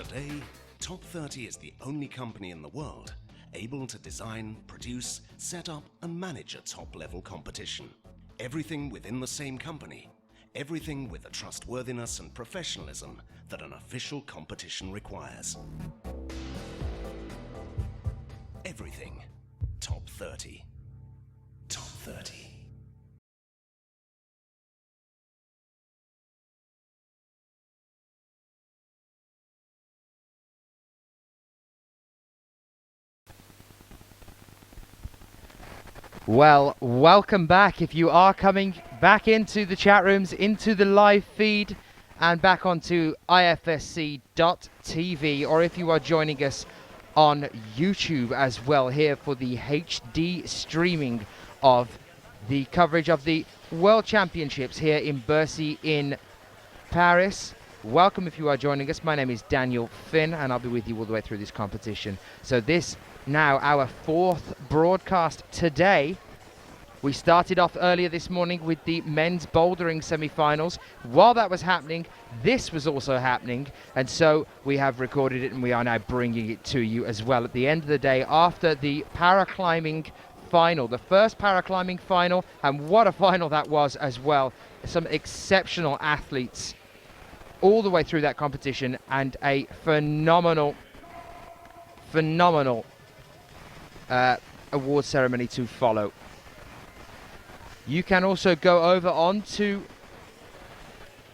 Today, Top 30 is the only company in the world able to design, produce, set up and manage a top-level competition. Everything within the same company. Everything with the trustworthiness and professionalism that an official competition requires. Everything. Top 30. Top 30. Well, welcome back. If you are coming back into the chat rooms, into the live feed, and back onto IFSC.tv, or if you are joining us on YouTube as well, here for the HD streaming of the coverage of the World Championships here in Bercy in Paris. Welcome if you are joining us. My name is Daniel Finn, and I'll be with you all the way through this competition. So this now our fourth broadcast today. We started off earlier this morning with the men's bouldering semi-finals. While that was happening, this was also happening, and so we have recorded it and we are now bringing it to you as well. At the end of the day, after the paraclimbing final, the first paraclimbing final, and what a final that was as well. Some exceptional athletes all the way through that competition, and a phenomenal award ceremony to follow. You can also go over onto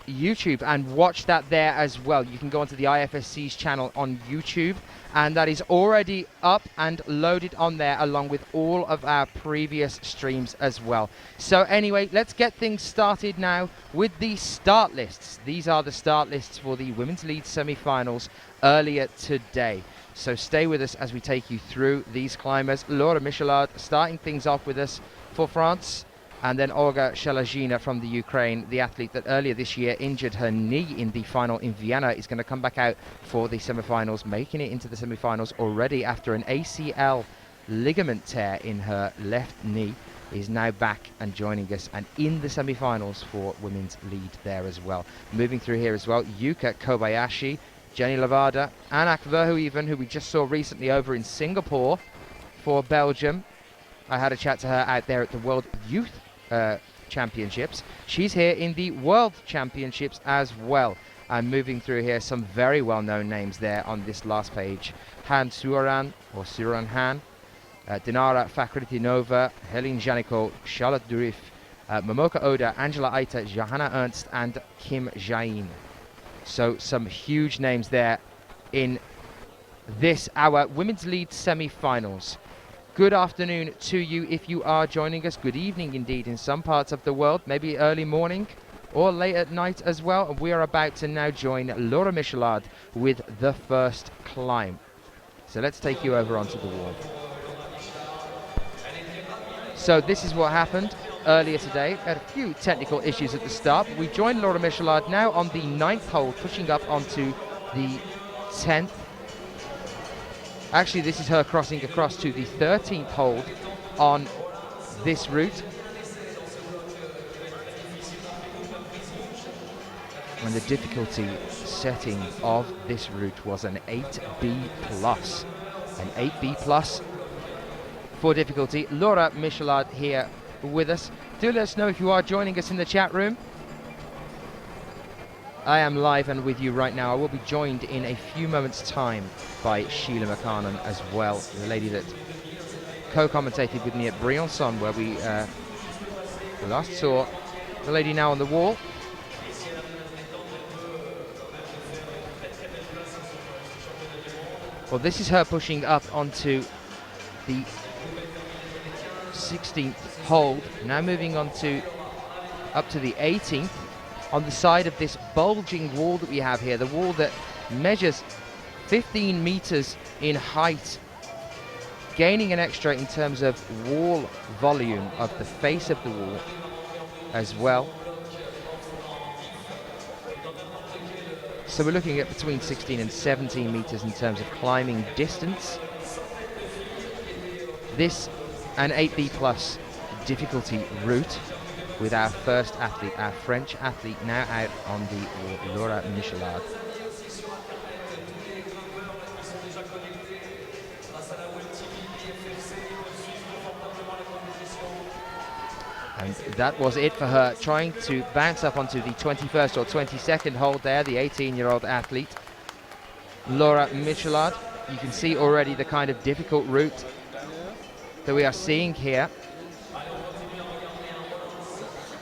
YouTube and watch that there as well. You can go onto the IFSC's channel on YouTube, and that is already up and loaded on there, along with all of our previous streams as well. So anyway, let's get things started now with the start lists. These are the start lists for the women's lead semi-finals earlier today. So stay with us as we take you through these climbers. Laura Michelard starting things off with us for France. And then Olga Shalazhina from the Ukraine, the athlete that earlier this year injured her knee in the final in Vienna, is going to come back out for the semi-finals, making it into the semi-finals already after an ACL ligament tear in her left knee. Is now back and joining us and in the semi-finals for women's lead there as well. Moving through here as well, Yuka Kobayashi, Jenny Lavada, Anak Verhoeven, who we just saw recently over in Singapore for Belgium. I had a chat to her out there at the World Youth Championships. She's here in the World Championships as well. And moving through here, some very well-known names there on this last page. Han Suran, or Suran Han, Dinara Fakhritinova, Helene Janiko, Charlotte Durif, Momoka Oda, Angela Aita, Johanna Ernst, and Kim Jain. So some huge names there in this, our women's lead semi-finals. Good afternoon to you if you are joining us. Good evening indeed in some parts of the world, maybe early morning or late at night as well. And we are about to now join Laura Michelard with the first climb. So let's take you over onto the wall. So this is what happened earlier today. Had a few technical issues at the start. We joined Laura Michelard now on the 9th hole, pushing up onto the 10th. Actually, this is her crossing across to the 13th hole on this route. And the difficulty setting of this route was an 8B+. An 8B+ for difficulty. Laura Michelard here with us. Do let us know if you are joining us in the chat room. I am live and with you right now. I will be joined in a few moments' time by Sheila McCarnan as well, the lady that co-commentated with me at Briançon, where we last saw the lady now on the wall. Well, this is her pushing up onto the 16th hole, now moving on to up to the 18th. On the side of this bulging wall that we have here, the wall that measures 15 meters in height, gaining an extra in terms of wall volume of the face of the wall as well. So we're looking at between 16 and 17 meters in terms of climbing distance. This an 8B+ difficulty route, with our first athlete, our French athlete, now out on the wall, Laura Michelard. And that was it for her, trying to bounce up onto the 21st or 22nd hold there, the 18-year-old athlete, Laura Michelard. You can see already the kind of difficult route that we are seeing here.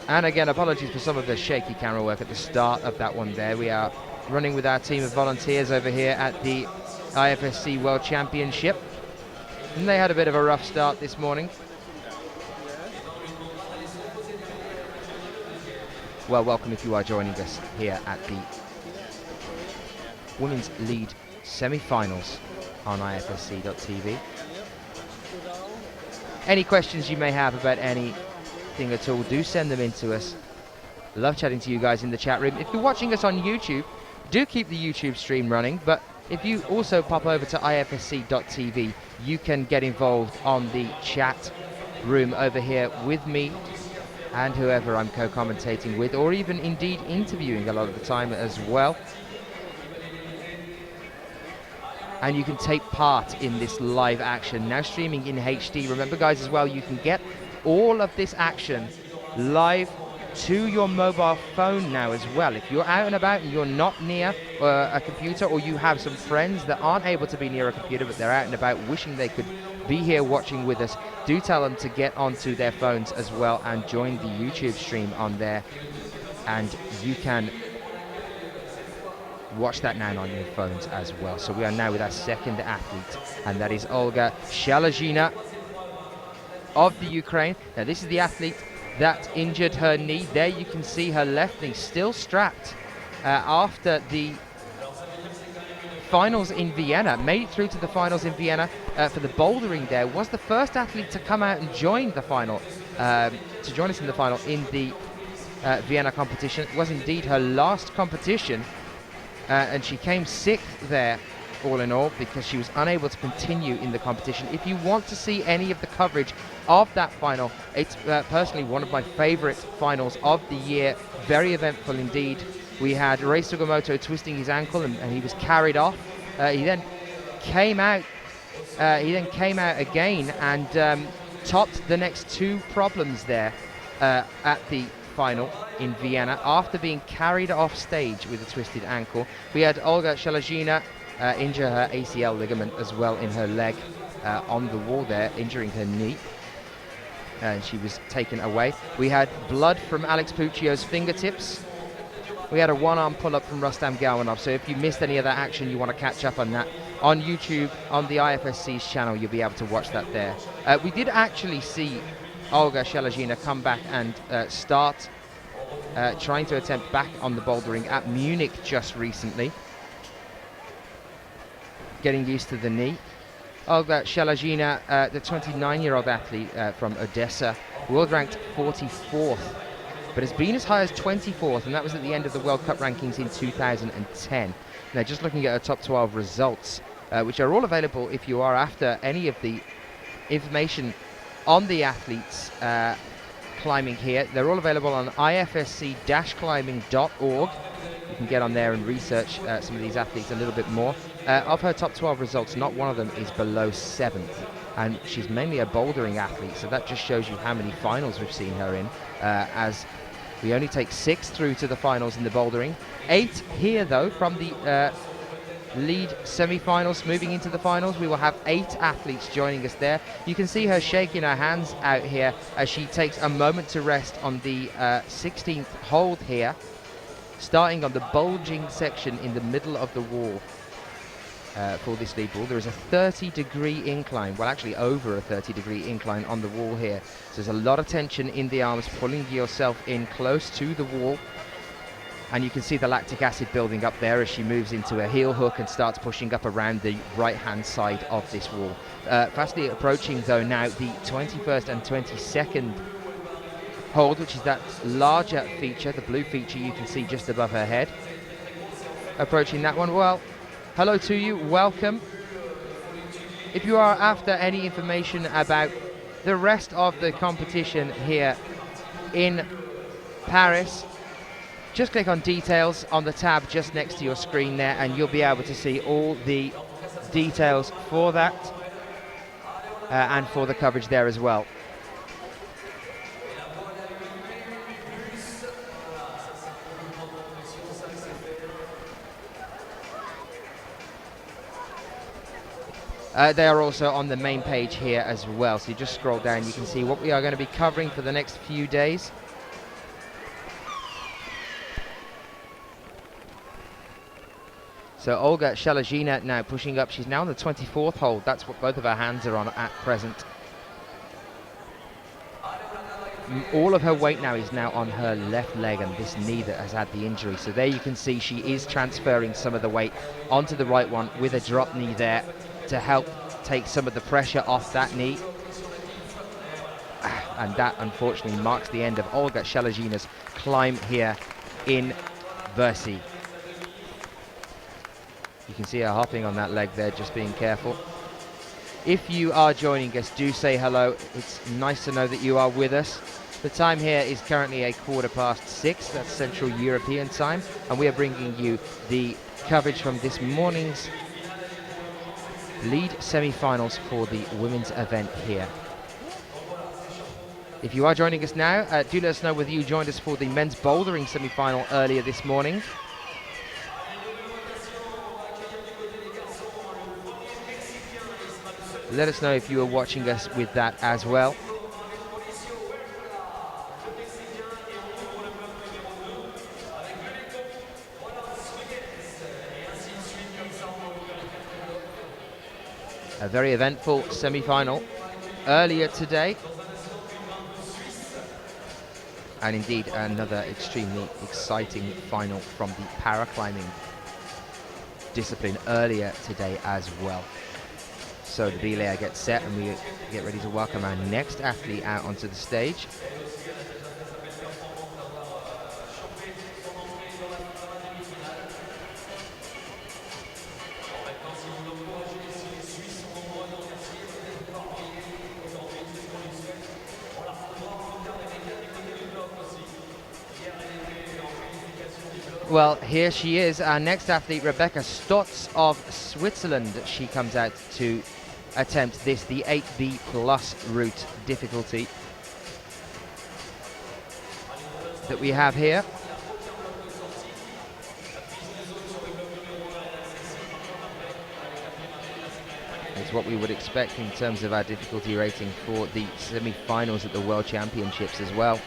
And again, apologies for some of the shaky camera work at the start of that one there. We are running with our team of volunteers over here at the IFSC World Championship. And they had a bit of a rough start this morning. Well, welcome if you are joining us here at the Women's Lead semi-finals on IFSC.tv. Any questions you may have about anything at all, do send them in to us. Love chatting to you guys in the chat room. If you're watching us on YouTube, do keep the YouTube stream running, but if you also pop over to IFSC.tv, you can get involved on the chat room over here with me and whoever I'm co-commentating with, or even indeed interviewing a lot of the time as well. And you can take part in this live action, now streaming in HD. Remember guys as well, you can get all of this action live to your mobile phone now as well. If you're out and about and you're not near a computer, or you have some friends that aren't able to be near a computer but they're out and about wishing they could be here watching with us, do tell them to get onto their phones as well and join the YouTube stream on there, and you can watch that now on your phones as well. So we are now with our second athlete, and that is Olga Shalazhina of the Ukraine. Now this is the athlete that injured her knee. There you can see her left knee still strapped after the finals in Vienna. Made it through to the finals in Vienna for the bouldering there. Was the first athlete to come out and join the final, to join us in the final in the Vienna competition. It was indeed her last competition, and she came sixth there all in all because she was unable to continue in the competition. If you want to see any of the coverage of that final, it's personally one of my favorite finals of the year. Very eventful indeed. We had Rei Sugimoto twisting his ankle and he was carried off. He then came out again and topped the next two problems there at the final in Vienna after being carried off stage with a twisted ankle. We had Olga Shalazhina injure her ACL ligament as well in her leg on the wall there, injuring her knee. And she was taken away. We had blood from Alex Puccio's fingertips. We had a one-arm pull-up from Rustam Galvanov. So if you missed any of that action, you want to catch up on that on YouTube, on the IFSC's channel, you'll be able to watch that there. We did actually see Olga Shalazhina come back and start trying to attempt back on the bouldering at Munich just recently, getting used to the knee. Olga Shalazhina, the 29-year-old athlete from Odessa, world ranked 44th, but has been as high as 24th, and that was at the end of the World Cup rankings in 2010. Now, just looking at her top 12 results, which are all available if you are after any of the information on the athletes climbing here. They're all available on ifsc-climbing.org. You can get on there and research some of these athletes a little bit more. Of her top 12 results, not one of them is below 7th. And she's mainly a bouldering athlete, so that just shows you how many finals we've seen her in, as we only take 6 through to the finals in the bouldering. 8 here, though, from the lead semi-finals. Moving into the finals, we will have 8 athletes joining us there. You can see her shaking her hands out here as she takes a moment to rest on the 16th hold here, starting on the bulging section in the middle of the wall. For this lead wall, there is a 30-degree incline, well actually over a 30-degree incline on the wall here. So there's a lot of tension in the arms, pulling yourself in close to the wall. And you can see the lactic acid building up there as she moves into a heel hook and starts pushing up around the right-hand side of this wall. Fastly approaching, though, now the 21st and 22nd hold, which is that larger feature, the blue feature you can see just above her head. Approaching that one. Well, hello to you, welcome. If you are after any information about the rest of the competition here in Paris, just click on details on the tab just next to your screen there, and you'll be able to see all the details for that and for the coverage there as well. They are also on the main page here as well. So you just scroll down, you can see what we are going to be covering for the next few days. So Olga Shalazhina now pushing up. She's now on the 24th hold. That's what both of her hands are on at present. All of her weight now is now on her left leg and this knee that has had the injury. So there you can see she is transferring some of the weight onto the right one with a drop knee there to help take some of the pressure off that knee. And that unfortunately marks the end of Olga Shalazhina's climb here in Versi. You can see her hopping on that leg there, just being careful. If you are joining us, do say hello. It's nice to know that you are with us. The time here is currently 6:15. That's Central European time. And we are bringing you the coverage from this morning's lead semi-finals for the women's event here. If you are joining us now, do let us know whether you joined us for the men's bouldering semi-final earlier this morning. Let us know if you are watching us with that as well. A very eventful semi-final earlier today. And indeed another extremely exciting final from the paraclimbing discipline earlier today as well. So the B-layer gets set and we get ready to welcome our next athlete out onto the stage. Well, here she is, our next athlete, Rebecca Stotz of Switzerland. She comes out to attempt this, the 8B plus route difficulty that we have here. It's what we would expect in terms of our difficulty rating for the semi-finals at the World Championships as well.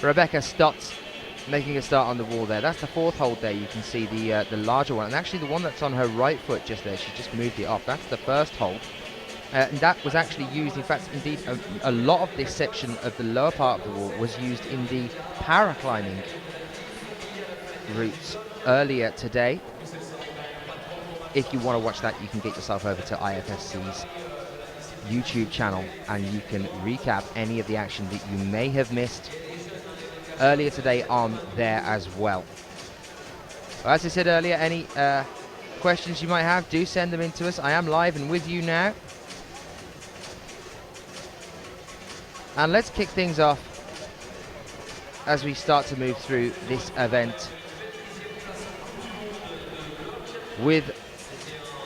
Rebecca Stotz making a start on the wall there. That's the fourth hold there. You can see the larger one, and actually the one that's on her right foot just there, she just moved it off. That's the first hold. And that was actually used, in fact, indeed, a lot of this section of the lower part of the wall was used in the paraclimbing routes earlier today. If you want to watch that, you can get yourself over to IFSC's YouTube channel and you can recap any of the action that you may have missed earlier today on there as well. As I said earlier, any questions you might have, do send them in to us. I am live and with you now. And let's kick things off as we start to move through this event with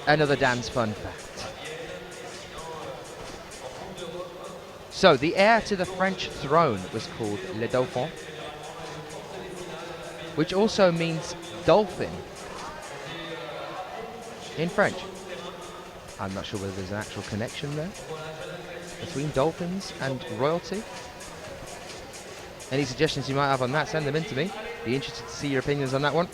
another dance fun fact. So the heir to the French throne was called Le Dauphin, which also means dolphin in French. I'm not sure whether there's an actual connection there between dolphins and royalty. Any suggestions you might have on that, send them in to me. Be interested to see your opinions on that one.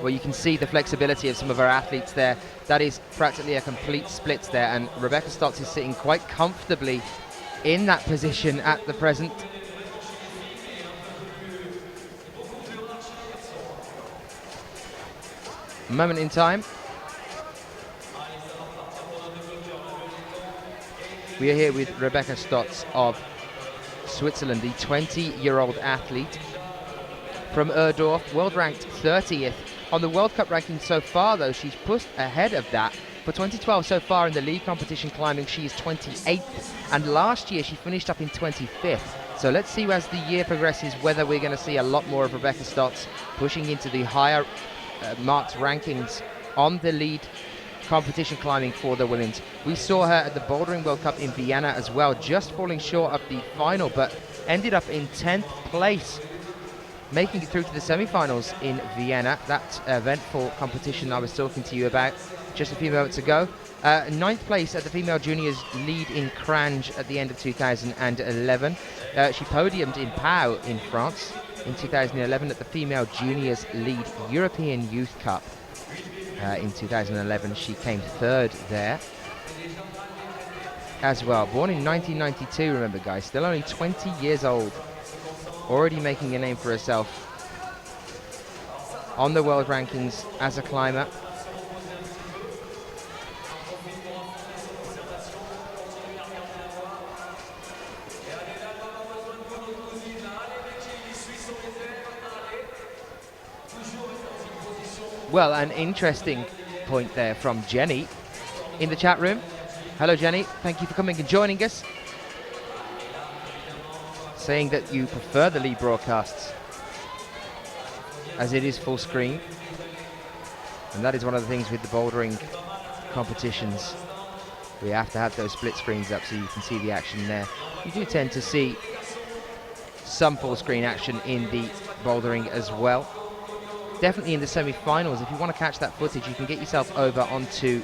Well, you can see the flexibility of some of our athletes there. That is practically a complete split there, and Rebecca Stotz is sitting quite comfortably in that position at the present. Moment in time. We are here with Rebecca Stotz of Switzerland, the 20-year-old athlete from Erdorf, world ranked 30th. On the World Cup ranking so far, though, she's pushed ahead of that. For 2012 so far in the league competition climbing, she is 28th, and last year she finished up in 25th. So let's see as the year progresses whether we're going to see a lot more of Rebecca Stotz pushing into the higher marks rankings on the lead competition climbing for the women's. We saw her at the Bouldering World Cup in Vienna as well, just falling short of the final, but ended up in 10th place making it through to the semi-finals in Vienna, that eventful competition I was talking to you about just a few moments ago. Ninth place at the female juniors lead in Crange at the end of 2011. She podiumed in Pau in France in 2011 at the female juniors lead European Youth Cup. In 2011 she came third there as well. Born in 1992, remember guys, still only 20 years old, already making a name for herself on the world rankings as a climber. Well, an interesting point there from Jenny in the chat room. Hello Jenny, thank you for coming and joining us. Saying that you prefer the lead broadcasts as it is full screen. And that is one of the things with the bouldering competitions. We have to have those split screens up so you can see the action there. You do tend to see some full screen action in the bouldering as well. Definitely in the semi-finals, if you want to catch that footage, you can get yourself over onto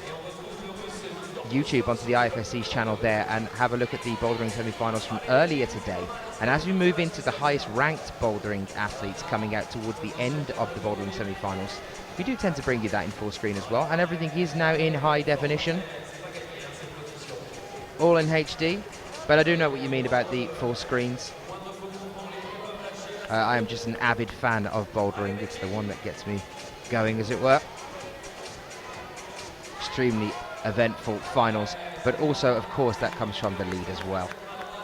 YouTube, onto the IFSC's channel there, and have a look at the bouldering semi-finals from earlier today. And as we move into the highest ranked bouldering athletes coming out towards the end of the bouldering semi-finals, we do tend to bring you that in full screen as well. And everything is now in high definition, all in HD. But I do know what you mean about the full screens. I am just an avid fan of bouldering. It's the one that gets me going, as it were. Extremely eventful finals, but also, of course, that comes from the lead as well.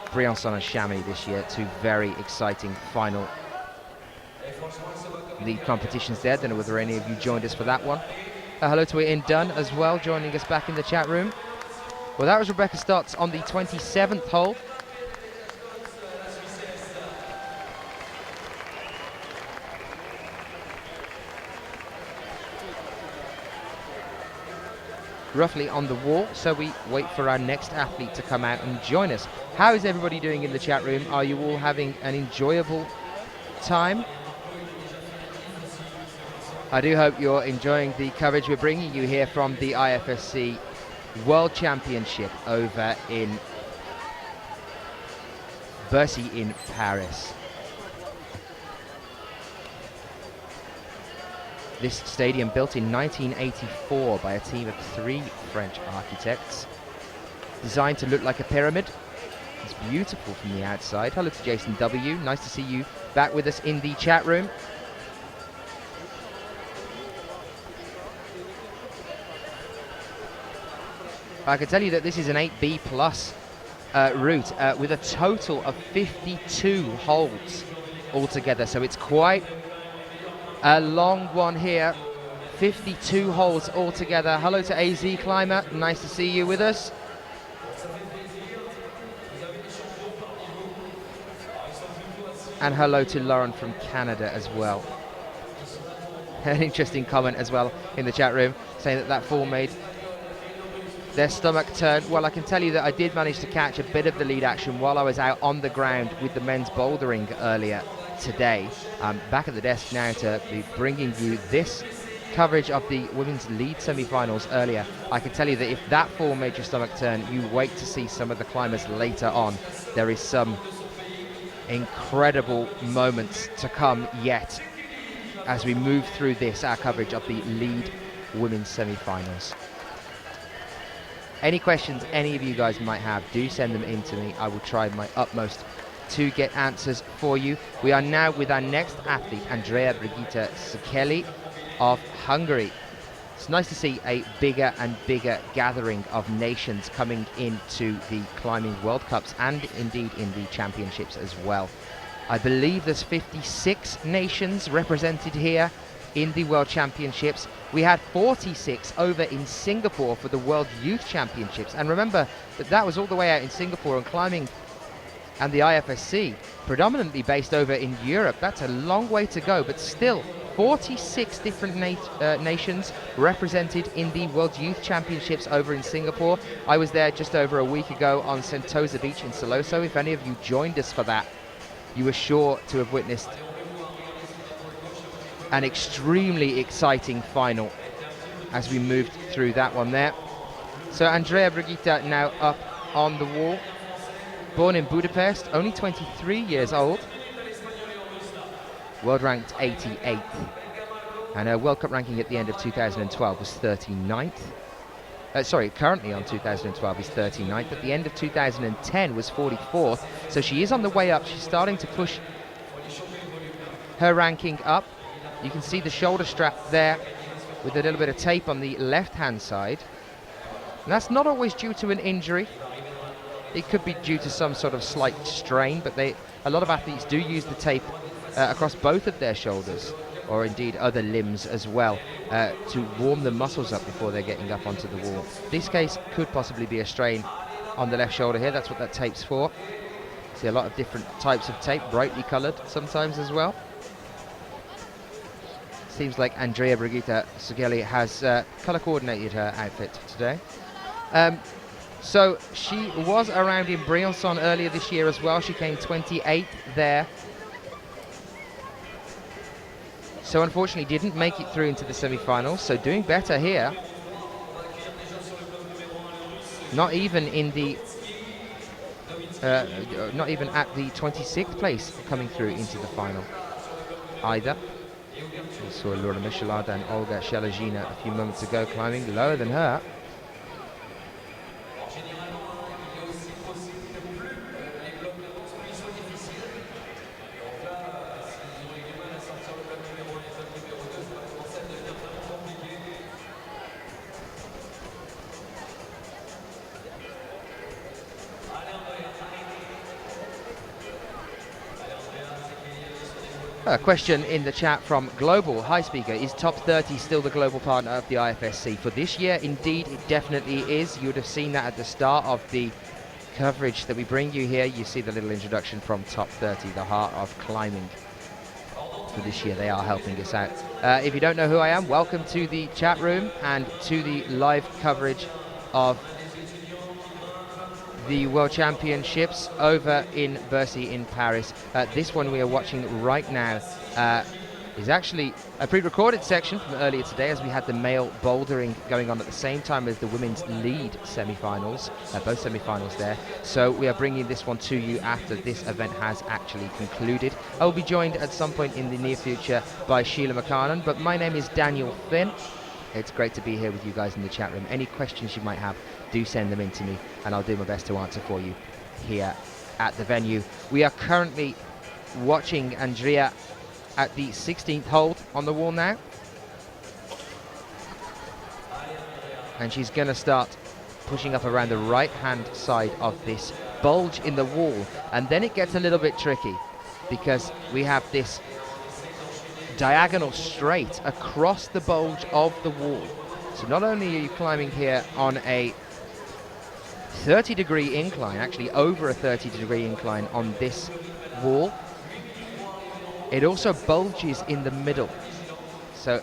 Briançon and Chamonix this year, two very exciting final lead competitions there. Don't know whether any of you joined us for that one. Hello to Ian Dunn as well, joining us back in the chat room. Well, that was Rebecca Stotts on the 27th hole. Roughly on the wall, so we wait for our next athlete to come out and join us. How is everybody doing in the chat room? Are you all having an enjoyable time? I do hope you're enjoying the coverage we're bringing you here from the IFSC World Championship over in Bercy in Paris. This stadium built in 1984 by a team of 3 French architects, designed to look like a pyramid. It's beautiful from the outside. Hello to Jason W. Nice to see you back with us in the chat room. I can tell you that this is an 8B plus route with a total of 52 holes altogether, so it's quite a long one here. 52 holes altogether. Hello to AZ Climber, nice to see you with us. And hello to Lauren from Canada as well. An interesting comment as well in the chat room, saying that fall made their stomach turn. Well, I can tell you that I did manage to catch a bit of the lead action while I was out on the ground with the men's bouldering earlier today. I'm back at the desk now to be bringing you this coverage of the women's lead semi-finals earlier. I can tell you that if that fall made your stomach turn, you wait to see some of the climbers later on. There is some incredible moments to come yet as we move through this, our coverage of the lead women's semi-finals. Any questions any of you guys might have, do send them in to me. I will try my utmost to get answers for you. We are now with our next athlete, Andrea Brigitta SZEKELY of Hungary. It's nice to see a bigger and bigger gathering of nations coming into the Climbing World Cups and indeed in the championships as well. I believe there's 56 nations represented here in the World Championships. We had 46 over in Singapore for the World Youth Championships. And remember that that was all the way out in Singapore, and climbing and the IFSC predominantly based over in Europe. That's a long way to go, but still 46 different nations represented in the World Youth Championships over in Singapore. I was there just over a week ago on Sentosa Beach in Siloso. If any of you joined us for that, you were sure to have witnessed an extremely exciting final as we moved through that one there. So Andrea Brigitta now up on the wall. Born in Budapest, only 23 years old. World ranked 88th. And her World Cup ranking at the end of 2012 was 39th. Currently on 2012 is 39th. At the end of 2010 was 44th. So she is on the way up. She's starting to push her ranking up. You can see the shoulder strap there with a little bit of tape on the left-hand side. And that's not always due to an injury. It could be due to some sort of slight strain, but a lot of athletes do use the tape across both of their shoulders, or indeed other limbs as well, to warm the muscles up before they're getting up onto the wall. This case could possibly be a strain on the left shoulder here. That's what that tape's for. See a lot of different types of tape, brightly coloured sometimes as well. Seems like Andrea Brigitta SZEKELY has colour coordinated her outfit today. So she was around in Briançon earlier this year as well. She came 28th there. So unfortunately didn't make it through into the semi-finals. So doing better here. Not even in the not even at the 26th place coming through into the final either. We saw Laura Michelard and Olga Shelagina a few moments ago climbing lower than her. A question in the chat from Global. Hi Speaker, is Top 30 still the global partner of the IFSC? For this year, indeed, it definitely is. You would have seen that at the start of the coverage that we bring you here. You see the little introduction from Top 30, the heart of climbing. For this year, they are helping us out. If you don't know who I am, welcome to the chat room and to the live coverage of the World Championships over in Bercy in Paris. This one we are watching right now is actually a pre-recorded section from earlier today, as we had the male bouldering going on at the same time as the women's lead semi-finals, both semi-finals there. So we are bringing this one to you after this event has actually concluded. I will be joined at some point in the near future by Sheila McCarnan, but my name is Daniel Finn. It's great to be here with you guys in the chat room. Any questions you might have, do send them in to me, and I'll do my best to answer for you here at the venue. We are currently watching Andrea at the 16th hold on the wall now. And she's going to start pushing up around the right-hand side of this bulge in the wall. And then it gets a little bit tricky, because we have this diagonal straight across the bulge of the wall. So not only are you climbing here on a 30-degree incline, actually over a 30-degree incline on this wall, it also bulges in the middle. So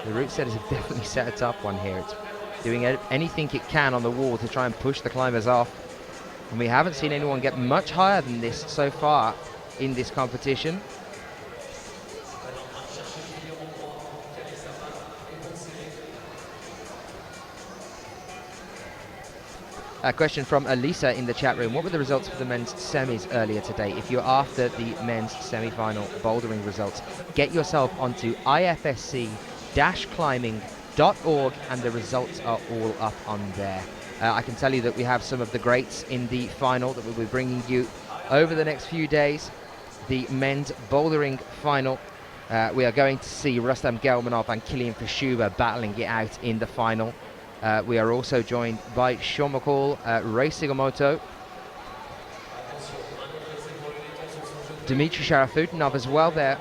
the route setters have definitely set a tough one here. It's doing anything it can on the wall to try and push the climbers off. And we haven't seen anyone get much higher than this so far in this competition. A question from Elisa in the chat room. What were the results for the men's semis earlier today? If you're after the men's semi-final bouldering results, get yourself onto ifsc-climbing.org and the results are all up on there. I can tell you that we have some of the greats in the final that we'll be bringing you over the next few days. The men's bouldering final. We are going to see Rustam Gelmanov and Kilian Fischuber battling it out in the final. We are also joined by Sean McCall, Ray Sigamoto, Dmitry Sharafutinov as well there.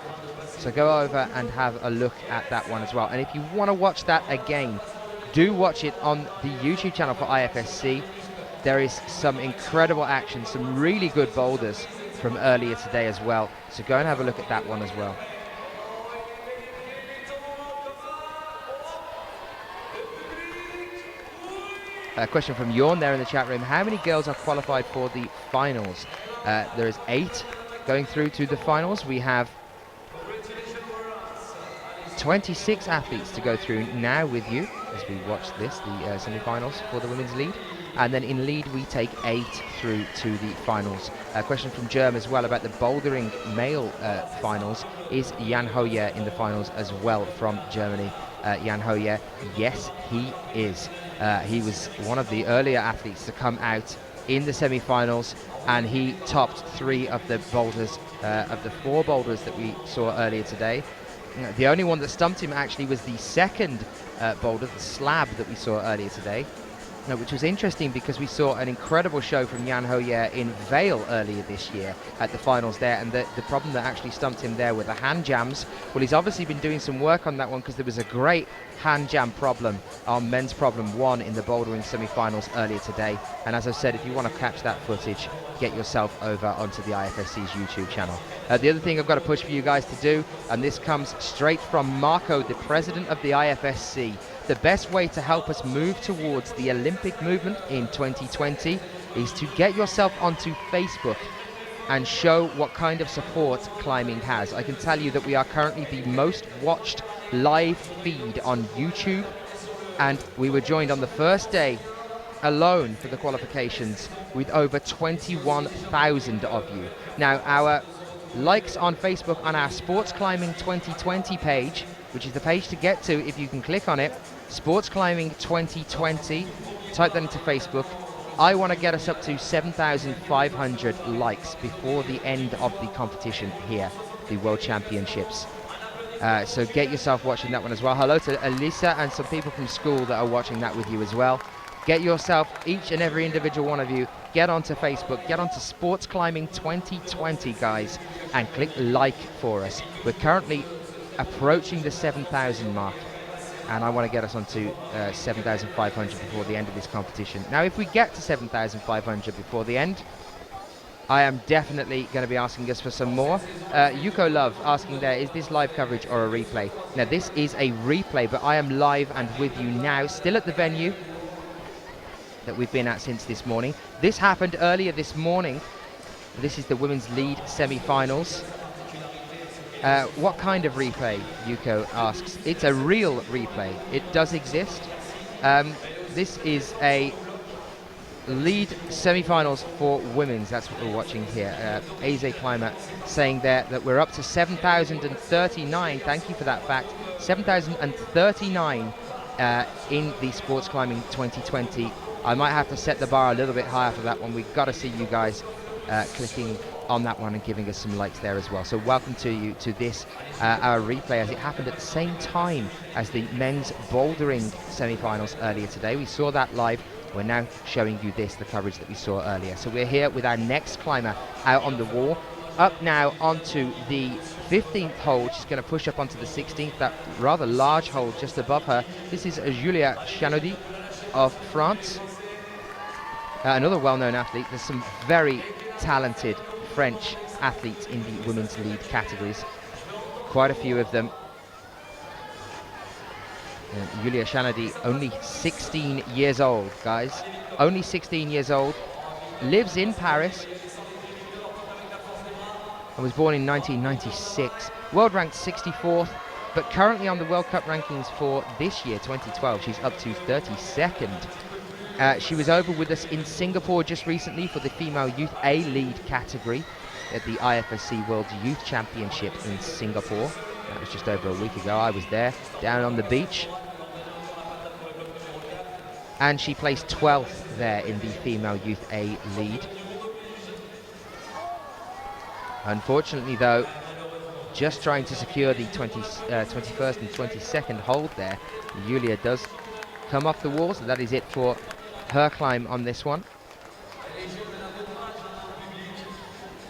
So go over and have a look at that one as well. And if you want to watch that again, do watch it on the YouTube channel for IFSC. There is some incredible action, some really good boulders from earlier today as well. So go and have a look at that one as well. A question from Jorn there in the chat room. How many girls are qualified for the finals? There is 8 going through to the finals. We have 26 athletes to go through now with you as we watch this, the semi-finals for the women's lead. And then in lead we take 8 through to the finals. A question from Germ as well about the bouldering male finals. Is Jan Hoyer in the finals as well from Germany? Jan Hoyer, yes he is. He was one of the earlier athletes to come out in the semi-finals, and he topped 3 of the boulders, of the 4 boulders that we saw earlier today. The only one that stumped him actually was the second boulder, the slab that we saw earlier today. Which was interesting because we saw an incredible show from Jan Hoyer in Vale earlier this year at the finals there, and the problem that actually stumped him there were the hand jams. Well, he's obviously been doing some work on that one because there was a great hand jam problem on men's problem 1 in the bouldering semi-finals earlier today. And as I said, if you want to catch that footage, get yourself over onto the IFSC's YouTube channel. The other thing I've got to push for you guys to do, and this comes straight from Marco, the president of the IFSC, the best way to help us move towards the Olympic movement in 2020 is to get yourself onto Facebook and show what kind of support climbing has. I can tell you that we are currently the most watched live feed on YouTube, and we were joined on the first day alone for the qualifications with over 21,000 of you. Now, our likes on Facebook on our Sports Climbing 2020 page, which is the page to get to if you can click on it, Sports Climbing 2020, type that into Facebook. I want to get us up to 7,500 likes before the end of the competition here, the World Championships. So get yourself watching that one as well. Hello to Elisa and some people from school that are watching that with you as well. Get yourself, each and every individual one of you, get onto Facebook, get onto Sports Climbing 2020, guys, and click like for us. We're currently approaching the 7,000 mark, and I want to get us onto 7,500 before the end of this competition. Now, if we get to 7,500 before the end, I am definitely going to be asking us for some more. Yuko Love asking there, is this live coverage or a replay? Now, this is a replay, but I am live and with you now, still at the venue that we've been at since this morning. This happened earlier this morning. This is the women's lead semi-finals. What kind of replay, Yuko asks? It's a real replay. It does exist. This is a lead semi-finals for women's. That's what we're watching here. Aze Climber saying there that we're up to 7,039. Thank you for that fact. 7,039 in the Sports Climbing 2020. I might have to set the bar a little bit higher for that one. We've got to see you guys clicking on that one and giving us some likes there as well. So welcome to you to this, our replay, as it happened at the same time as the men's bouldering semi-finals earlier today. We saw that live. We're now showing you this, the coverage that we saw earlier. So we're here with our next climber out on the wall. Up now onto the 15th hole. She's going to push up onto the 16th, that rather large hole just above her. This is Julia CHANOURDIE of France. Another well-known athlete. There's some very talented French athletes in the women's lead categories. Quite a few of them. Julia CHANOURDIE, only 16 years old, guys. Only 16 years old. Lives in Paris. And was born in 1996. World ranked 64th, but currently on the World Cup rankings for this year, 2012, she's up to 32nd. She was over with us in Singapore just recently for the female youth A lead category at the IFSC World Youth Championship in Singapore. That was just over a week ago. I was there, down on the beach. And she placed 12th there in the female youth A lead. Unfortunately though, just trying to secure the 21st and 22nd hold there. Julia does come off the wall, so that is it for her climb on this one.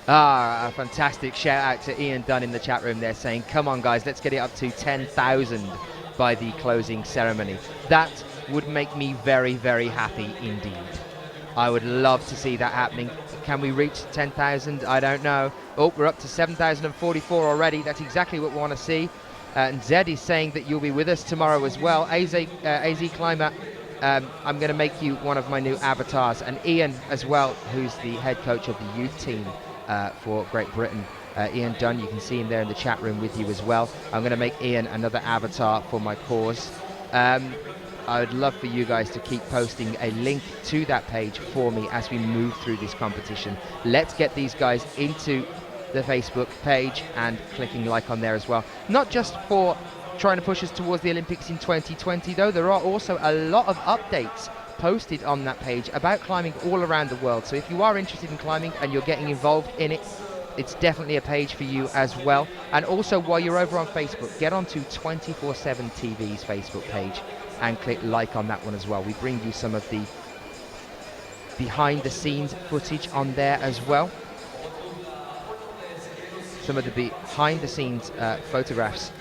A fantastic shout out to Ian Dunn in the chat room there saying, come on guys, let's get it up to 10,000 by the closing ceremony. That would make me very, very happy indeed. I would love to see that happening. Can we reach 10,000? I don't know. Oh, we're up to 7,044 already. That's exactly what we want to see. And Zed is saying that you'll be with us tomorrow as well. AZ Climber, I'm going to make you one of my new avatars. And Ian as well, who's the head coach of the youth team for Great Britain, Ian Dunn, you can see him there in the chat room with you as well. I'm going to make Ian another avatar for my cause. I would love for you guys to keep posting a link to that page for me as we move through this competition. Let's get these guys into the Facebook page and clicking like on there as well. Not just for trying to push us towards the Olympics in 2020 though, there are also a lot of updates posted on that page about climbing all around the world. So if you are interested in climbing and you're getting involved in it, it's definitely a page for you as well. And also while you're over on Facebook, get onto 24/7 TV's Facebook page and click like on that one as well. We bring you some of the behind the scenes footage on there as well. Some of the behind the scenes photographs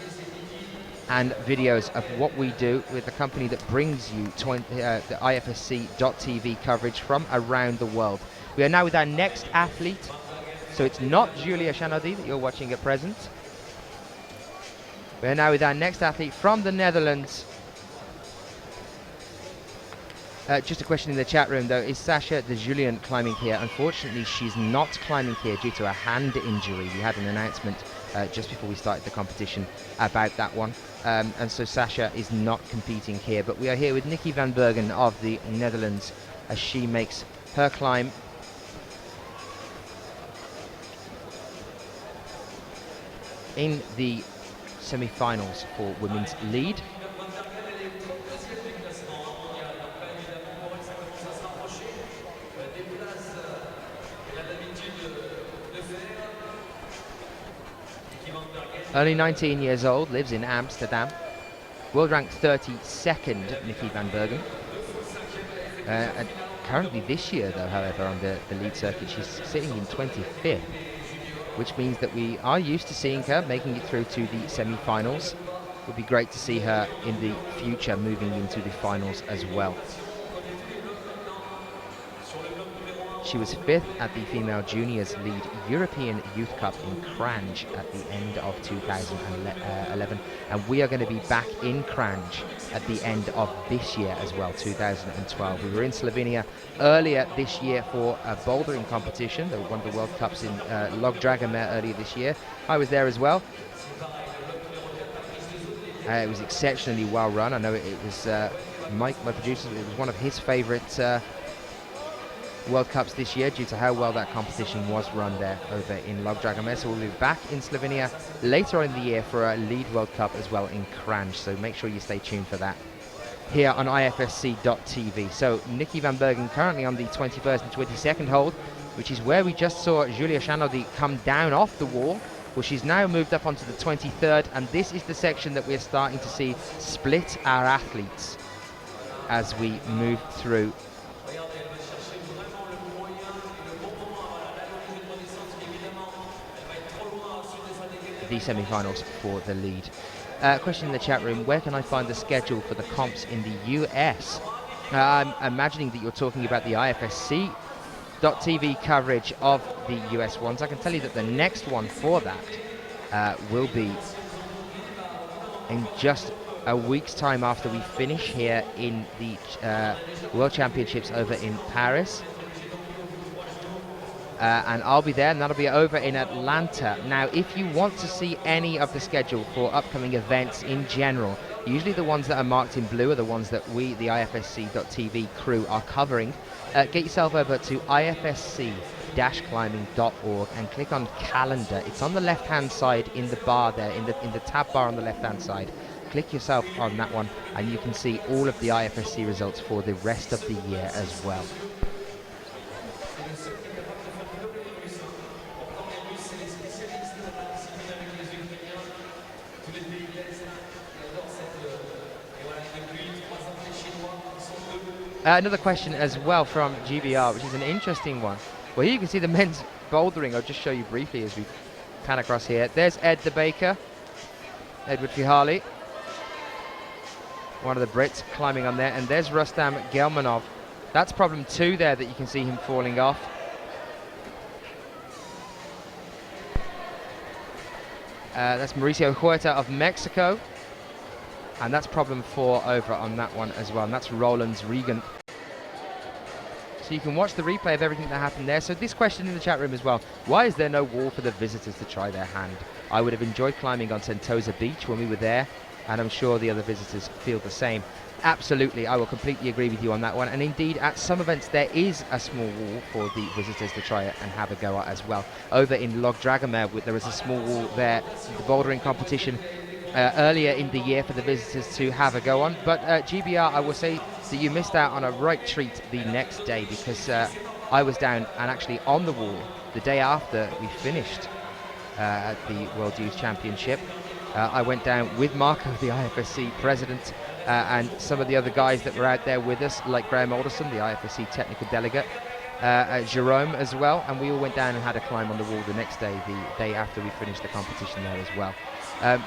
and videos of what we do with the company that brings you the IFSC.TV coverage from around the world. We are now with our next athlete. So it's not Julia CHANOURDIE that you're watching at present. We're now with our next athlete from the Netherlands. Just a question in the chat room though, is Sasha de Julian climbing here? Unfortunately, she's not climbing here due to a hand injury. We had an announcement just before we started the competition about that one. And so Sasha is not competing here, but we are here with Nikki van Bergen of the Netherlands as she makes her climb. In the semi-finals for women's lead. Only 19 years old, lives in Amsterdam. World ranked 32nd, Nikki van Bergen. And currently this year though, however, on the lead circuit, she's sitting in 25th. Which means that we are used to seeing her making it through to the semi-finals. It would be great to see her in the future moving into the finals as well. She was 5th at the Female Juniors Lead European Youth Cup in Cranj at the end of 2011. And we are going to be back in Cranj at the end of this year as well, 2012. We were in Slovenia earlier this year for a bouldering competition, one of the World Cups in Log Dragomir earlier this year. I was there as well. It was exceptionally well run. I know it was Mike, my producer, it was one of his favourite World Cups this year due to how well that competition was run there over in Log Dragomir. So we'll be back in Slovenia later on in the year for a lead World Cup as well in Cranj. So make sure you stay tuned for that here on IFSC.TV. So Nikki van Bergen currently on the 21st and 22nd hold, which is where we just saw Julia CHANOURDIE come down off the wall. Well, she's now moved up onto the 23rd, and this is the section that we're starting to see split our athletes as we move through the semi-finals for the lead. Question in the chat room, where can I find the schedule for the comps in the US? I'm imagining that you're talking about the IFSC.TV coverage of the US ones. I can tell you that the next one for that will be in just a week's time after we finish here in the World Championships over in Paris. And I'll be there, and that'll be over in Atlanta. Now, if you want to see any of the schedule for upcoming events in general, usually the ones that are marked in blue are the ones that we, the IFSC.TV crew, are covering. Get yourself over to ifsc-climbing.org and click on calendar. It's on the left-hand side in the bar there, in the tab bar on the left-hand side. Click yourself on that one, and you can see all of the IFSC results for the rest of the year as well. Another question as well from GBR, which is an interesting one. Well, here you can see the men's bouldering. I'll just show you briefly as we pan across here. There's Ed the Baker, Edward Fihali, one of the Brits climbing on there. And there's Rustam Gelmanov. That's problem 2 there that you can see him falling off. That's Mauricio Huerta of Mexico. And that's problem 4 over on that one as well. And that's Roland's Regan. So So you can watch the replay of everything that happened there. So this question in the chat room as well: why is there no wall for the visitors to try their hand? I would have enjoyed climbing on Sentosa Beach when we were there, and I'm sure the other visitors feel the same. Absolutely, I will completely agree with you on that one. And indeed, at some events, there is a small wall for the visitors to try it and have a go at as well. Over in Log Dragomir, there was a small wall there, the bouldering competition earlier in the year for the visitors to have a go on. But GBR, I will say that you missed out on a right treat the next day, because I was down and actually on the wall the day after we finished at the World Youth Championship. I went down with Marco, the IFSC president, and some of the other guys that were out there with us, like Graham Alderson, the IFSC technical delegate, Jerome as well, and we all went down and had a climb on the wall the next day, the day after we finished the competition there as well.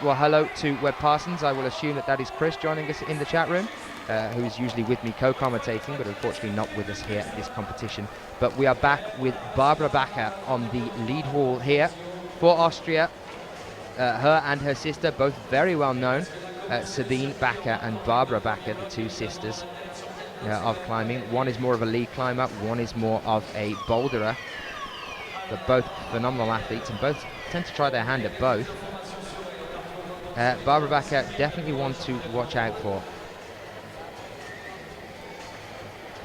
Well, hello to Webb Parsons. I will assume that is Chris joining us in the chat room, who's usually with me co-commentating, but unfortunately not with us here at this competition. But we are back with Barbara Bacher on the lead wall here for Austria. Her and her sister, both very well known, Sabine Bacher and Barbara Bacher, the two sisters of climbing. One is more of a lead climber, one is more of a boulderer. But both phenomenal athletes, and both tend to try their hand at both. Barbara Bacher, definitely one to watch out for.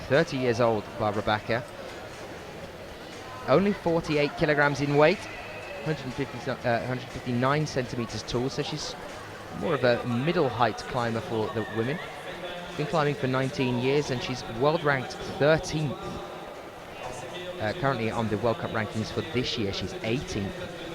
30 years old, Barbara Bacher. Only 48 kilograms in weight. 159 centimeters tall, so she's more of a middle height climber for the women. Been climbing for 19 years, and she's world ranked 13th. Currently on the World Cup rankings for this year, she's 18th.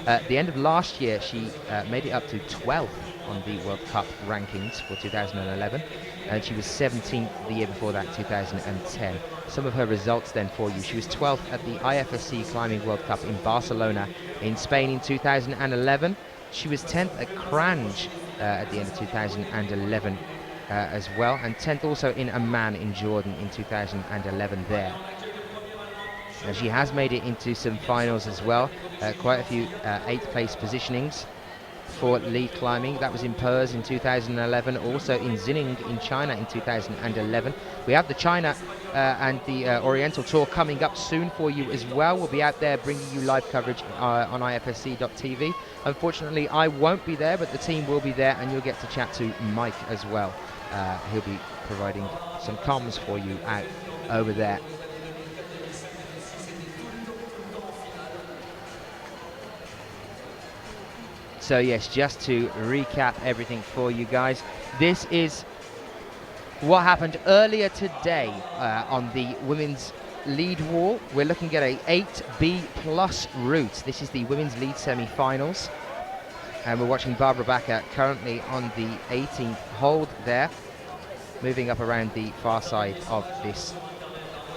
At the end of last year, she made it up to 12th on the World Cup rankings for 2011, and she was 17th the year before that, 2010. Some of her results then for you: she was 12th at the IFSC Climbing World Cup in Barcelona in Spain in 2011. She was 10th at Cranj at the end of 2011 as well, and 10th also in Amman in Jordan in 2011 there. And she has made it into some finals as well, quite a few 8th place positionings for lead climbing. That was in Perth in 2011, also in Xining in China in 2011. We have the China and the Oriental Tour coming up soon for you as well. We'll be out there bringing you live coverage on IFSC.tv. Unfortunately, I won't be there, but the team will be there, and you'll get to chat to Mike as well. He'll be providing some comms for you out over there. So yes, just to recap everything for you guys, this is what happened earlier today on the women's lead wall. We're looking at a 8B plus route. This is the women's lead semi-finals, and we're watching Barbara Bacher currently on the 18th hold there, moving up around the far side of this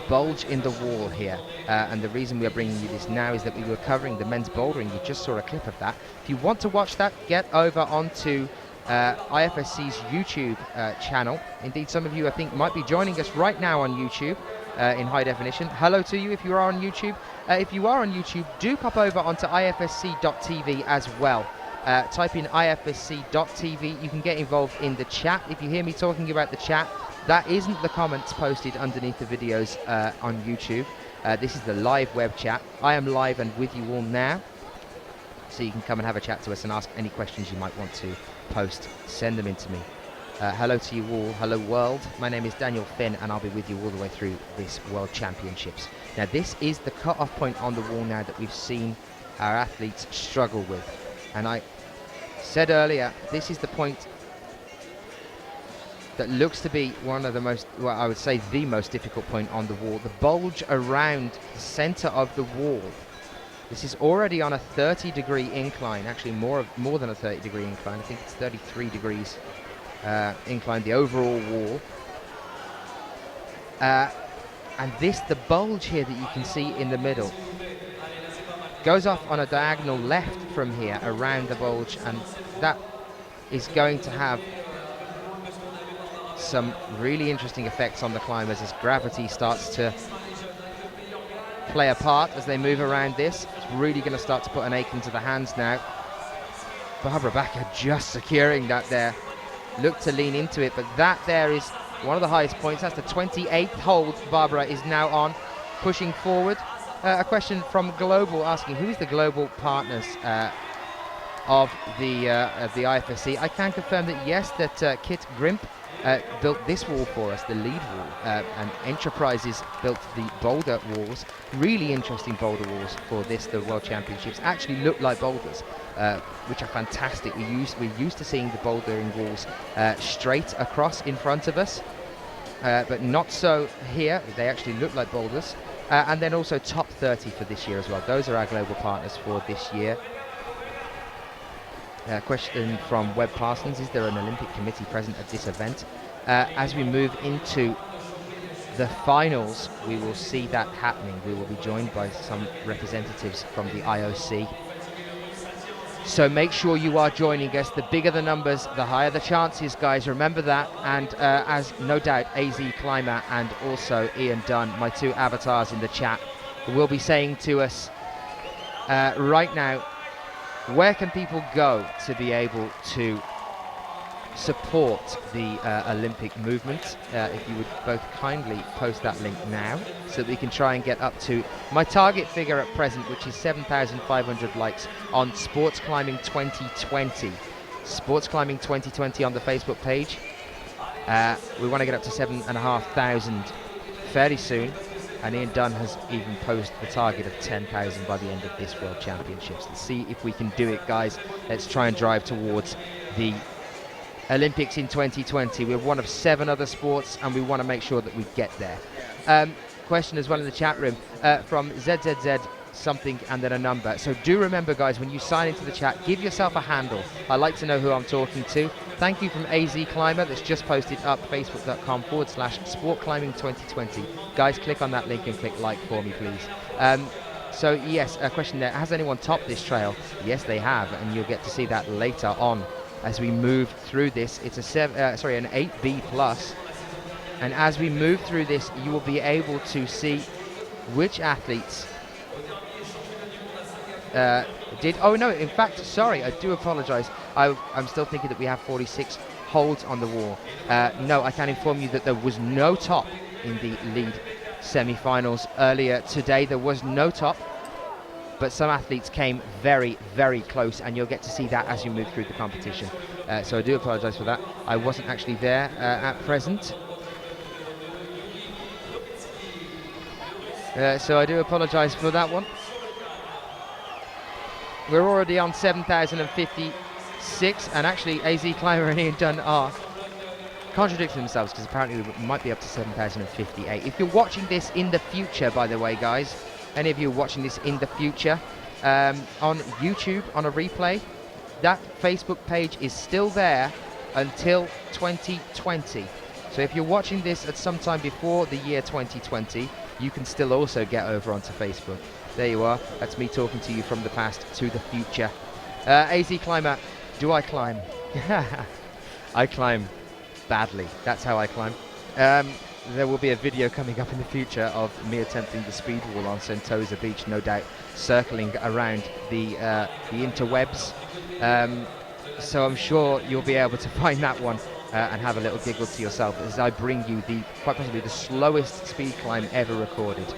bulge in the wall here. And the reason we are bringing you this now is that we were covering the men's bouldering. You just saw a clip of that. If you want to watch that, get over onto IFSC's YouTube channel. Indeed, some of you, I think, might be joining us right now on YouTube in high definition. Hello to you if you are on YouTube. If you are on YouTube, do pop over onto IFSC.tv as well. Type in IFSC.tv. You can get involved in the chat. If you hear me talking about the chat, that isn't the comments posted underneath the videos on YouTube. This is the live web chat. I am live and with you all now, so you can come and have a chat to us and ask any questions you might want to post. Send them in to me. Hello to you all. Hello world. My name is Daniel Finn, and I'll be with you all the way through this World Championships. Now this is the cut-off point on the wall now that we've seen our athletes struggle with. And I said earlier, this is the point that looks to be one of the most, well, I would say the most difficult point on the wall. The bulge around the center of the wall. This is already on a 30-degree incline, actually more than a 30-degree incline. I think it's 33 degrees incline, the overall wall. And the bulge here that you can see in the middle goes off on a diagonal left from here around the bulge, and that is going to have some really interesting effects on the climbers as gravity starts to play a part as they move around this. It's really going to start to put an ache into the hands now. Barbara Bacher just securing that there. Look to lean into it, but that there is one of the highest points. That's the 28th hold Barbara is now on. pushing forward. A question from Global asking, who is the global partners of the IFSC? I can confirm that yes, that Kit Grimp built this wall for us, the lead wall, and Enterprises built the boulder walls. Really interesting boulder walls for this, the World Championships. Actually look like boulders, which are fantastic. We're used to seeing the bouldering walls straight across in front of us, but not so here. They actually look like boulders. And then also top 30 for this year as well. Those are our global partners for this year. Question from Webb Parsons, is there an Olympic committee present at this event? As we move into the finals, we will see that happening. We will be joined by some representatives from the IOC. So make sure you are joining us. The bigger the numbers, the higher the chances, guys. Remember that. And as no doubt AZ Climber and also Ian Dunn, my two avatars in the chat, will be saying to us right now, where can people go to be able to support the Olympic movement? If you would both kindly post that link now so that we can try and get up to my target figure at present, which is 7,500 likes on Sports Climbing 2020. Sports Climbing 2020 on the Facebook page. We want to get up to 7,500 fairly soon. And Ian Dunn has even posed the target of 10,000 by the end of this World Championships. Let's see if we can do it, guys. Let's try and drive towards the Olympics in 2020. We're one of 7 other sports, and we want to make sure that we get there. Question as well in the chat room from ZZZ something and then a number. So do remember, guys, when you sign into the chat, give yourself a handle. I like to know who I'm talking to. Thank you from AZ Climber that's just posted up facebook.com/Sport Climbing 2020. Guys, click on that link and click like for me, please. So yes, a question there. Has anyone topped this trail? Yes, they have, and you'll get to see that later on as we move through this. It's an 8B plus, and as we move through this, you will be able to see which athletes did. Oh no, in fact, sorry, I do apologize. I'm still thinking that we have 46 holds on the wall. No, I can inform you that there was no top in the lead semi-finals earlier today. There was no top, but some athletes came very, very close, and you'll get to see that as you move through the competition. So I do apologize for that. I wasn't actually there at present. So I do apologize for that one. We're already on 7,056, and actually AZ Climber and Ian Dunn are contradicting themselves, because apparently we might be up to 7,058. If you're watching this in the future, by the way, guys, any of you watching this in the future on YouTube, on a replay, that Facebook page is still there until 2020. So if you're watching this at some time before the year 2020, you can still also get over onto Facebook. There you are. That's me talking to you from the past to the future. AZ Climber, do I climb? I climb badly. That's how I climb. There will be a video coming up in the future of me attempting the speed wall on Sentosa Beach, no doubt, circling around the interwebs. So I'm sure you'll be able to find that one and have a little giggle to yourself as I bring you quite possibly the slowest speed climb ever recorded.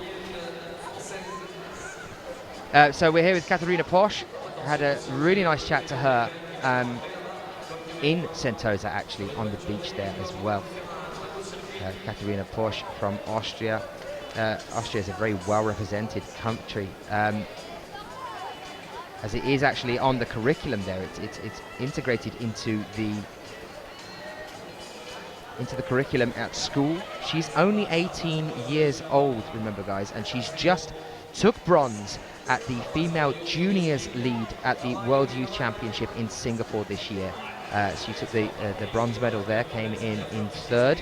So we're here with Katharina POSCH. Had a really nice chat to her in Sentosa, actually, on the beach there as well. Katharina POSCH from Austria. Austria is a very well-represented country, as it is actually on the curriculum there. It's integrated into the curriculum at school. She's only 18 years old, remember, guys, and she's just took bronze at the female juniors lead at the World Youth Championship in Singapore this year. She took the bronze medal there, came in third.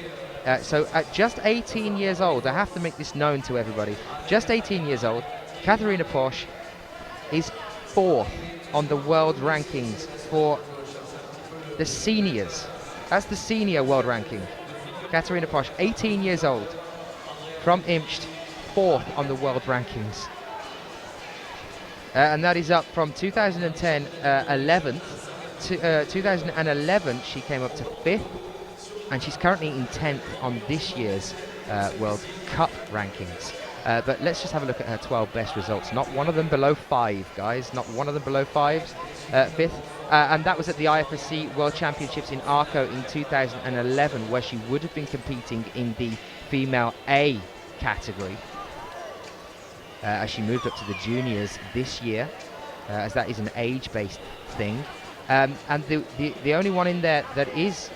So at just 18 years old, I have to make this known to everybody, just 18 years old, Katharina POSCH is 4th on the world rankings for the seniors. That's the senior world ranking. Katharina POSCH, 18 years old, from Imst, 4th on the world rankings. And that is up from 2010, 11th. To 2011, she came up to 5th, and she's currently in 10th on this year's World Cup rankings. But let's just have a look at her 12 best results. Not one of them below 5, guys. Not one of them below 5s. 5th. And that was at the IFSC World Championships in Arco in 2011, where she would have been competing in the female A category. As she moved up to the juniors this year, as that is an age-based thing. And the only one in there that is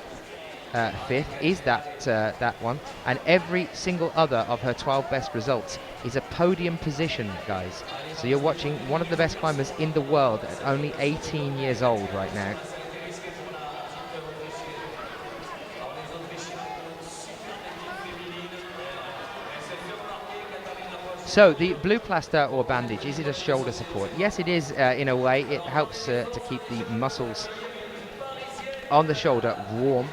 5th is that one, and every single other of her 12 best results is a podium position, guys. So you're watching one of the best climbers in the world at only 18 years old right now. So the blue plaster or bandage, is it a shoulder support? Yes, it is in a way. It helps to keep the muscles on the shoulder warm.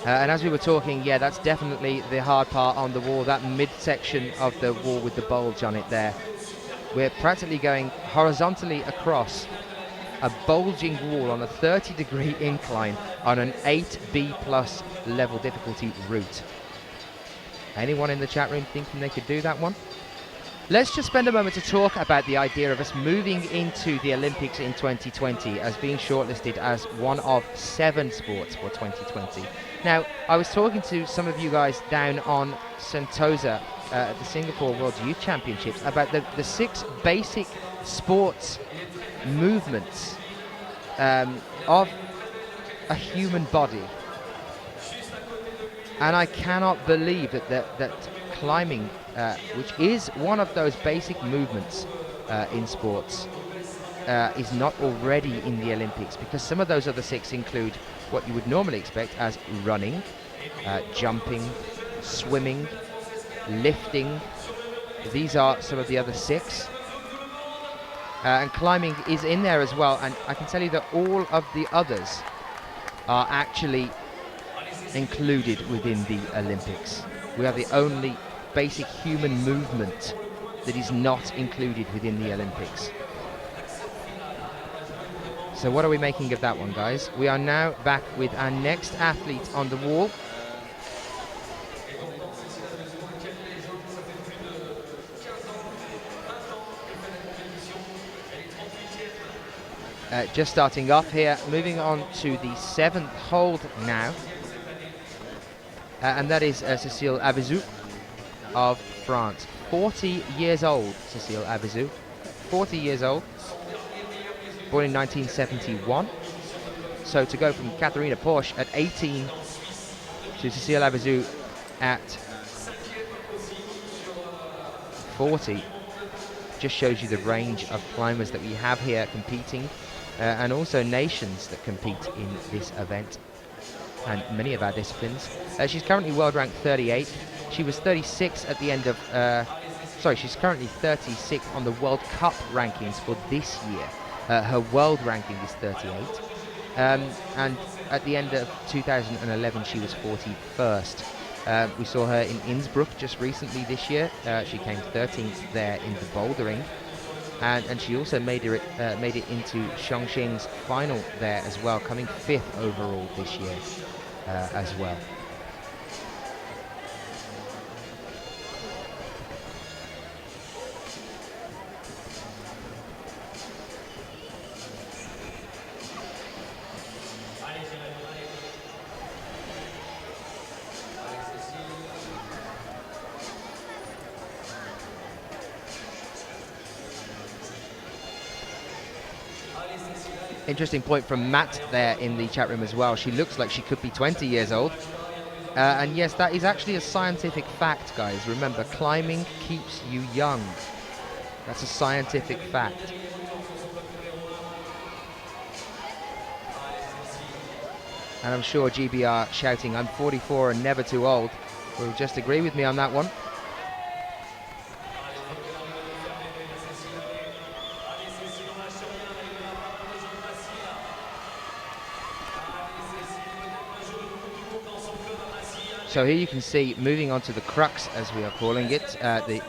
And as we were talking, yeah, that's definitely the hard part on the wall, that midsection of the wall with the bulge on it there. We're practically going horizontally across a bulging wall on a 30-degree incline on an 8B plus level difficulty route. Anyone in the chat room thinking they could do that one? Let's just spend a moment to talk about the idea of us moving into the Olympics in 2020 as being shortlisted as one of 7 sports for 2020. Now, I was talking to some of you guys down on Sentosa at the Singapore World Youth Championships about the 6 basic sports movements of a human body. And I cannot believe that climbing, which is one of those basic movements in sports, is not already in the Olympics, because some of those other 6 include what you would normally expect as running, jumping, swimming, lifting. These are some of the other 6. And climbing is in there as well, and I can tell you that all of the others are actually included within the Olympics. We are the only basic human movement that is not included within the Olympics. So what are we making of that one, guys? We are now back with our next athlete on the wall. Just starting off here, moving on to the 7th hold now. And that is Cécile Avezou of France. 40 years old, Cécile Avezou. 40 years old. Born in 1971. So to go from Katharina POSCH at 18 to Cécile Avezou at 40 just shows you the range of climbers that we have here competing, and also nations that compete in this event and many of our disciplines. She's currently world ranked 38. She was 36 at the end of she's currently 36 on the World Cup rankings for this year. Her world ranking is 38. And at the end of 2011, she was 41st. We saw her in Innsbruck just recently this year. She came 13th there in the bouldering. And she also made it into Chongqing's final there as well, coming 5th overall this year as well. Interesting point from Matt there in the chat room as well. She looks like she could be 20 years old. And yes, that is actually a scientific fact, guys. Remember, climbing keeps you young. That's a scientific fact. And I'm sure GBR shouting, "I'm 44 and never too old," will just agree with me on that one. So here you can see, moving on to the crux, as we are calling it, the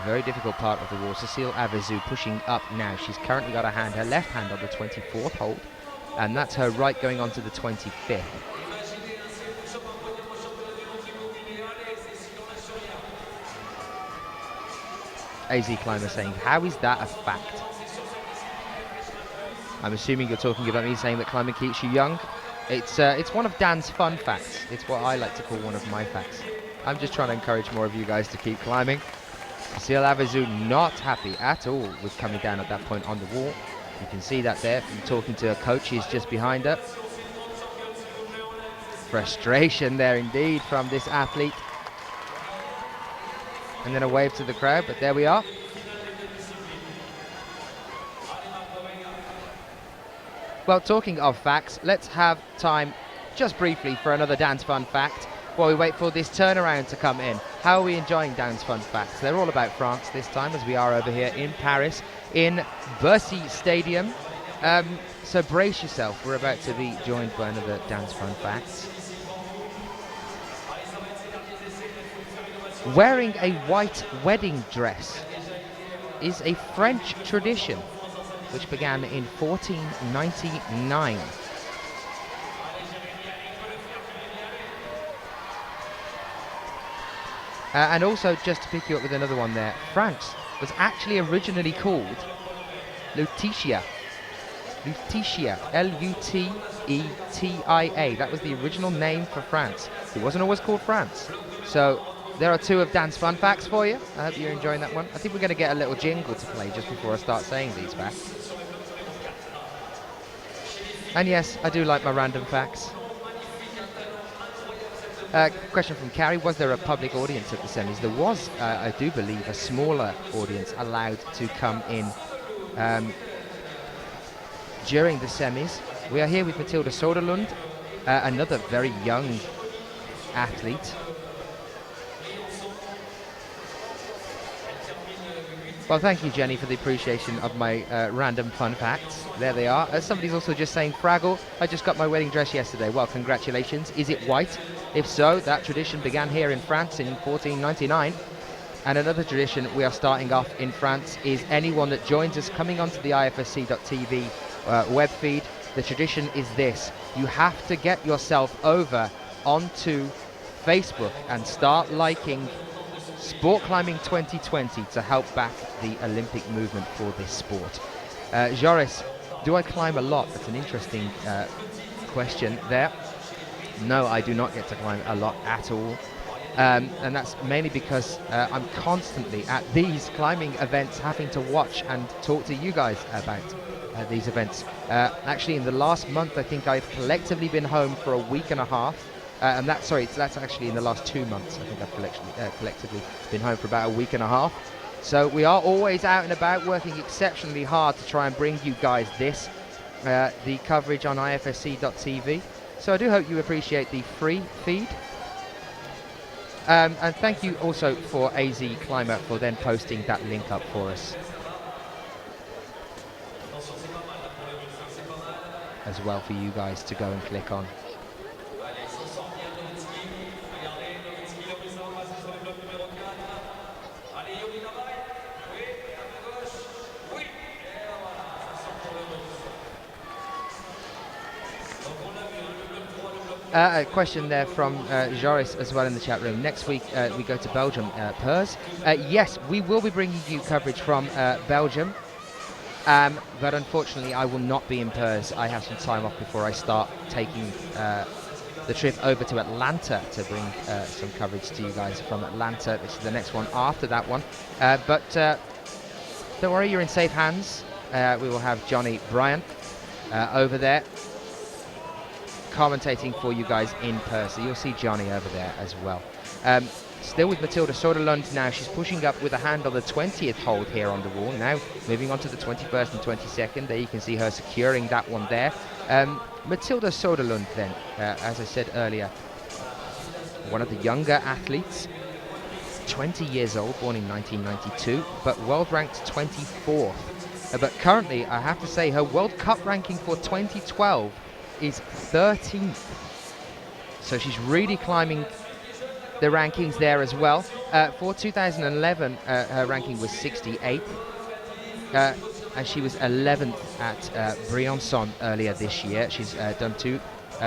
very difficult part of the wall. Cécile Avezou pushing up now. She's currently got her left hand on the 24th hold, and that's her right going on to the 25th. AZ Climber saying, how is that a fact? I'm assuming you're talking about me saying that climbing keeps you young. It's one of Dan's fun facts. It's what I like to call one of my facts. I'm just trying to encourage more of you guys to keep climbing. Sil Avizu not happy at all with coming down at that point on the wall. You can see that there from talking to her coach. He's just behind her. Frustration there indeed from this athlete. And then a wave to the crowd, but there we are. Well, talking of facts, let's have time just briefly for another Dan's Fun Fact while we wait for this turnaround to come in. How are we enjoying Dan's Fun Facts? They're all about France this time, as we are over here in Paris in Bercy Stadium. So brace yourself, we're about to be joined by another Dan's Fun Facts. Wearing a white wedding dress is a French tradition which began in 1499. And also, just to pick you up with another one there, France was actually originally called Lutetia. Lutetia, L-U-T-E-T-I-A. That was the original name for France. It wasn't always called France. So there are two of Dan's Fun Facts for you. I hope you're enjoying that one. I think we're going to get a little jingle to play just before I start saying these facts. And yes, I do like my random facts. Question from Carrie, was there a public audience at the semis? There was, I do believe, a smaller audience allowed to come in during the semis. We are here with Matilda SODERLUND, another very young athlete. Well, thank you, Jenny, for the appreciation of my random fun facts. There they are. Somebody's also just saying, Fraggle, I just got my wedding dress yesterday. Well, congratulations. Is it white? If so, that tradition began here in France in 1499. And another tradition we are starting off in France is anyone that joins us coming onto the IFSC.tv web feed. The tradition is this. You have to get yourself over onto Facebook and start liking Sport Climbing 2020 to help back the Olympic movement for this sport. Joris, do I climb a lot? That's an interesting question there. No, I do not get to climb a lot at all. And that's mainly because I'm constantly at these climbing events having to watch and talk to you guys about these events. Actually, in the last month, I think I've collectively been home for a week and a half. And that's actually in the last 2 months. I think I've collectively been home for about a week and a half. So we are always out and about, working exceptionally hard to try and bring you guys this, the coverage on IFSC.tv. So I do hope you appreciate the free feed. And thank you also for AZ Climber for then posting that link up for us as well for you guys to go and click on. A question there from Joris as well in the chat room. Next week we go to Belgium, Pers. Yes, we will be bringing you coverage from Belgium, but unfortunately I will not be in Pers. I have some time off before I start taking the trip over to Atlanta to bring some coverage to you guys from Atlanta. This is the next one after that one. But don't worry, you're in safe hands. We will have Johnny Bryant over there commentating for you guys in person. You'll see Johnny over there as well. Still with Matilda SODERLUND now. She's pushing up with a hand on the 20th hold here on the wall. Now moving on to the 21st and 22nd. There you can see her securing that one there. Matilda SODERLUND then, as I said earlier, one of the younger athletes, 20 years old, born in 1992, but world ranked 24th. But currently, I have to say, her World Cup ranking for 2012 is 13th. So she's really climbing the rankings there as well. For 2011, her ranking was 68th. And she was 11th at Briançon earlier this year. She's done 2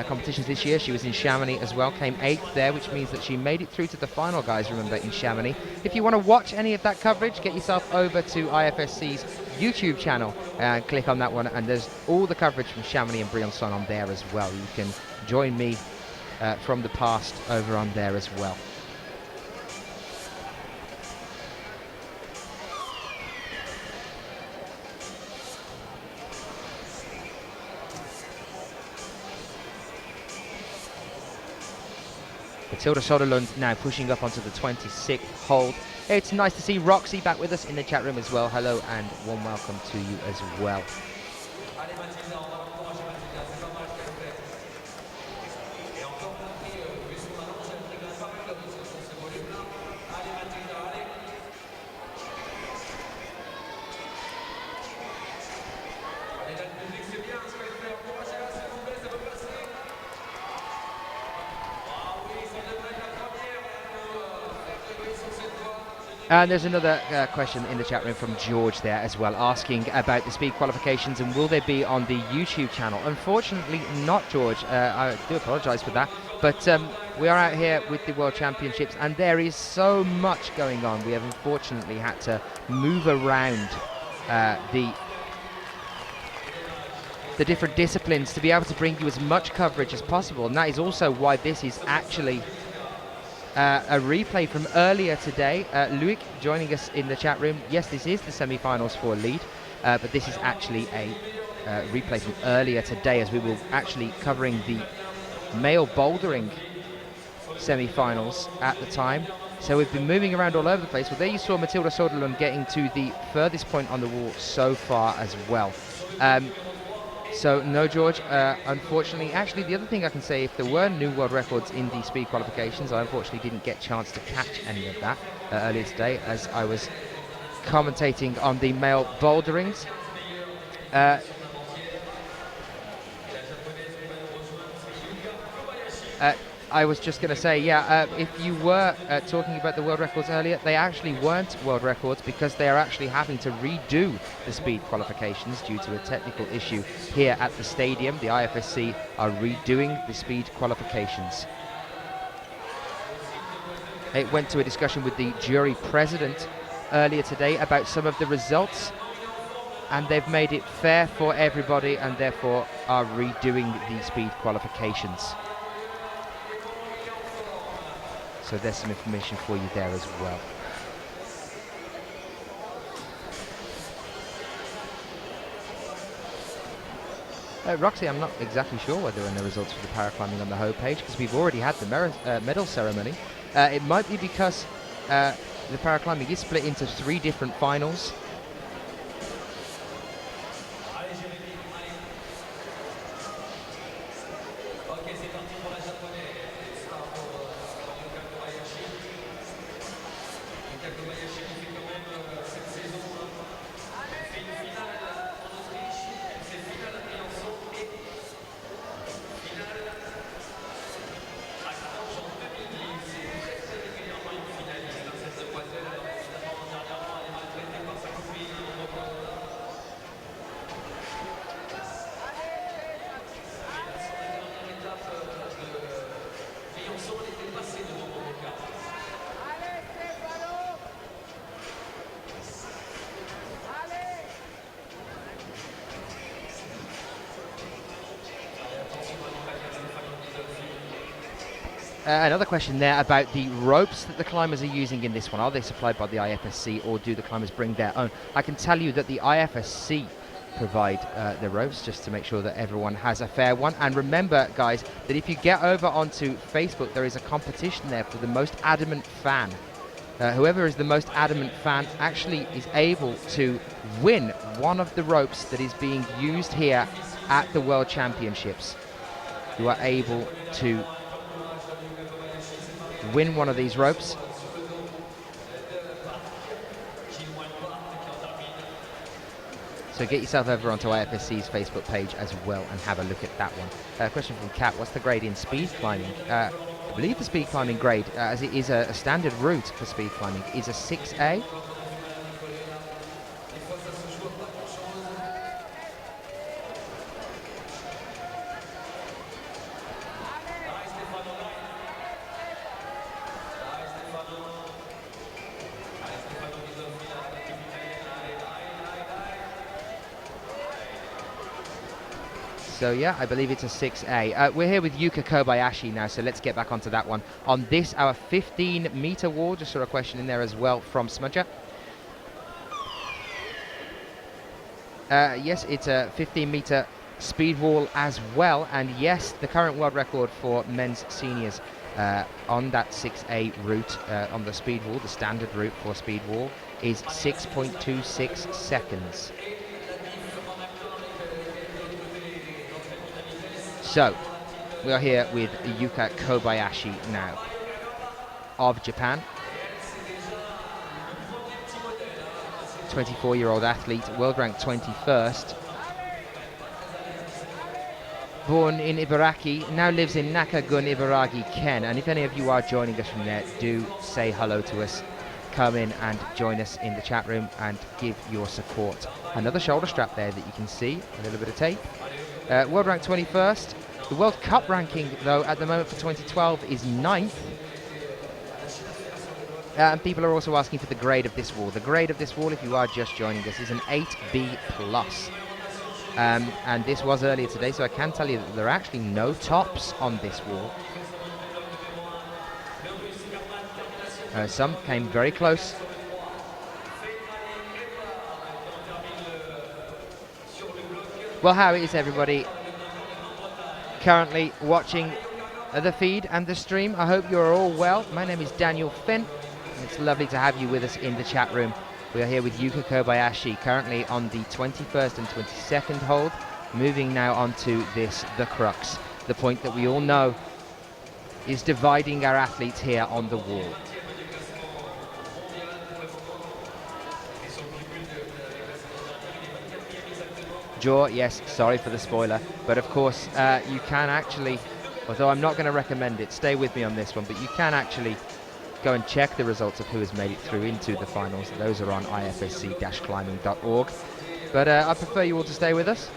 competitions this year. She was in Chamonix as well, came 8th there, which means that she made it through to the final, guys, remember, in Chamonix. If you want to watch any of that coverage, get yourself over to IFSC's YouTube channel and click on that one, and there's all the coverage from Chamonix and Briançon on there as well. You can join me from the past over on there as well. Matilda SODERLUND now pushing up onto the 26th hold. It's nice to see Roxy back with us in the chat room as well. Hello and warm welcome to you as well. And there's another question in the chat room from George there as well, asking about the speed qualifications and will they be on the YouTube channel. Unfortunately not, George. I do apologise for that. But we are out here with the World Championships and there is so much going on. We have unfortunately had to move around the different disciplines to be able to bring you as much coverage as possible. And that is also why this is actually a replay from earlier today. Luik joining us in the chat room. Yes, this is the semi-finals for lead, but this is actually a replay from earlier today, as we were actually covering the male bouldering semi-finals at the time. So we've been moving around all over the place. Well, there you saw Matilda SODERLUND getting to the furthest point on the wall so far as well. So no, George, unfortunately. Actually, the other thing I can say, if there were new world records in the speed qualifications, I unfortunately didn't get a chance to catch any of that earlier today as I was commentating on the male boulderings. I was just going to say, yeah, if you were talking about the world records earlier, they actually weren't world records because they are actually having to redo the speed qualifications due to a technical issue here at the stadium. The IFSC are redoing the speed qualifications. It went to a discussion with the jury president earlier today about some of the results, and they've made it fair for everybody and therefore are redoing the speed qualifications. So there's some information for you there as well. Roxy, I'm not exactly sure whether there are no results for the paraclimbing on the homepage because we've already had the medal ceremony. It might be because the paraclimbing is split into 3 different finals. Another question there about the ropes that the climbers are using in this one. Are they supplied by the IFSC or do the climbers bring their own? I can tell you that the IFSC provide the ropes just to make sure that everyone has a fair one. And remember, guys, that if you get over onto Facebook, there is a competition there for the most adamant fan. Whoever is the most adamant fan actually is able to win one of the ropes that is being used here at the World Championships. You are able to win one of these ropes. So get yourself over onto IFSC's Facebook page as well and have a look at that one. Question from Kat, what's the grade in speed climbing? I believe the speed climbing grade, as it is a standard route for speed climbing, is a 6A. So yeah, I believe it's a 6A. We're here with Yuka Kobayashi now, so let's get back onto that one. On this, our 15-meter wall, just saw a question in there as well from Smudger. Yes, it's a 15-meter speed wall as well, and yes, the current world record for men's seniors on that 6A route, on the speed wall, the standard route for speed wall, is 6.26 seconds. So, we are here with Yuka Kobayashi now, of Japan. 24-year-old athlete, world ranked 21st. Born in Ibaraki, now lives in Nakagun, Ibaraki, Ken. And if any of you are joining us from there, do say hello to us. Come in and join us in the chat room and give your support. Another shoulder strap there that you can see, a little bit of tape. World ranked 21st. The World Cup ranking, though, at the moment for 2012 is 9th. And people are also asking for the grade of this wall. The grade of this wall, if you are just joining us, is an 8B+. And this was earlier today, so I can tell you that there are actually no tops on this wall. Some came very close. Well, how is everybody currently watching the feed and the stream? I hope you're all well. My name is Daniel Finn. It's lovely to have you with us in the chat room. We are here with Yuka Kobayashi, currently on the 21st and 22nd hold. Moving now on to this, the crux, the point that we all know is dividing our athletes here on the wall. Jaw, yes, sorry for the spoiler, but of course you can actually, although I'm not going to recommend it, stay with me on this one, but you can actually go and check the results of who has made it through into the finals. Those are on ifsc-climbing.org. But I prefer you all to stay with us.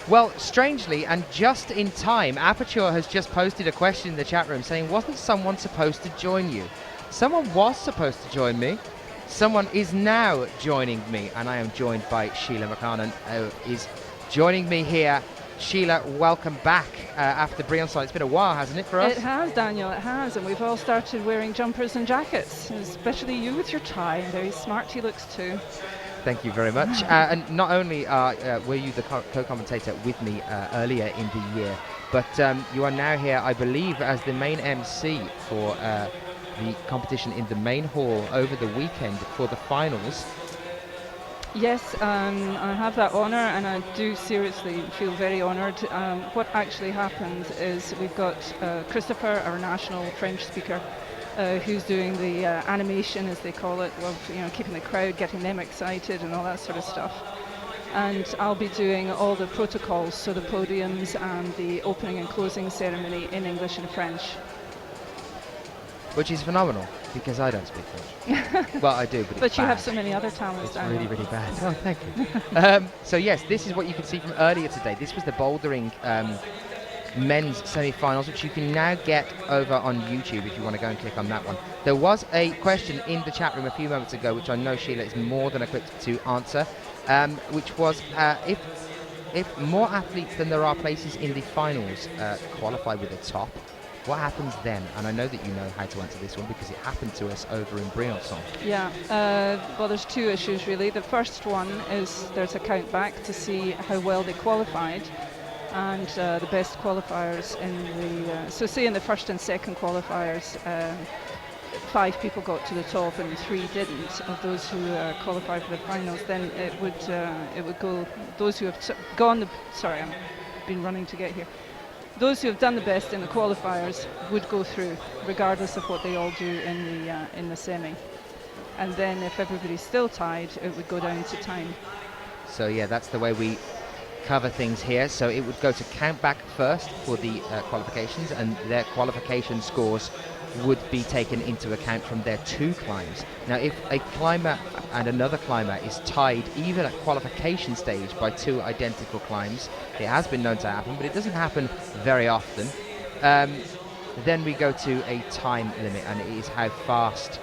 Well, strangely, and just in time, Aperture has just posted a question in the chat room saying, wasn't someone supposed to join you? Someone was supposed to join me. Someone is now joining me, and I am joined by Sheila McCarnan, who is joining me here. Sheila, welcome back after Briançon. It's been a while, hasn't it, for us? It has, Daniel, it has, and we've all started wearing jumpers and jackets, especially you with your tie. Very smart he looks too. Thank you very much. And not only were you the co-commentator with me earlier in the year, but you are now here, I believe, as the main MC for the competition in the main hall over the weekend for the finals. Yes, I have that honour, and I do seriously feel very honoured. What actually happened is we've got Christopher, our national French speaker, who's doing the animation, as they call it, of keeping the crowd, getting them excited and all that sort of stuff. And I'll be doing all the protocols, so the podiums and the opening and closing ceremony in English and French. Which is phenomenal, because I don't speak French. Well, I do, but it's But you bad. have so many other talents. It's really, really bad. Oh, thank you. So yes, this is what you can see from earlier today. This was the bouldering men's semi-finals, which you can now get over on YouTube if you want to go and click on that one. There was a question in the chat room a few moments ago, which I know Sheila is more than equipped to answer, which was if more athletes than there are places in the finals qualify with a top, what happens then? And I know that you know how to answer this one because it happened to us over in Briançon. Yeah, well, there's two issues really. The first one is there's a count back to see how well they qualified, and the best qualifiers in the so say in the first and second qualifiers 5 people got to the top and 3 didn't, of those who qualified for the finals, then it would go, those who have gone, sorry, I've been running to get here. Those who have done the best in the qualifiers would go through, regardless of what they all do in the semi. And then if everybody's still tied, it would go down to time. So yeah, that's the way we cover things here. So it would go to count back first for the qualifications, and their qualification scores would be taken into account from their 2 climbs. Now, if a climber and another climber is tied even at qualification stage by 2 identical climbs, it has been known to happen, but it doesn't happen very often. Then we go to a time limit, and it is how fast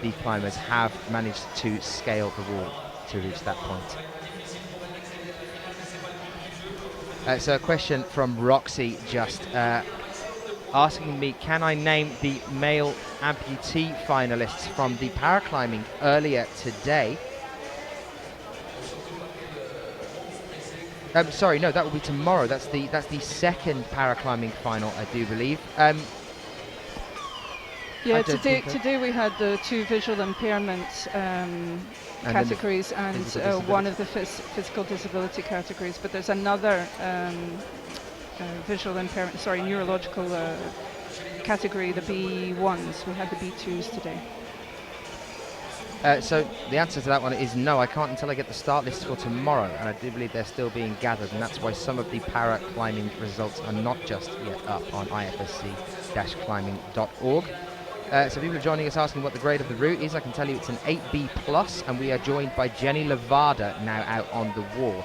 the climbers have managed to scale the wall to reach that point. So a question from Roxy just asking me, can I name the male amputee finalists from the paraclimbing earlier today? Sorry, no, that will be tomorrow. That's the second paraclimbing final, I do believe. Yeah, today we had the 2 visual impairment categories and one of the physical disability categories, but there's another visual impairment, sorry, neurological category, the B1s. We had the B2s today. So the answer to that one is no, I can't until I get the start list for tomorrow, and I do believe they're still being gathered, and that's why some of the para-climbing results are not just yet up on ifsc-climbing.org. So people are joining us asking what the grade of the route is. I can tell you it's an 8B+, and we are joined by Jenny Levada now out on the wall.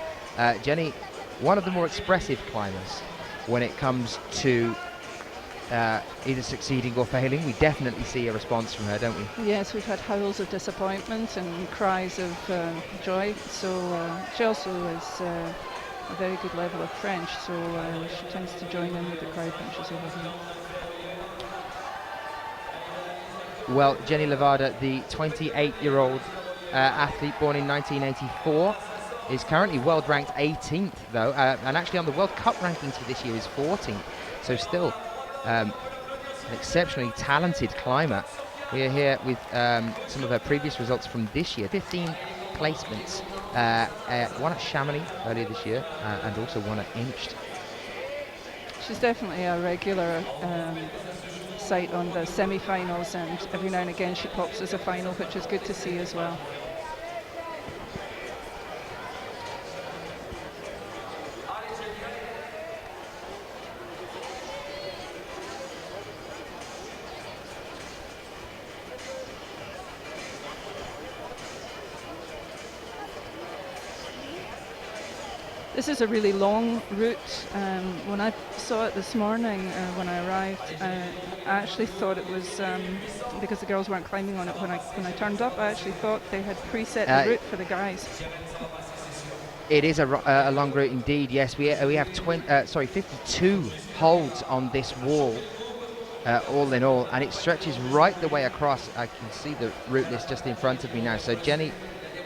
Jenny, one of the more expressive climbers when it comes to either succeeding or failing. We definitely see a response from her, don't we? Yes, we've had howls of disappointment and cries of joy. So she also is a very good level of French, so she tends to join in with the crowd when she's over here. Well, Jenny Levada, the 28-year-old athlete born in 1984, is currently world ranked 18th though, and actually on the World Cup rankings for this year is 14th, so still an exceptionally talented climber. We are here with some of her previous results from this year. 15 placements, one at Chamonix earlier this year and also one at Inched. She's definitely a regular sight on the semi-finals, and every now and again she pops as a final, which is good to see as well. This is a really long route. When I saw it this morning, when I arrived, I actually thought it was because the girls weren't climbing on it when I turned up. I actually thought they had preset the route for the guys. It is a long route indeed. Yes, we have 52 holds on this wall, all in all, and it stretches right the way across. I can see the route list just in front of me now. So Jenny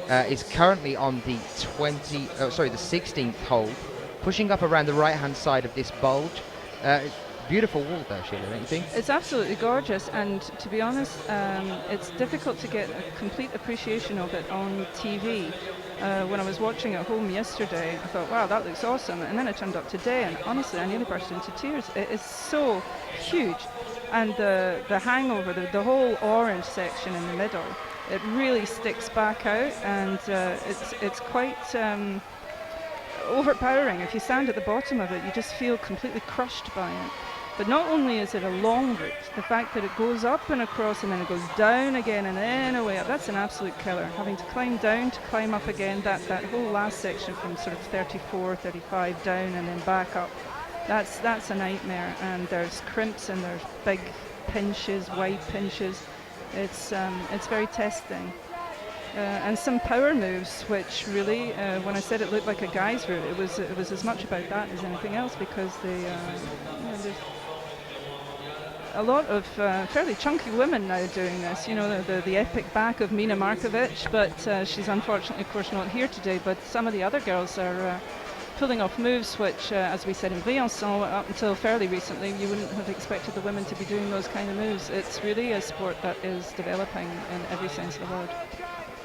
is currently on the 16th hold, pushing up around the right-hand side of this bulge. Beautiful wall there, Sheila, don't you think? It's absolutely gorgeous, and to be honest, it's difficult to get a complete appreciation of it on TV. When I was watching at home yesterday, I thought, wow, that looks awesome, and then I turned up today, and honestly, I nearly burst into tears. It is so huge, and the hangover, the whole orange section in the middle, it really sticks back out, and it's quite overpowering. If you stand at the bottom of it, you just feel completely crushed by it. But not only is it a long route, the fact that it goes up and across and then it goes down again and then away up, that's an absolute killer. Having to climb down to climb up again, that whole last section from sort of 34, 35 down and then back up, that's a nightmare. And there's crimps and there's big pinches, wide pinches. It's very testing. And some power moves, which really, when I said it looked like a guy's route, it was as much about that as anything else, because there's a lot of fairly chunky women now doing this. You know, the epic back of Mina Markovic, but she's unfortunately, of course, not here today. But some of the other girls are pulling off moves which, as we said in Briançon, up until fairly recently, you wouldn't have expected the women to be doing those kind of moves. It's really a sport that is developing in every sense of the word.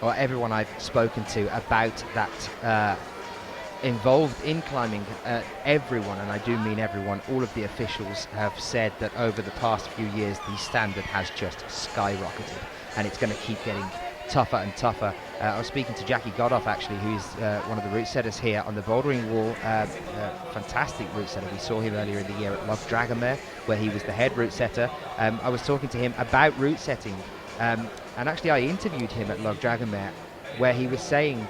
Well, everyone I've spoken to about that involved in climbing, everyone, and I do mean everyone, all of the officials have said that over the past few years the standard has just skyrocketed, and it's going to keep getting tougher and tougher. I was speaking to Jackie Godoff, actually, who's one of the route setters here on the bouldering wall. Fantastic route setter. We saw him earlier in the year at Loch Dragonmere, where he was the head route setter. I was talking to him about route setting, and actually I interviewed him at Loch Dragonmere, where he was saying,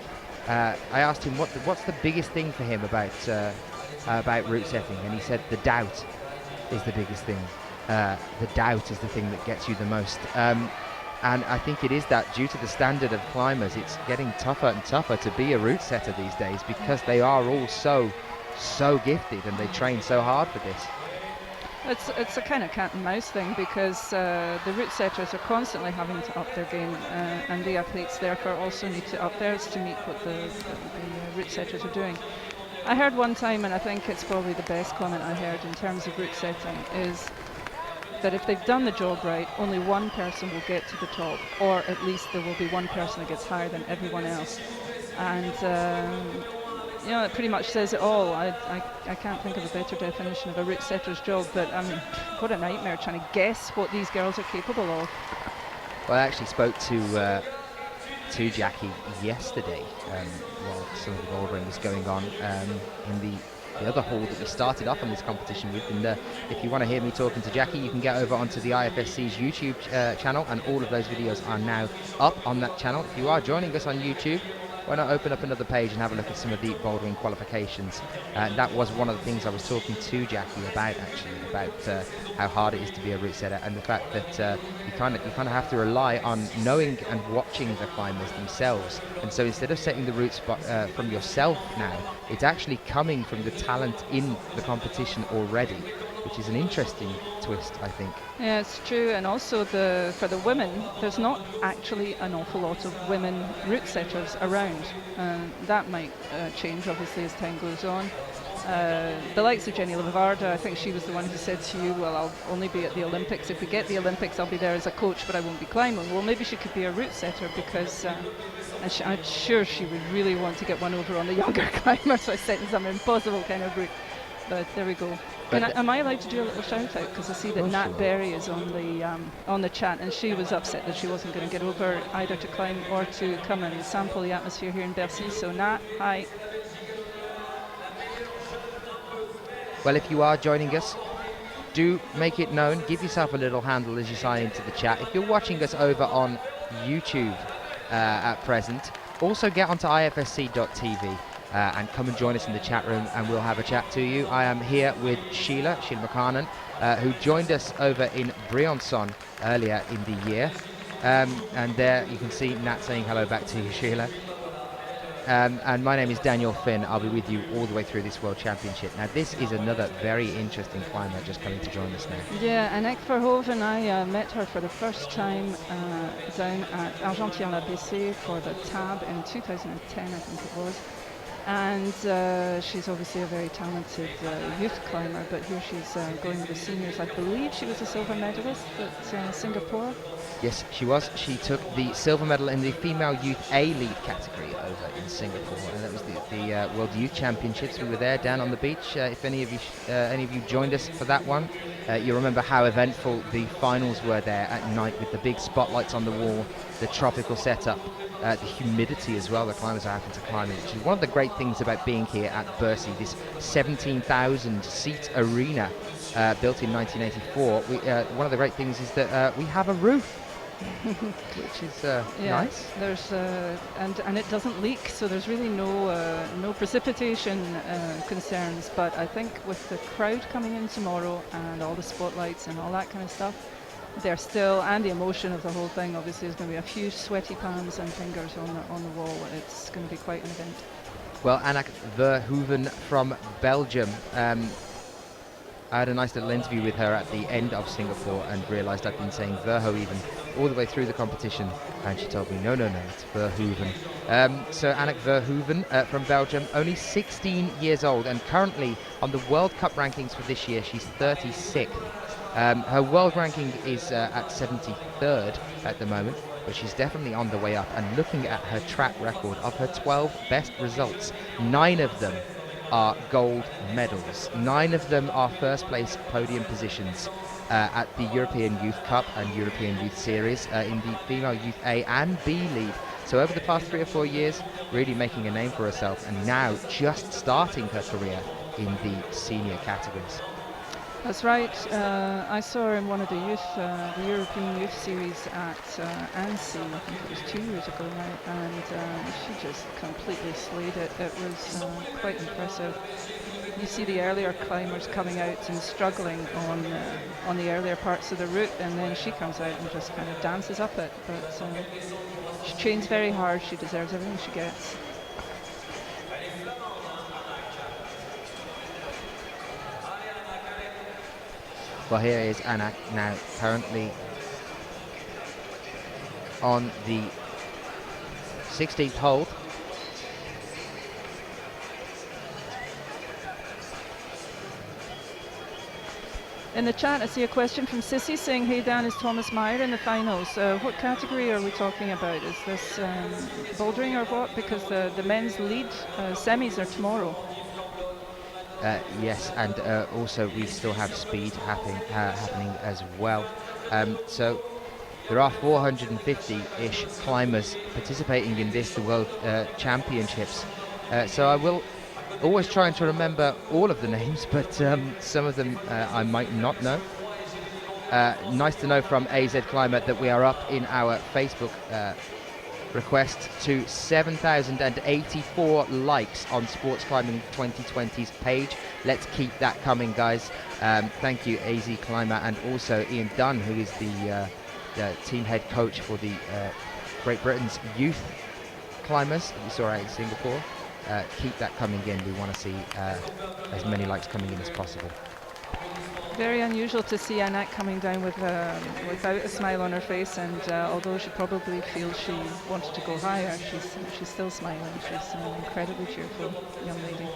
I asked him what's the biggest thing for him about route setting, and he said the doubt is the biggest thing. The doubt is the thing that gets you the most. And I think it is that due to the standard of climbers, it's getting tougher and tougher to be a route setter these days, because they are all so gifted and they train so hard for this. It's a kind of cat and mouse thing, because the route setters are constantly having to up their game, and the athletes therefore also need to up theirs to meet what the route setters are doing. I heard one time, and I think it's probably the best comment I heard in terms of route setting, is that if they've done the job right, only one person will get to the top, or at least there will be one person that gets higher than everyone else. And you know, it pretty much says it all. I can't think of a better definition of a route setter's job, but what a nightmare trying to guess what these girls are capable of. Well, I actually spoke to Jackie yesterday while some of the bouldering was going on in the other hall that we started off on this competition with. And if you want to hear me talking to Jackie, you can get over onto the IFSC's YouTube channel, and all of those videos are now up on that channel. If you are joining us on YouTube, why not open up another page and have a look at some of the bouldering qualifications. That was one of the things I was talking to Jackie about, actually, about how hard it is to be a route setter, and the fact that you kind of have to rely on knowing and watching the climbers themselves. And so instead of setting the routes from yourself now, it's actually coming from the talent in the competition already, which is an interesting twist, I think. Yeah, it's true. And also for the women, there's not actually an awful lot of women route setters around. That might change, obviously, as time goes on. The likes of Jenny Livarda, I think she was the one who said to you, well, I'll only be at the Olympics. If we get the Olympics, I'll be there as a coach, but I won't be climbing. Well, maybe she could be a route setter, because I'm sure she would really want to get one over on the younger climbers by setting some impossible kind of route. But there we go. Am I allowed to do a little shout out? Because I see that Nat Berry is on the chat, and she was upset that she wasn't going to get over either to climb or to come and sample the atmosphere here in Bercy. So Nat, hi. Well, if you are joining us, do make it known. Give yourself a little handle as you sign into the chat. If you're watching us over on YouTube at present, also get onto ifsc.tv. And come and join us in the chat room, and we'll have a chat to you. I am here with Sheila McCarnan, who joined us over in Briançon earlier in the year. And there you can see Nat saying hello back to you, Sheila. And my name is Daniel Finn. I'll be with you all the way through this World Championship. Now, this is another very interesting climber just coming to join us now. Yeah, Anneke Verhoeven, I met her for the first time down at Argentière-la-Bessée for the TAB in 2010, I think it was. And she's obviously a very talented youth climber, but here she's going with the seniors. I believe she was a silver medalist at Singapore. Yes, she was. She took the silver medal in the female youth A-lead category over in Singapore, and that was the World Youth Championships. We were there down on the beach. If any of you joined us for that one, you remember how eventful the finals were there at night, with the big spotlights on the wall, the tropical setup, the humidity as well the climbers are having to climb in, which is one of the great things about being here at Bercy, this 17,000 seat arena built in 1984. One of the great things is that we have a roof, which is nice. There's and it doesn't leak, so there's really no precipitation concerns. But I think with the crowd coming in tomorrow and all the spotlights and all that kind of stuff, they're still, and the emotion of the whole thing, obviously there's going to be a few sweaty palms and fingers on the wall. It's going to be quite an event. Well, Anneke Verhoeven from Belgium. I had a nice little interview with her at the end of Singapore and realised I'd been saying Verhoeven all the way through the competition, and she told me, no, it's Verhoeven. So Anneke Verhoeven from Belgium, only 16 years old, and currently on the World Cup rankings for this year, she's 36th. Her world ranking is at 73rd at the moment, but she's definitely on the way up. And looking at her track record, of her 12 best results, 9 of them are gold medals. 9 of them are first place podium positions at the European Youth Cup and European Youth Series in the female Youth A and B league. So over the past 3 or 4 years, really making a name for herself, and now just starting her career in the senior categories. That's right. I saw her in one of the the European Youth Series at Annecy. I think it was 2 years ago now, and she just completely slayed it. It was quite impressive. You see the earlier climbers coming out and struggling on the earlier parts of the route, and then she comes out and just kind of dances up it. But she trains very hard. She deserves everything she gets. Well, here is Anneke now, currently on the 16th hold. In the chat, I see a question from Sissy saying, hey Dan, is Thomas Meyer in the finals? What category are we talking about? Is this bouldering or what? Because the men's lead semis are tomorrow. Yes, and also we still have speed happening as well. So there are 450-ish climbers participating in this, the World Championships. So I will always trying to remember all of the names, but some of them I might not know. Nice to know from AZ Climber that we are up in our Facebook request to 7,084 likes on Sports Climbing 2020's page. Let's keep that coming, guys. Thank you, AZ Climber, and also Ian Dunn, who is the team head coach for the Great Britain's youth climbers that we saw out in Singapore. Keep that coming in. We want to see as many likes coming in as possible. Very unusual to see Anneke coming down without a smile on her face, and although she probably feels she wanted to go higher, she's still smiling. She's an incredibly cheerful young lady.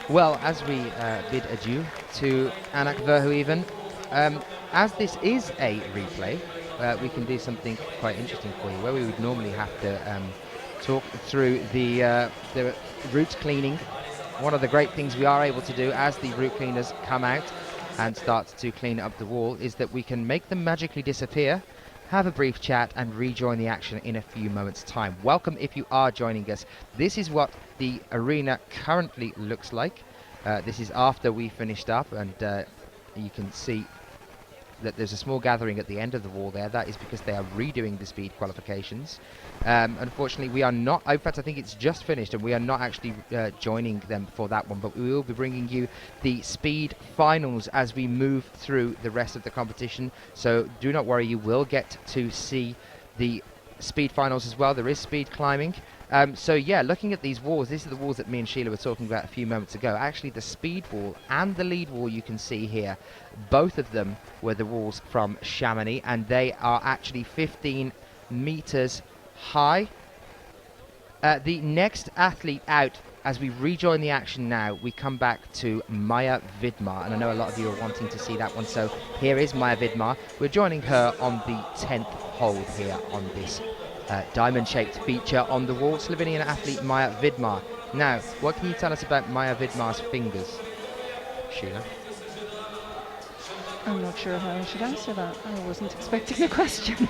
Well, as we bid adieu to Anneke Verhoeven, as this is a replay, we can do something quite interesting for you, where we would normally have to talk through the route cleaning. One of the great things we are able to do as the route cleaners come out and start to clean up the wall is that we can make them magically disappear, have a brief chat, and rejoin the action in a few moments' time. Welcome if you are joining us. This is what the arena currently looks like. This is after we finished up, and you can see that there's a small gathering at the end of the wall there. That is because they are redoing the speed qualifications. Unfortunately, we are not, in fact I think it's just finished, and we are not actually joining them for that one, but we will be bringing you the speed finals as we move through the rest of the competition. So do not worry, you will get to see the speed finals as well. There is speed climbing. So yeah, looking at these walls, these are the walls that me and Sheila were talking about a few moments ago. Actually, the speed wall and the lead wall you can see here, both of them were the walls from Chamonix, and they are actually 15 meters high. The next athlete out, as we rejoin the action now, we come back to Maya Vidmar, and I know a lot of you are wanting to see that one, so here is Maya Vidmar. We're joining her on the 10th hold here on this diamond-shaped feature on the wall. Slovenian athlete Maya Vidmar. Now, what can you tell us about Maya Vidmar's fingers, Sheila? I'm not sure how I should answer that. I wasn't expecting the question.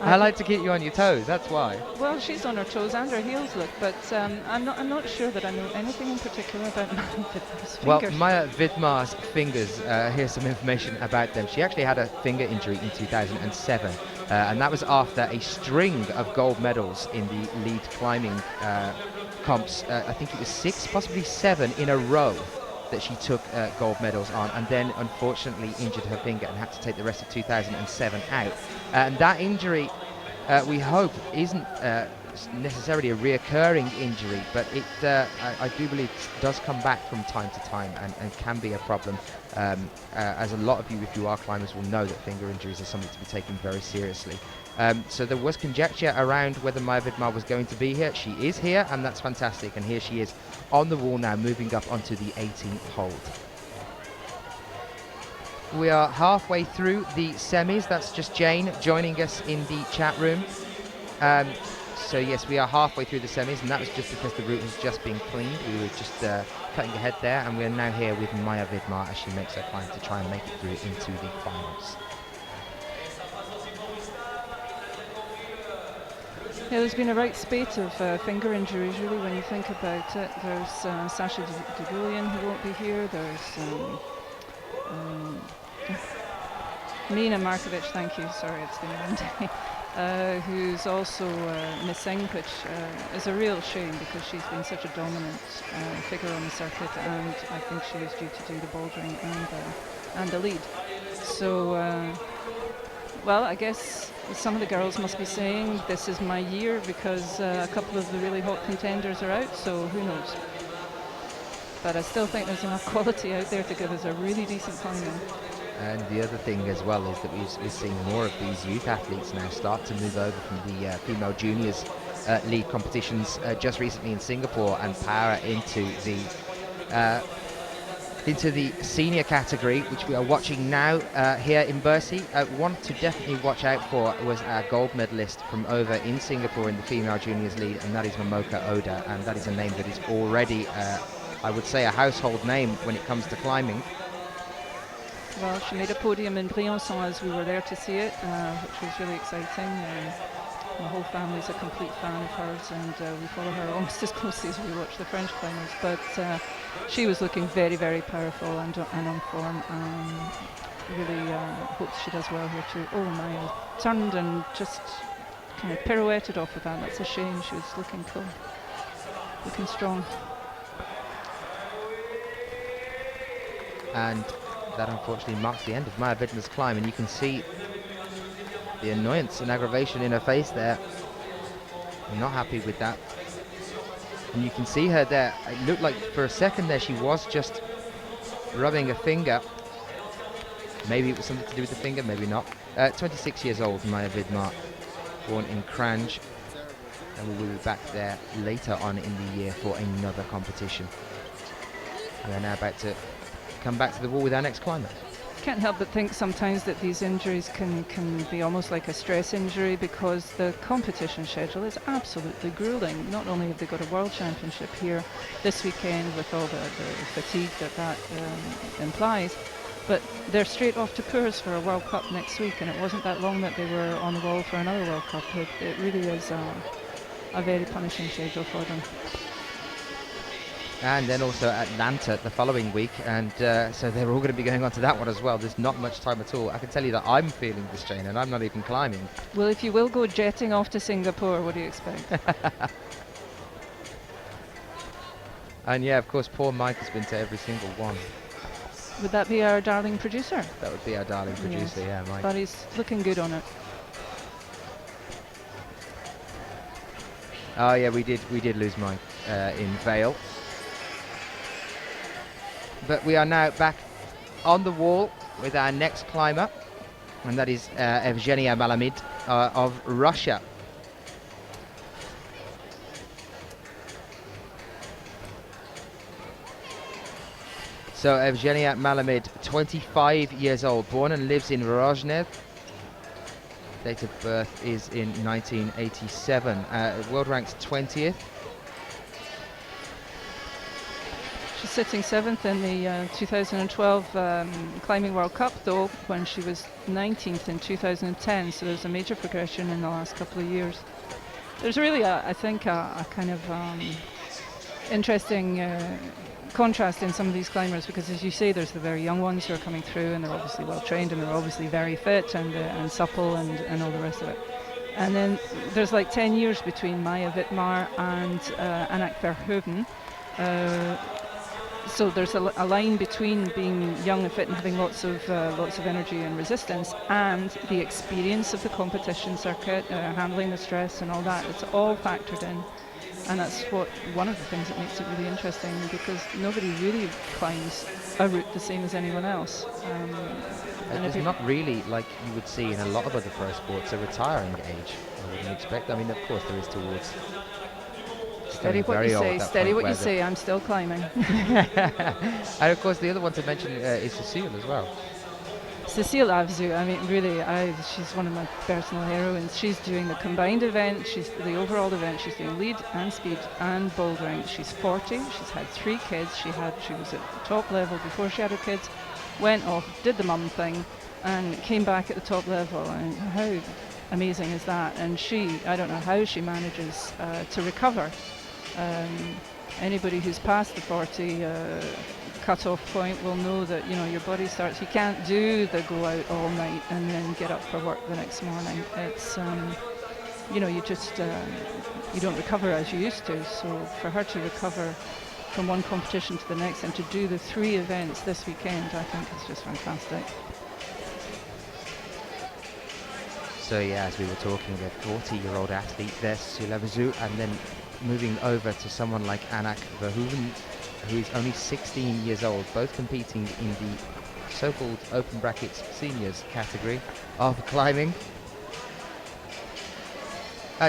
I like to keep you on your toes, that's why. Well, she's on her toes and her heels, look, but I'm not sure that I know anything in particular about Maya Vidmar's fingers. Well, Maya Vidmar's fingers, here's some information about them. She actually had a finger injury in 2007, and that was after a string of gold medals in the lead climbing comps. I think it was 6, possibly 7 in a row that she took gold medals on, and then unfortunately injured her finger and had to take the rest of 2007 out. And that injury, we hope, isn't necessarily a reoccurring injury, but it I do believe does come back from time to time and can be a problem. As a lot of you, if you are climbers, will know that finger injuries are something to be taken very seriously. So there was conjecture around whether Maya Vidmar was going to be here. She is here, and that's fantastic. And here she is on the wall now, moving up onto the 18th hold. We are halfway through the semis. That's just Jane joining us in the chat room. So yes, we are halfway through the semis, and that was just because the route has just been cleaned. We were just cutting ahead there, and we're now here with Maya Vidmar as she makes her climb to try and make it through into the finals. Yeah, there's been a right spate of finger injuries, really, when you think about it. There's Sasha Degulian, who won't be here. There's Nina Markovic, thank you, sorry, it's been a long day, who's also missing, which is a real shame because she's been such a dominant figure on the circuit, and I think she is due to do the bouldering and the lead. So, well, I guess some of the girls must be saying this is my year because a couple of the really hot contenders are out, so who knows. But I still think there's enough quality out there to give us a really decent climbing. And the other thing as well is that we're seeing more of these youth athletes now start to move over from the female juniors lead competitions just recently in Singapore and power into the senior category, which we are watching now here in Bercy. One to definitely watch out for was our gold medalist from over in Singapore in the female juniors lead, and that is Momoka Oda, and that is a name that is already, I would say, a household name when it comes to climbing. Well, she made a podium in Briançon as we were there to see it, which was really exciting. My whole family's a complete fan of hers, and we follow her almost as closely as we watch the French climbers. But she was looking very, very powerful and on form. Really hope she does well here too. Oh my, turned and just kind of pirouetted off of that. That's a shame. She was looking cool, looking strong. And that unfortunately marks the end of Maya Vidmar's climb, and you can see the annoyance and aggravation in her face there. I'm not happy with that. And you can see her there. It looked like for a second there she was just rubbing a finger. Maybe it was something to do with the finger, maybe not. 26 years old, Maya Vidmar, born in Crange. And we will be back there later on in the year for another competition. We are now about to come back to the wall with our next climber. Can't help but think sometimes that these injuries can be almost like a stress injury because the competition schedule is absolutely grueling. Not only have they got a world championship here this weekend with all the fatigue that implies, but they're straight off to Tours for a World Cup next week, and it wasn't that long that they were on the wall for another World Cup. It really is a very punishing schedule for them. And then also Atlanta the following week, and so they're all going to be going on to that one as well. There's not much time at all. I can tell you that I'm feeling the strain, and I'm not even climbing. Well, if you will go jetting off to Singapore, what do you expect? And yeah, of course, poor Mike has been to every single one. Would that be our darling producer? That would be our darling producer, yes. Yeah, Mike. But he's looking good on it. Oh yeah, we did lose Mike in Vale. But we are now back on the wall with our next climber, and that is Evgenia Malamid of Russia. So Evgenia Malamid, 25 years old, born and lives in Rozhnev. Date of birth is in 1987. World ranks 20th. She's sitting 7th in the 2012 Climbing World Cup, though, when she was 19th in 2010, so there's a major progression in the last couple of years. There's really, I think, a kind of interesting contrast in some of these climbers, because as you say, there's the very young ones who are coming through, and they're obviously well trained, and they're obviously very fit and supple and all the rest of it. And then there's like 10 years between Maya Vidmar and Anak Verhoeven. So there's a line between being young and fit and having lots of energy and resistance, and the experience of the competition circuit, handling the stress and all that. It's all factored in, and that's one of the things that makes it really interesting, because nobody really climbs a route the same as anyone else. And there's not really, like you would see in a lot of other pro sports, a retiring age. I wouldn't expect. I mean, of course, there is towards. Steady what you say, steady what you say, I'm still climbing. And of course, the other one to mention is Cecile as well. Cecile Avzu, I mean, really, she's one of my personal heroines. She's doing the combined event, she's the overall event, she's doing lead and speed and bouldering. She's 40, she's had 3 kids, she was at the top level before she had her kids, went off, did the mum thing, and came back at the top level. And how amazing is that? And I don't know how she manages to recover. Anybody who's past the 40 cut-off point will know that, you know, your body starts, you can't do the go out all night and then get up for work the next morning. It's, you know, you just, you don't recover as you used to. So for her to recover from one competition to the next and to do the 3 events this weekend, I think it's just fantastic. So yeah, as we were talking, a 40-year-old athlete there, Cecile Avzu, and then moving over to someone like Anak Verhoeven, who is only 16 years old, both competing in the so-called open brackets seniors category of climbing.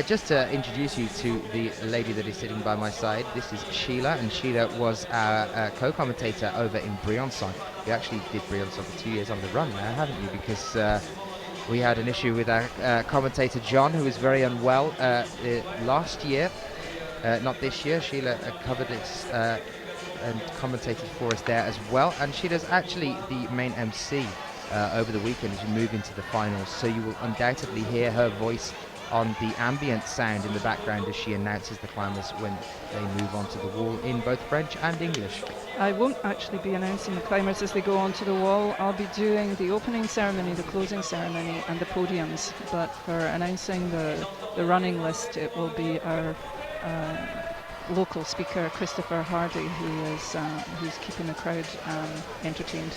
Just to introduce you to the lady that is sitting by my side, this is Sheila, and Sheila was our co-commentator over in Briançon. You actually did Briançon for 2 years on the run now, haven't you? Because we had an issue with our commentator John, who was very unwell last year. Not this year. Sheila covered it and commentated for us there as well. And Sheila's actually the main MC over the weekend as you move into the finals. So you will undoubtedly hear her voice on the ambient sound in the background as she announces the climbers when they move onto the wall in both French and English. I won't actually be announcing the climbers as they go onto the wall. I'll be doing the opening ceremony, the closing ceremony and the podiums. But for announcing the running list, it will be our local speaker, Christopher Hardy, who's keeping the crowd entertained.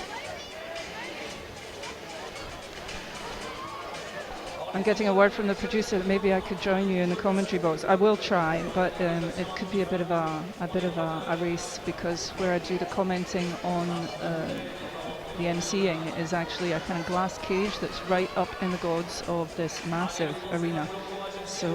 I'm getting a word from the producer that maybe I could join you in the commentary box. I will try, but it could be a bit of a race, because where I do the commenting on the emceeing is actually a kind of glass cage that's right up in the gods of this massive arena. So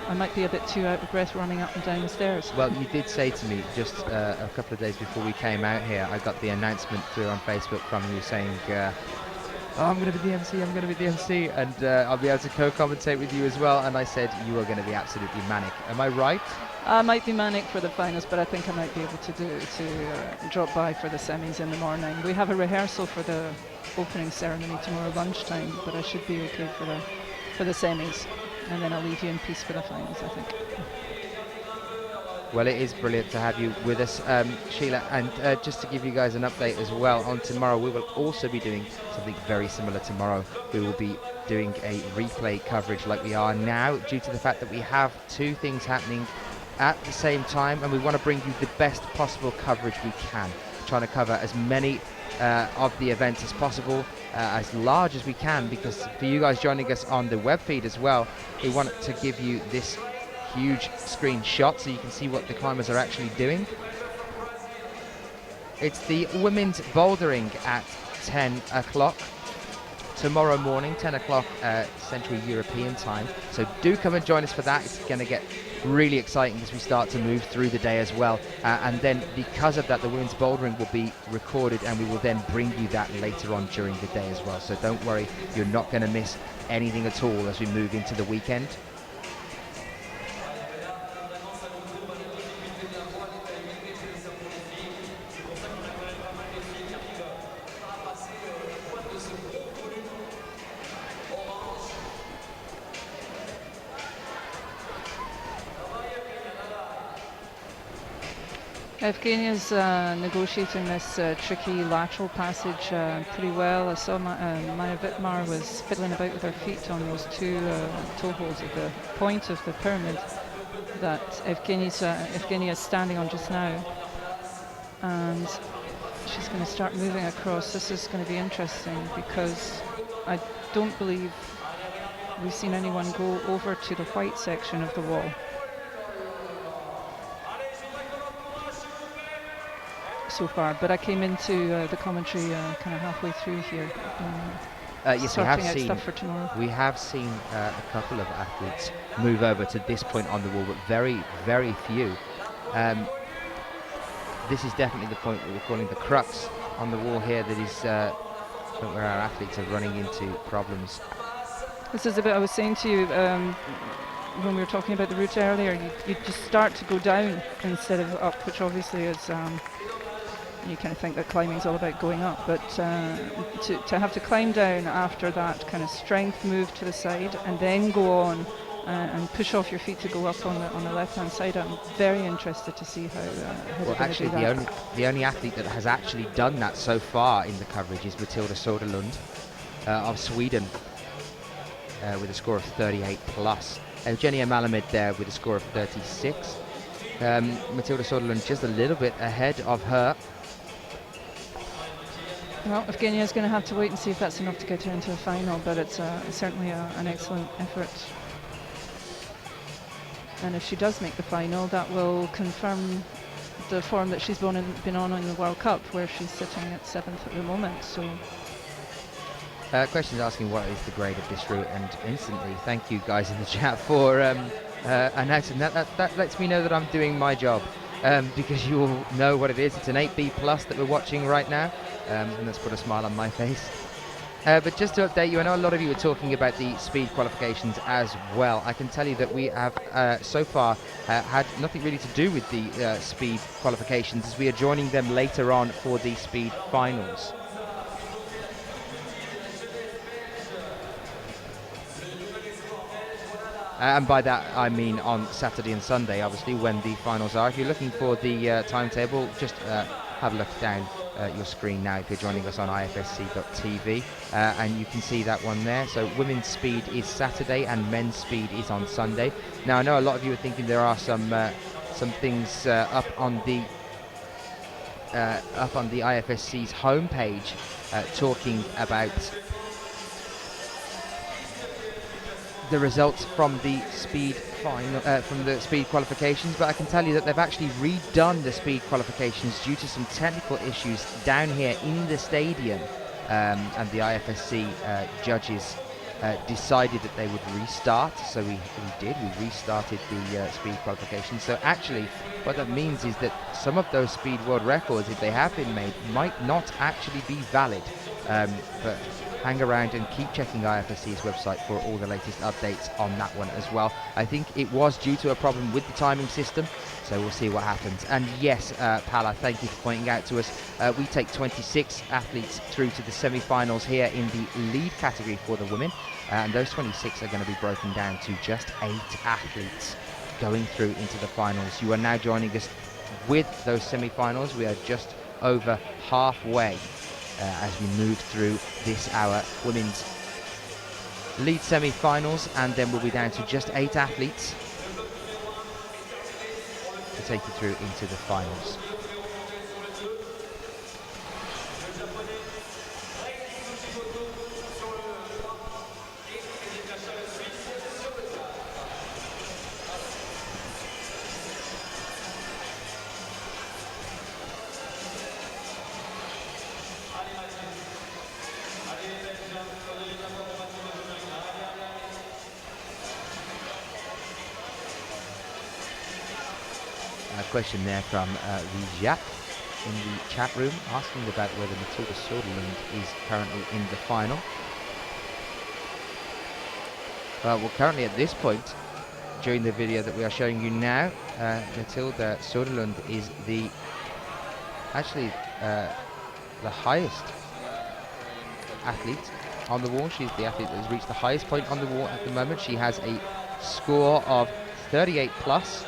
I might be a bit too out of breath running up and down the stairs. Well, you did say to me just a couple of days before we came out here, I got the announcement through on Facebook from you saying, oh, I'm going to be the MC, I'm going to be the MC, and I'll be able to co-commentate with you as well. And I said, you are going to be absolutely manic. Am I right? I might be manic for the finals, but I think I might be able to drop by for the semis in the morning. We have a rehearsal for the opening ceremony tomorrow lunchtime, but I should be okay for the semis. And then I'll leave you in peace for the finals, I think. Well, it is brilliant to have you with us, Sheila. And just to give you guys an update as well, on tomorrow we will also be doing something very similar tomorrow. We will be doing a replay coverage like we are now, due to the fact that we have 2 things happening at the same time, and we want to bring you the best possible coverage we can. Trying to cover as many of the events as possible, as large as we can, because for you guys joining us on the web feed as well, we want to give you this huge screen shot so you can see what the climbers are actually doing. It's the women's bouldering at 10 o'clock tomorrow morning, 10 o'clock Central European time. So do come and join us for that. It's going to get really exciting as we start to move through the day as well. And then because of that, the women's bouldering will be recorded, and we will then bring you that later on during the day as well. So don't worry, you're not going to miss anything at all as we move into the weekend. Evgenia's negotiating this tricky lateral passage pretty well. I saw Maya Wittmar was fiddling about with her feet on those 2 toe holds at the point of the pyramid that Evgenia is standing on just now. and she's going to start moving across. This is going to be interesting because I don't believe we've seen anyone go over to the white section of the wall. So far, but I came into the commentary kind of halfway through here. Yes, we have sorting out seen stuff for tomorrow. we have seen a couple of athletes move over to this point on the wall, but very, very few. This is definitely the point that we're calling the crux on the wall here. That is where our athletes are running into problems. This is a bit I was saying to you when we were talking about the route earlier. You just start to go down instead of up, which obviously is. You kind of think that climbing is all about going up, but to have to climb down after that kind of strength move to the side and then go on and push off your feet to go up on the left-hand side, I'm very interested to see how Well, they're actually, going to do that. the only athlete that has actually done that so far in the coverage is Matilda SODERLUND of Sweden with a score of 38 plus. Eugenia Malamed there with a score of 36. Matilda SODERLUND just a little bit ahead of her. Well, Evgenia's going to have to wait and see if that's enough to get her into the final, but it's certainly an excellent effort. And if she does make the final, that will confirm the form that she's been on in the World Cup, where she's sitting at 7th at the moment. So, Questions asking what is the grade of this route, and instantly thank you guys in the chat for announcing that. That lets me know that I'm doing my job, because you all know what it is. It's an 8B plus that we're watching right now. And that's put a smile on my face. But just to update you, I know a lot of you are talking about the speed qualifications as well. I can tell you that we have so far had nothing really to do with the speed qualifications, as we are joining them later on for the speed finals. And by that I mean on Saturday and Sunday, obviously, when the finals are. If you're looking for the timetable, just have a look down your screen now if you're joining us on IFSC.tv, and you can see that one there. So women's speed is Saturday and men's speed is on Sunday. Now I know a lot of you are thinking there are some things up on the IFSC's homepage talking about the results from the speed final, from the speed qualifications, but I can tell you that they've actually redone the speed qualifications due to some technical issues down here in the stadium, and the IFSC judges decided that they would restart. So we restarted the speed qualifications. So actually what that means is that some of those speed world records, if they have been made, might not actually be valid, but hang around and keep checking IFSC's website for all the latest updates on that one as well. I think it was due to a problem with the timing system, so we'll see what happens. And yes, Pala, thank you for pointing out to us, we take 26 athletes through to the semi-finals here in the lead category for the women, and those 26 are going to be broken down to just 8 athletes going through into the finals. You are now joining us with those semi-finals. We are just over halfway as we move through this hour women's lead semi-finals, and then we'll be down to just 8 athletes to take you through into the finals. Question there from Brigitta in the chat room, asking about whether Matilda SODERLUND is currently in the final. Well, currently at this point, during the video that we are showing you now, Matilda SODERLUND is actually the highest athlete on the wall. She's the athlete that has reached the highest point on the wall at the moment. She has a score of 38 plus.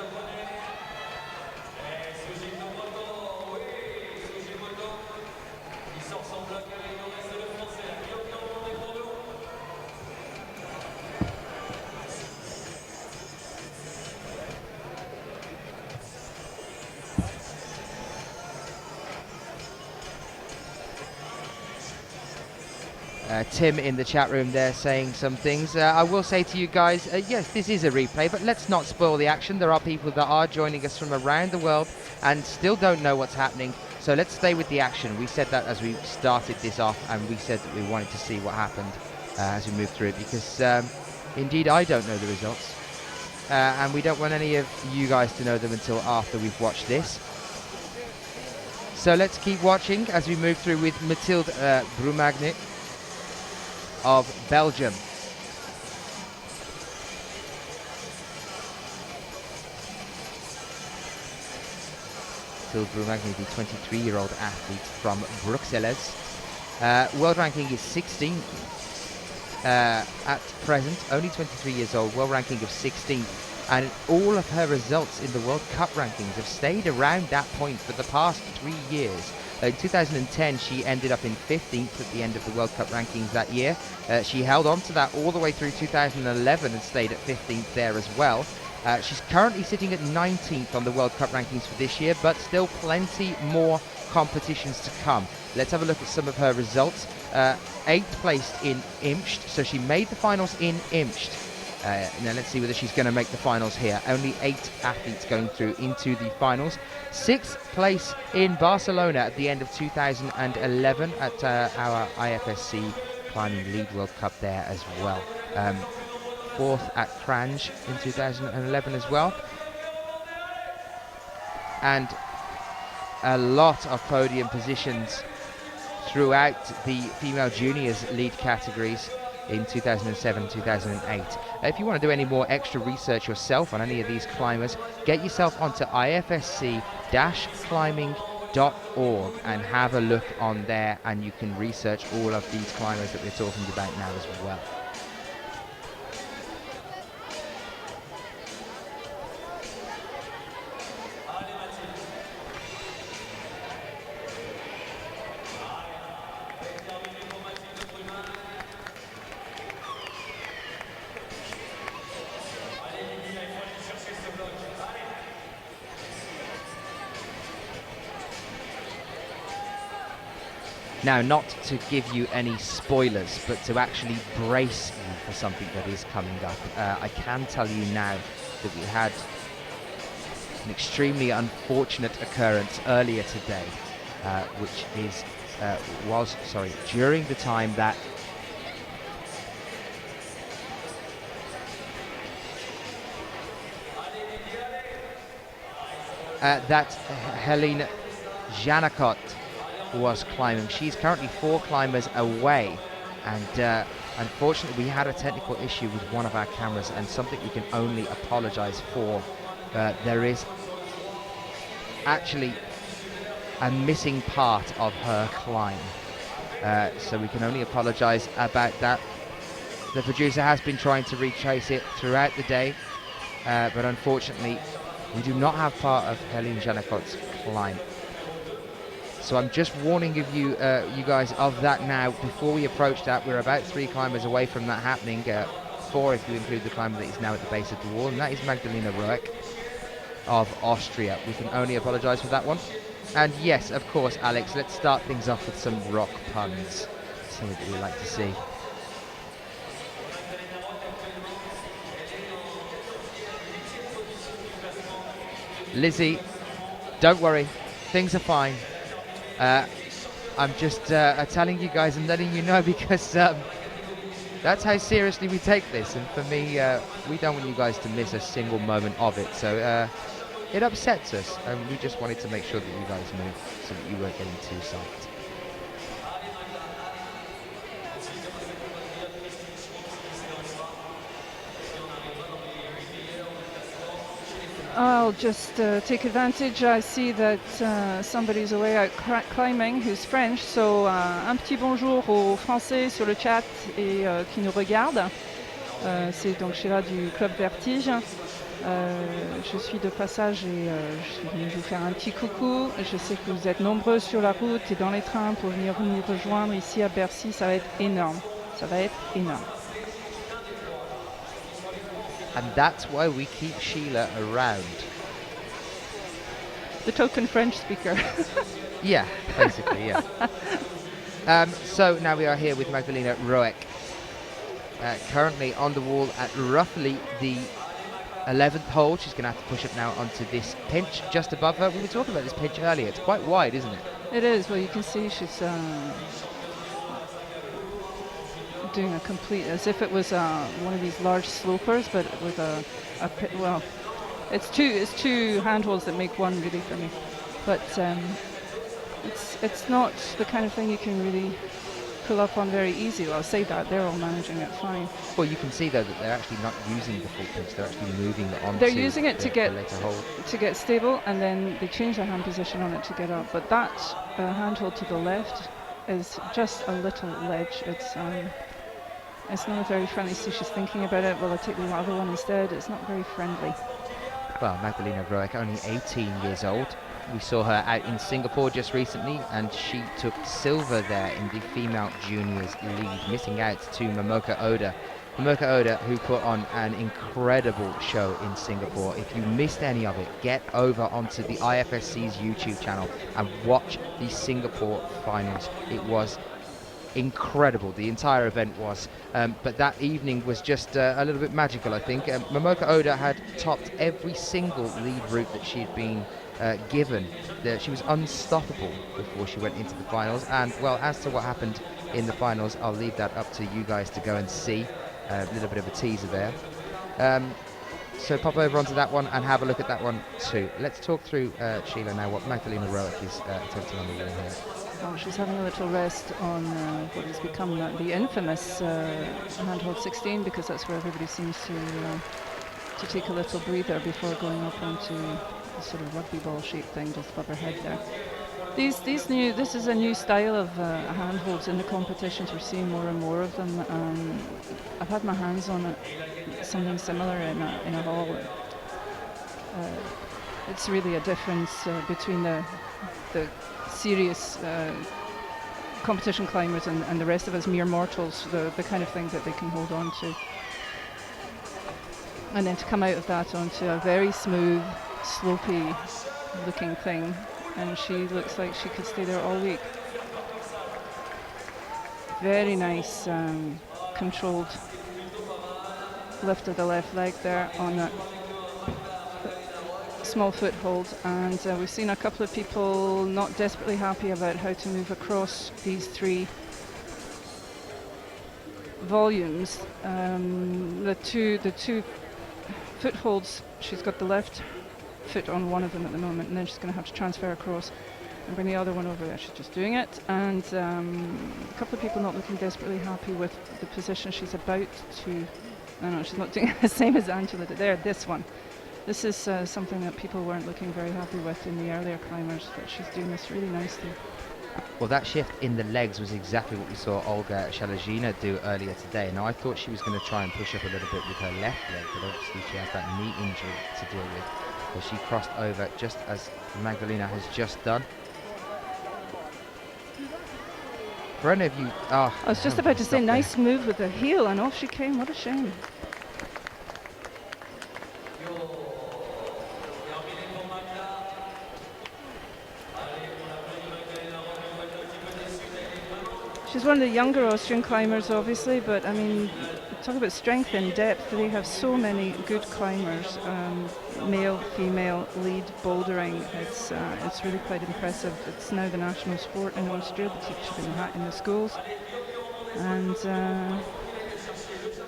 Tim in the chat room there saying some things. I will say to you guys, yes, this is a replay, but let's not spoil the action. There are people that are joining us from around the world and still don't know what's happening. So let's stay with the action. We said that as we started this off, and we said that we wanted to see what happened as we move through it, because indeed I don't know the results. And we don't want any of you guys to know them until after we've watched this. So let's keep watching as we move through with Matilda Brumagny of Belgium. Matilda Brumagny, the 23-year-old athlete from Bruxelles. World ranking is 16th at present, only 23 years old, world ranking of 16th. And all of her results in the World Cup rankings have stayed around that point for the past 3 years. In 2010, she ended up in 15th at the end of the World Cup rankings that year. She held on to that all the way through 2011 and stayed at 15th there as well. She's currently sitting at 19th on the World Cup rankings for this year, but still plenty more competitions to come. Let's have a look at some of her results. 8th placed in Imst, so she made the finals in Imst. Now let's see whether she's going to make the finals here. Only 8 athletes going through into the finals. 6th place in Barcelona at the end of 2011 at our IFSC Climbing League World Cup there as well. 4th at Crange in 2011 as well. And a lot of podium positions throughout the female juniors lead categories in 2007, 2008. If you want to do any more extra research yourself on any of these climbers, get yourself onto ifsc-climbing.org and have a look on there, and you can research all of these climbers that we're talking about now as well. Now, not to give you any spoilers, but to actually brace you for something that is coming up. I can tell you now that we had an extremely unfortunate occurrence earlier today, which was during the time that Helene Janakot was climbing. She's currently 4 climbers away, and unfortunately we had a technical issue with one of our cameras, and something we can only apologize for. There is actually a missing part of her climb, so we can only apologize about that. The producer has been trying to retrace it throughout the day, but unfortunately we do not have part of Helene Janakot's climb. So I'm just warning you guys of that now. Before we approach that, we're about 3 climbers away from that happening. 4 if you include the climber that is now at the base of the wall, and that is Magdalena Roek of Austria. We can only apologise for that one. And yes, of course, Alex, let's start things off with some rock puns. Something that we like to see. Lizzie, don't worry, things are fine. I'm just telling you guys and letting you know, because that's how seriously we take this, and for me, we don't want you guys to miss a single moment of it, so it upsets us, and we just wanted to make sure that you guys knew, so that you weren't getting too psyched. I'll just take advantage. I see that somebody's away out climbing who's French, so un petit bonjour aux Français sur le chat et qui nous regardent. C'est donc Sheila du Club Vertige. Je suis de passage et je suis venue vous faire un petit coucou. Je sais que vous êtes nombreux sur la route et dans les trains pour venir nous rejoindre ici à Bercy. Ça va être énorme. Ça va être énorme. And that's why we keep Sheila around. The token French speaker. Yeah, basically, yeah. So now we are here with Magdalena Roek, currently on the wall at roughly the 11th hold. She's going to have to push up now onto this pinch just above her. We were talking about this pinch earlier. It's quite wide, isn't it? It is. Well, you can see she's doing a complete, as if it was one of these large slopers, but with well, it's two handholds that make one really for me. But it's not the kind of thing you can really pull up on very easy. Well, I'll say that they're all managing it fine. Well, you can see though that they're actually not using the full pinch. They're actually moving it onto. They're using it the later hold. to get stable, and then they change their hand position on it to get up. But that handhold to the left is just a little ledge. It's not very friendly. So she's thinking about it. Well, I take the other one instead. It's not very friendly. Well, Magdalena Roek, only 18 years old. We saw her out in Singapore just recently, and she took silver there in the female juniors lead, missing out to Momoka Oda. Momoka Oda, who put on an incredible show in Singapore. If you missed any of it, get over onto the IFSC's YouTube channel and watch the Singapore finals. It was incredible. The entire event was, but that evening was just a little bit magical, I think. Momoka Oda had topped every single lead route that she had been given. She was unstoppable before she went into the finals, and well, as to what happened in the finals, I'll leave that up to you guys to go and see. A little bit of a teaser there. So pop over onto that one and have a look at that one too. Let's talk through, Sheila, now what Magdalena Roek is attempting on the wall here. Well, she's having a little rest on what has become the infamous handhold 16, because that's where everybody seems to take a little breather before going up onto the sort of rugby ball shaped thing just above her head there. This is a new style of handholds in the competitions. We're seeing more and more of them. I've had my hands on something similar in a hall. It's really a difference between the serious competition climbers and the rest of us mere mortals, the kind of thing that they can hold on to. And then to come out of that onto a very smooth, slopey looking thing, and she looks like she could stay there all week. Very nice controlled lift of the left leg there on that small foothold, and we've seen a couple of people not desperately happy about how to move across these three volumes. The two footholds, she's got the left foot on one of them at the moment, and then she's going to have to transfer across and bring the other one over there. She's just doing it, and a couple of people not looking desperately happy with the position she's about to. No, she's not doing the same as Angela did there. This one. This is something that people weren't looking very happy with in the earlier climbers, but she's doing this really nicely. Well, that shift in the legs was exactly what we saw Olga Shalazhina do earlier today. Now, I thought she was going to try and push up a little bit with her left leg, but obviously she has that knee injury to deal with. So she crossed over just as Magdalena has just done. For any of you... I was just about to say, nice move with the heel, and off she came. What a shame. She's one of the younger Austrian climbers, obviously, but I mean, talk about strength and depth. They have so many good climbers, male, female, lead, bouldering. It's really quite impressive. It's now the national sport in Austria. They teach it in the schools, and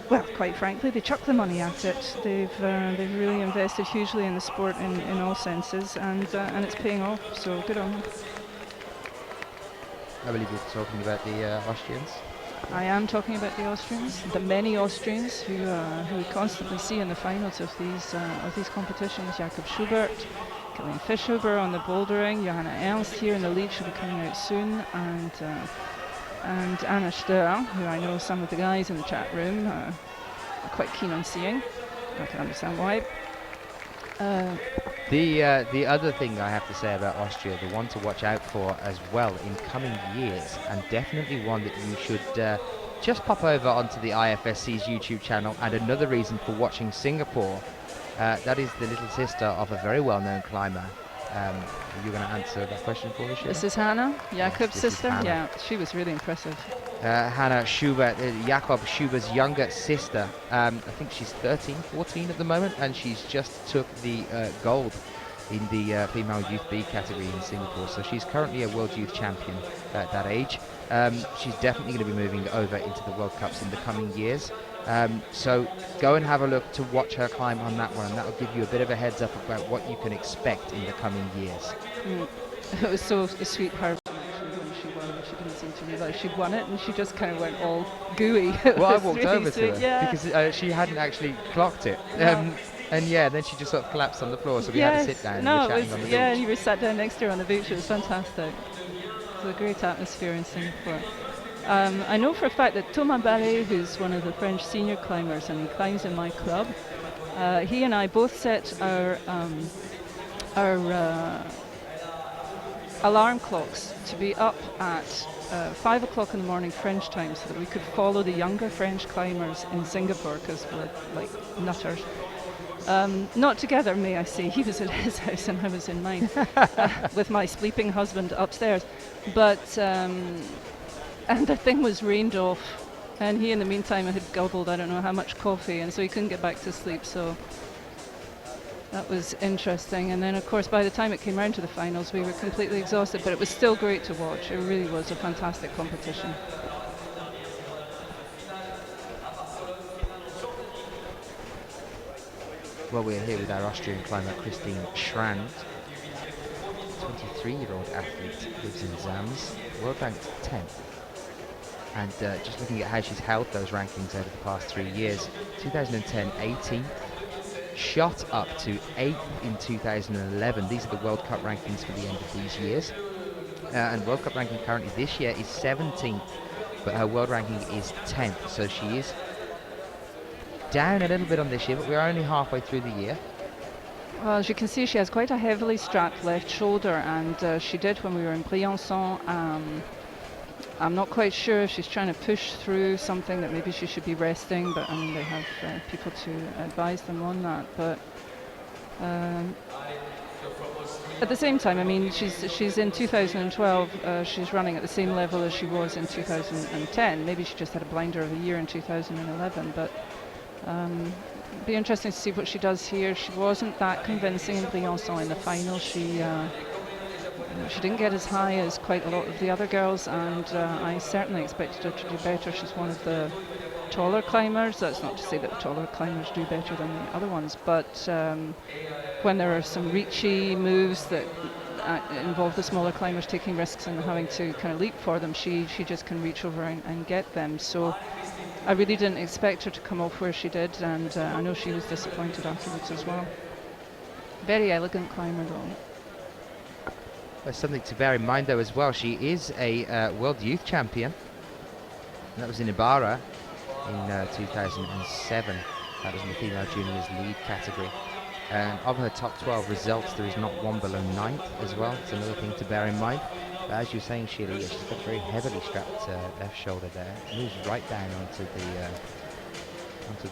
well, quite frankly, they chuck the money at it. They've really invested hugely in the sport in all senses, and it's paying off. So good on them. I believe you're talking about the Austrians. I am talking about the Austrians, the many Austrians who we constantly see in the finals of these competitions. Jakob Schubert, Kilian Fischhuber on the bouldering, Johanna Ernst here in the lead, should be coming out soon, and Anna Stöhr, who I know some of the guys in the chat room are quite keen on seeing. I can understand why. The other thing I have to say about Austria, the one to watch out for as well in coming years, and definitely one that you should just pop over onto the IFSC's YouTube channel, and another reason for watching Singapore, that is the little sister of a very well-known climber, Are you going to answer that question for us? This is Hannah, Jakob's this is sister. Hannah. Yeah, she was really impressive. Hannah Schubert, Jakob Schubert's younger sister. I think she's 13, 14 at the moment, and she's just took the gold in the female youth B category in Singapore. So she's currently a world youth champion at that age. She's definitely going to be moving over into the World Cups in the coming years. So go and have a look to watch her climb on that one, and that'll give you a bit of a heads up about what you can expect in the coming years. It was so sweet her when she won. She didn't seem to realise she'd won it, and she just kind of went all gooey. Well, I walked really over sweet, to her because she hadn't actually clocked it. No. And yeah, then she just sort of collapsed on the floor, so we had to sit down and we were chatting on the beach. Yeah, you were sat down next to her on the beach. It was fantastic. It was a great atmosphere in Singapore. I know for a fact that Thomas Ballet, who's one of the French senior climbers and he climbs in my club, he and I both set our alarm clocks to be up at 5 o'clock in the morning French time so that we could follow the younger French climbers in Singapore because we're like nutters. Not together, may I say. He was at his house and I was in mine with my sleeping husband upstairs. But and the thing was rained off, and he in the meantime had gobbled I don't know how much coffee, and so he couldn't get back to sleep. So that was interesting. And then of course by the time it came round to the finals we were completely exhausted, but it was still great to watch. It really was a fantastic competition. Well, we're here with our Austrian climber Christine Schrand, 23-year-old athlete, lives in Zams, world ranked 10th. And just looking at how she's held those rankings over the past 3 years, 2010 18th, shot up to 8th in 2011. These are the World Cup rankings for the end of these years. And World Cup ranking currently this year is 17th, but her world ranking is 10th, so she is down a little bit on this year, but we're only halfway through the year. Well, as you can see, she has quite a heavily strapped left shoulder, and she did when we were in Briançon. I'm not quite sure if she's trying to push through something that maybe she should be resting, but I mean they have people to advise them on that. But at the same time, I mean she's in 2012. She's running at the same level as she was in 2010. Maybe she just had a blinder of a year in 2011, but. Be interesting to see what she does here. She wasn't that convincing in Briançon in the final. She didn't get as high as quite a lot of the other girls, and I certainly expected her to do better. She's one of the taller climbers. That's not to say that the taller climbers do better than the other ones, but when there are some reachy moves that involve the smaller climbers taking risks and having to kind of leap for them, she just can reach over and get them. So I really didn't expect her to come off where she did, and I know she was disappointed afterwards as well. Very elegant climber though. There's something to bear in mind though as well. She is a World Youth Champion. And that was in Ibarra in 2007. That was in the female juniors lead category. And of her top 12 results, there is not one below 9th as well. It's another thing to bear in mind. But as you were saying, Sheila, she's got a very heavily strapped left shoulder there. It moves right down onto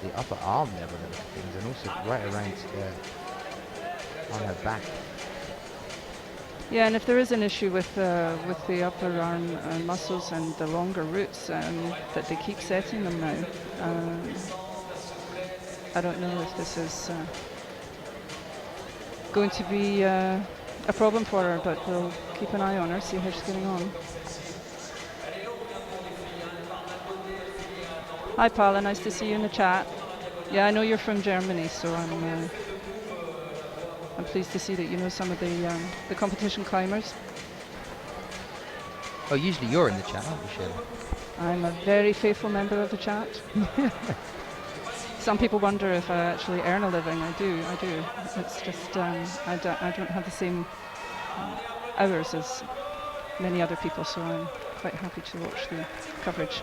the upper arm level of things, and also right around on her back. Yeah, and if there is an issue with the upper arm muscles and the longer roots, that they keep setting them now, I don't know if this is going to be a problem for her, but we'll keep an eye on her, see how she's getting on. Hi Paula, nice to see you in the chat. Yeah, I know you're from Germany, so I'm pleased to see that you know some of the competition climbers. Oh, usually you're in the chat, aren't you, Sheila? I'm a very faithful member of the chat. Some people wonder if I actually earn a living. I do. It's just I don't have the same hours as many other people, so I'm quite happy to watch the coverage.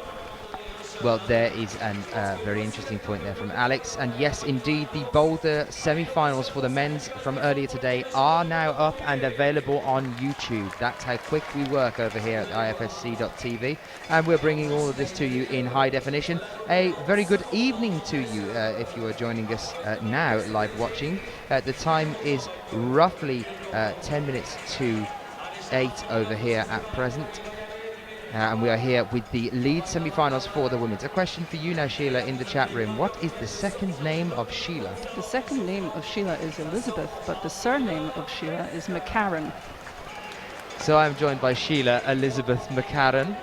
Well, there is a very interesting point there from Alex. And yes, indeed, the Boulder semi-finals for the men's from earlier today are now up and available on YouTube. That's how quick we work over here at ifsc.tv. And we're bringing all of this to you in high definition. A very good evening to you if you are joining us now live watching. The time is roughly 10 minutes to 8 over here at present. And we are here with the lead semi-finals for the women's. A question for you now, Sheila, in the chat room. What is the second name of Sheila? The second name of Sheila is Elizabeth, but the surname of Sheila is McCarran. So I'm joined by Sheila Elizabeth McCarran.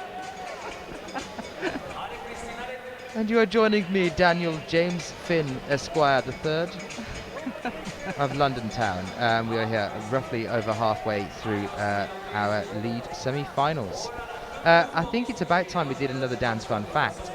And you are joining me, Daniel James Finn, Esquire III of London Town. We are here roughly over halfway through our lead semi-finals. I think it's about time we did another dance fun fact.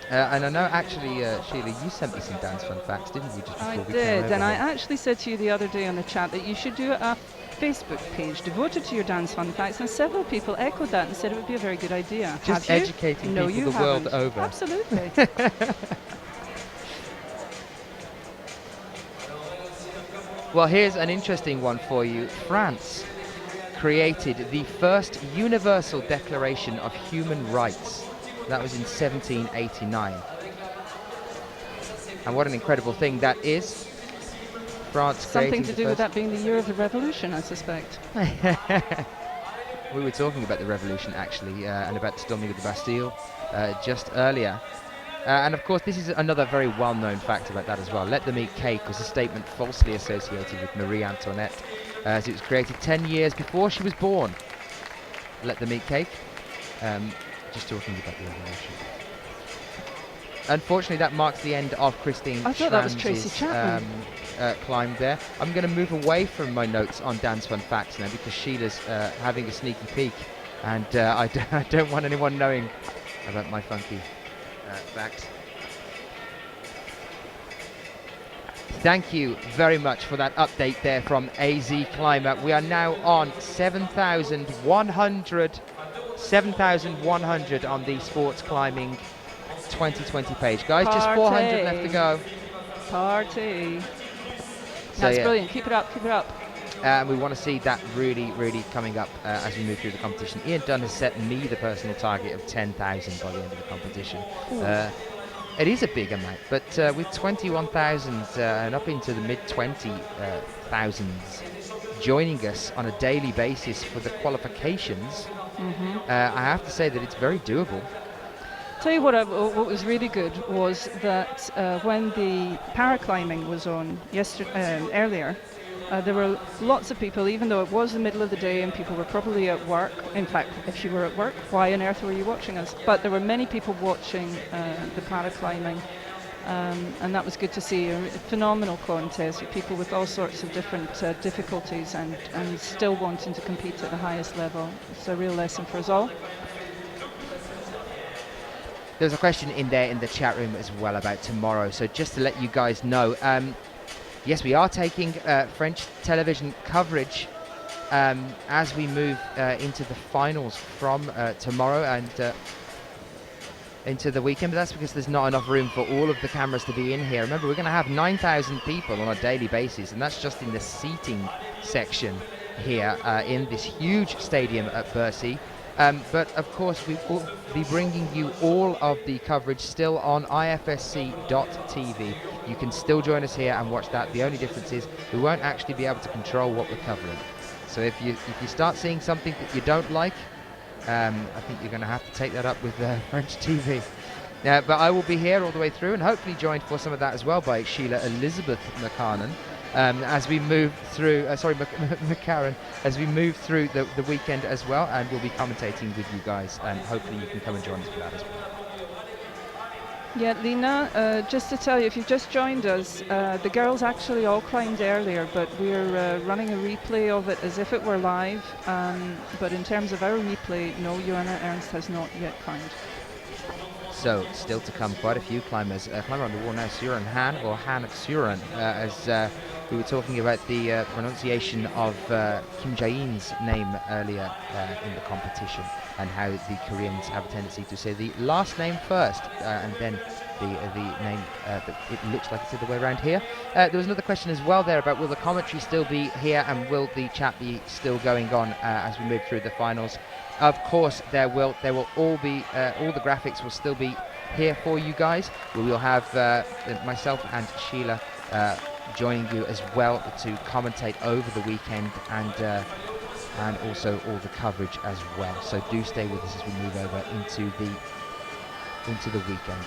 And I know actually, Sheila, you sent me some dance fun facts, didn't you? Just before we came over and I here? actually said to you the other day on the chat that you should do a Facebook page devoted to your dance fun facts, and several people echoed that and said it would be a very good idea. Just Have you? educating No, people you the world haven't. over. Absolutely. Well, here's an interesting one for you. France created the first Universal Declaration of Human Rights. That was in 1789. And what an incredible thing that is. France Something to creating do the with first that being the year of the revolution, I suspect. We were talking about the revolution actually, and about the storming of the Bastille just earlier. And of course, this is another very well-known fact about that as well. Let them eat cake was a statement falsely associated with Marie Antoinette, as it was created 10 years before she was born. Let them eat cake. Just talking about the revolution. Unfortunately, that marks the end of Christine I thought that was Schranz's, Tracy Chapman. climb there. I'm going to move away from my notes on dance fun facts now because Sheila's having a sneaky peek, and I don't want anyone knowing about my funky facts. Thank you very much for that update there from AZ Climber. We are now on 7,100 on the Sports Climbing 2020 page. Guys, just 400 left to go. Party. So, That's yeah. brilliant. Keep it up, keep it up. We want to see that really, really coming up as we move through the competition. Ian Dunn has set me the personal target of 10,000 by the end of the competition. It is a big amount, but with 21,000 and up into the mid-20,000s joining us on a daily basis for the qualifications, I have to say that it's very doable. Tell you what was really good was that when the paraclimbing was on earlier, there were lots of people, even though it was the middle of the day and people were probably at work. In fact, if you were at work, why on earth were you watching us? But there were many people watching the paraclimbing, and that was good to see. A phenomenal contest with people with all sorts of different difficulties and still wanting to compete at the highest level. It's a real lesson for us all. There's a question in there in the chat room as well about tomorrow, so just to let you guys know, yes, we are taking French television coverage as we move into the finals from tomorrow and into the weekend, but that's because there's not enough room for all of the cameras to be in here. Remember, we're going to have 9,000 people on a daily basis, and that's just in the seating section here in this huge stadium at Bercy. But of course, we will be bringing you all of the coverage still on IFSC.tv. You can still join us here and watch that. The only difference is we won't actually be able to control what we're covering. So if you start seeing something that you don't like, I think you're going to have to take that up with French TV. But I will be here all the way through and hopefully joined for some of that as well by Sheila Elizabeth McCarran. As we move through, McCarran, as we move through the weekend as well, and we'll be commentating with you guys, and hopefully you can come and join us for that as well. Yeah, Lena, just to tell you, if you've just joined us, the girls actually all climbed earlier, but we're running a replay of it as if it were live, but in terms of our replay, no, Joanna Ernst has not yet climbed. So, still to come, quite a few climbers. Climber on the wall now, Suren Han, or Han Suren, as We were talking about the pronunciation of Kim Jae-in's name earlier in the competition, and how the Koreans have a tendency to say the last name first and then the name, but it looks like it's the other way around here. There was another question as well there about will the commentary still be here and will the chat be still going on as we move through the finals. Of course there will all be, all the graphics will still be here for you guys. We will have myself and Sheila joining you as well to commentate over the weekend, and also all the coverage as well. So do stay with us as we move over into the weekend.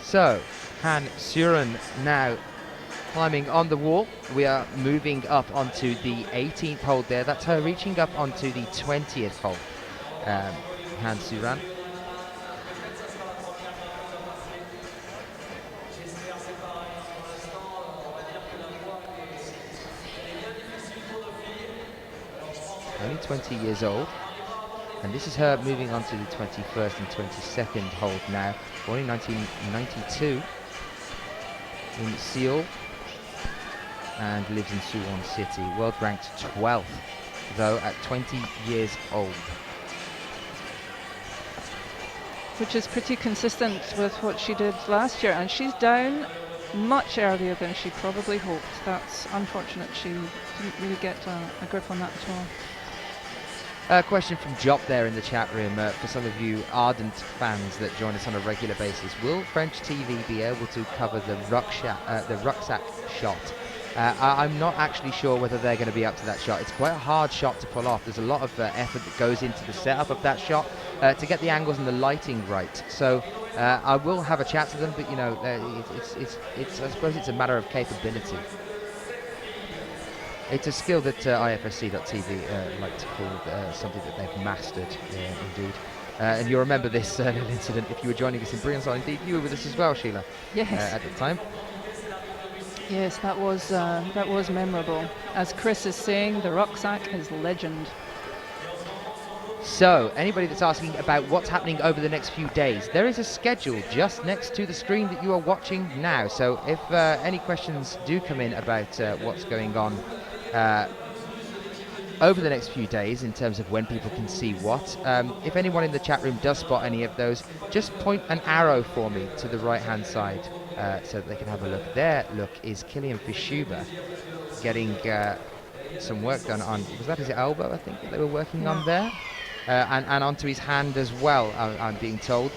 So Han Suren now climbing on the wall. We are moving up onto the 18th hole there. That's her reaching up onto the 20th hole. Han Suren. Only 20 years old. And this is her moving on to the 21st and 22nd hole now. Born in 1992 in Seoul and lives in Suwon City. World ranked 12th, though, at 20 years old. Which is pretty consistent with what she did last year. And she's down much earlier than she probably hoped. That's unfortunate. She didn't really get a grip on that at all. A question from Job there in the chat room for some of you ardent fans that join us on a regular basis. Will French TV be able to cover the rucksack shot? I'm not actually sure whether they're going to be up to that shot. It's quite a hard shot to pull off. There's a lot of effort that goes into the setup of that shot to get the angles and the lighting right. So I will have a chat to them, but you know, it's I suppose it's a matter of capability. It's a skill that IFSC.TV like to call something that they've mastered, indeed. And you'll remember this little incident if you were joining us in Briançon. Indeed, you were with us as well, Sheila. Yes. At the time. Yes, that was memorable. As Chris is saying, the rucksack is legend. So, anybody that's asking about what's happening over the next few days, there is a schedule just next to the screen that you are watching now. So, if any questions do come in about what's going on over the next few days in terms of when people can see what, if anyone in the chat room does spot any of those, just point an arrow for me to the right hand side so that they can have a look. There, look, is Kilian Fischuber getting some work done on, was that his elbow, I think, that they were working on there? And onto his hand as well, I'm being told.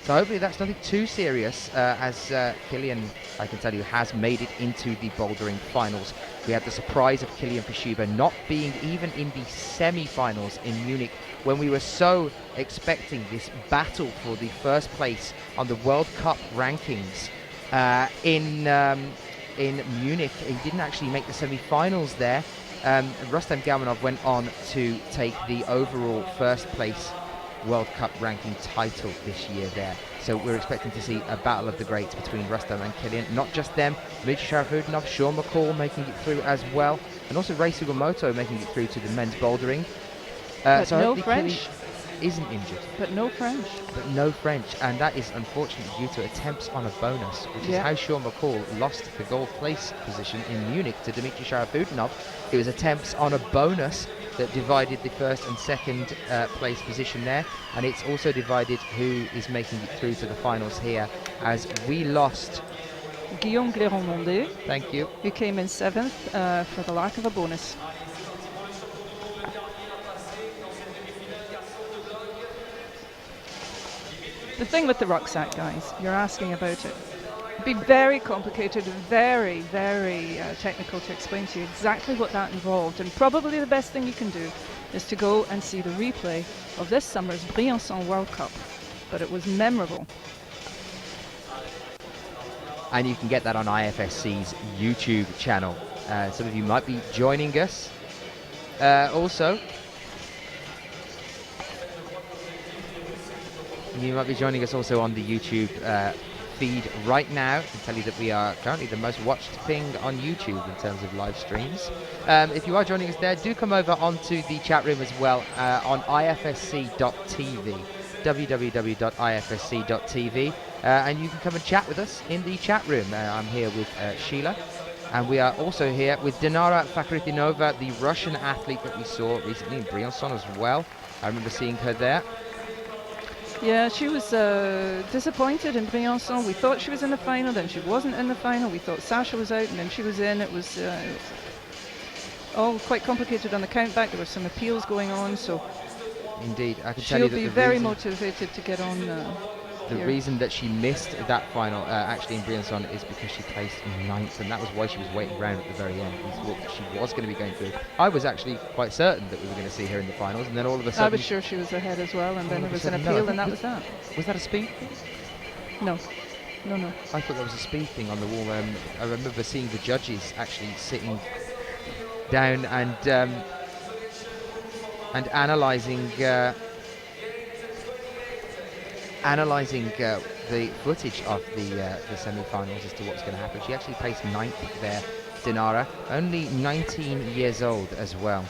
So hopefully that's nothing too serious, as Kilian, I can tell you, has made it into the bouldering finals. We had the surprise of Kilian Fischuber not being even in the semi-finals in Munich, when we were so expecting this battle for the first place on the World Cup rankings in Munich. He didn't actually make the semi-finals there. Rustam Galmanov went on to take the overall first place World Cup ranking title this year there. So we're expecting to see a battle of the greats between Rustam and Kilian. Not just them, Dmitry Sharafudinov, Sean McCall making it through as well, and also Rei Sugimoto making it through to the men's bouldering. But so no French. Kilian isn't injured. But no French. But no French, and that is unfortunately due to attempts on a bonus, which is how Sean McCall lost the gold place position in Munich to Dmitry Sharafudinov. It was attempts on a bonus that divided the first and second place position there, and it's also divided who is making it through to the finals here, as we lost Guillaume Gléron-Mondé. Thank you. Who came in 7th for the lack of a bonus. The thing with the rucksack, guys, you're asking about it. It'd be very complicated, very, very technical to explain to you exactly what that involved. And probably the best thing you can do is to go and see the replay of this summer's Briançon World Cup. But it was memorable. And you can get that on IFSC's YouTube channel. Some of you might be joining us. Also, you might be joining us also on the YouTube feed right now. I can tell you that we are currently the most watched thing on YouTube in terms of live streams. If you are joining us there, do come over onto the chat room as well on ifsc.tv. www.ifsc.tv, and you can come and chat with us in the chat room. I'm here with Sheila, and we are also here with Dinara Fakhritinova, the Russian athlete that we saw recently in Briançon as well. I remember seeing her there. Yeah, she was disappointed in Briançon. We thought she was in the final, then she wasn't in the final. We thought Sasha was out, and then she was in. It was all quite complicated on the countback. There were some appeals going on, so indeed, I can tell you that she'll be very motivated to get on. The reason that she missed that final actually in Briançon is because she placed 9th, and that was why she was waiting around at the very end. We thought that she was going to be going through. I was actually quite certain that we were going to see her in the finals, and then all of a sudden... I was sure she was ahead as well, and then there was an appeal, and that was that. Was that a speed thing? No. I thought there was a speed thing on the wall. I remember seeing the judges actually sitting down and analysing the footage of the semi-finals as to what's going to happen. She actually placed 9th there, Dinara, only 19 years old as well.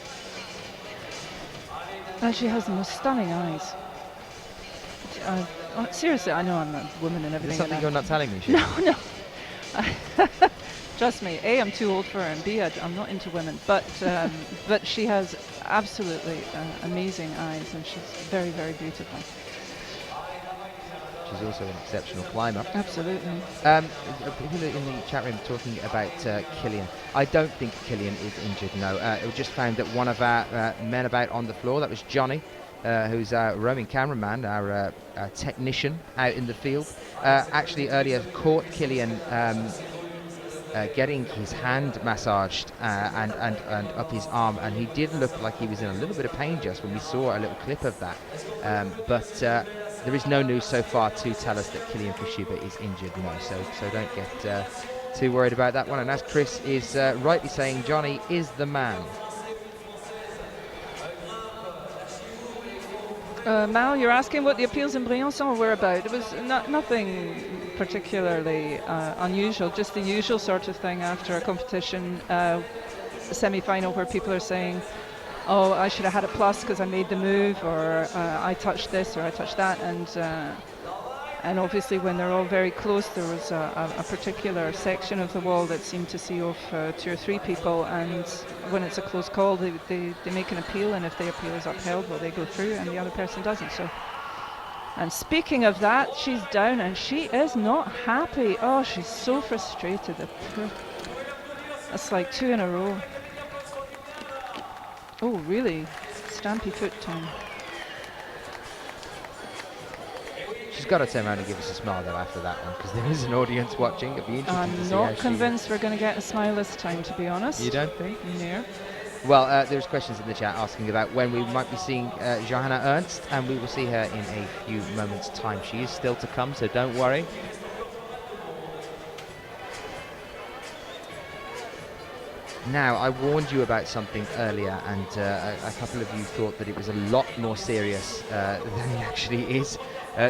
And she has the most stunning eyes. Seriously, I know I'm a woman and everything. Is there something you're not telling me, Sheila? No. Trust me, A, I'm too old for her, and B, I'm not into women. But she has absolutely amazing eyes, and she's very, very beautiful. She's also an exceptional climber. Absolutely. People in the chat room talking about Kilian. I don't think Kilian is injured, no. We just found that one of our men about on the floor, that was Johnny, who's our roaming cameraman, our technician out in the field, actually earlier caught Kilian getting his hand massaged and up his arm, and he did look like he was in a little bit of pain just when we saw a little clip of that. But there is no news so far to tell us that Kilian Fischuber is injured, no, so don't get too worried about that one. And as Chris is rightly saying, Johnny is the man. Mal, you're asking what the appeals in Briançon were about. It was nothing particularly unusual, just the usual sort of thing after a competition semi-final where people are saying, oh, I should have had a plus because I made the move, or I touched this or I touched that, and obviously when they're all very close, there was a particular section of the wall that seemed to see off 2 or 3 people, and when it's a close call, they make an appeal, and if the appeal is upheld, well, they go through and the other person doesn't. So, and speaking of that, she's down and she is not happy. Oh, she's so frustrated. That's like 2 in a row. Oh, really? Stampy foot time. She's got to turn around and give us a smile though after that one, because there is an audience watching. It'll be interesting to see how I'm not convinced we're going to get a smile this time, to be honest. You don't think? No. Well, there's questions in the chat asking about when we might be seeing Johanna Ernst, and we will see her in a few moments' time. She is still to come, so don't worry. Now, I warned you about something earlier, and a couple of you thought that it was a lot more serious than it actually is.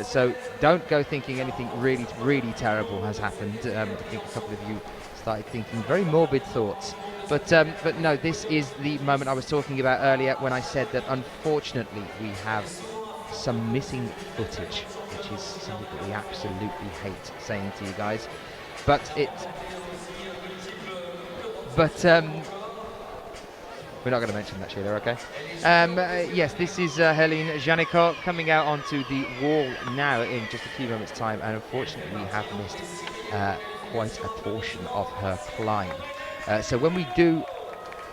So don't go thinking anything really, really terrible has happened. I think a couple of you started thinking very morbid thoughts. But no, this is the moment I was talking about earlier when I said that unfortunately we have some missing footage, which is something that we absolutely hate saying to you guys. But we're not going to mention that, Sheila, okay? Yes, this is Helene Janicot coming out onto the wall now in just a few moments' time, and unfortunately we have missed quite a portion of her climb. So when we do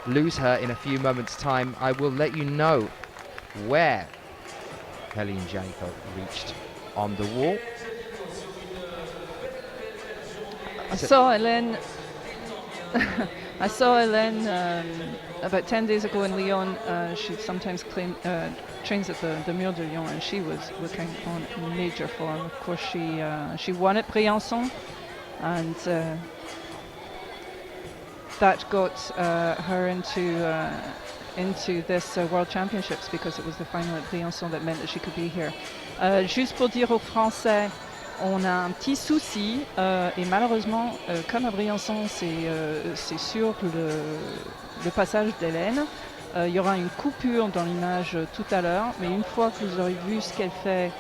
lose her in a few moments' time, I will let you know where Helene Janicot reached on the wall. I saw Hélène about 10 days ago in Lyon. She sometimes trains at the Mur de Lyon, and she was looking on major form. Of course, she won at Briançon, and that got her into this World Championships, because it was the final at Briançon that meant that she could be here. Juste pour dire aux Français, on a un petit souci, et malheureusement, comme à Briançon, c'est sur le passage d'Hélène. Il y aura une coupure dans l'image tout à l'heure, mais une fois que vous aurez vu ce qu'elle fait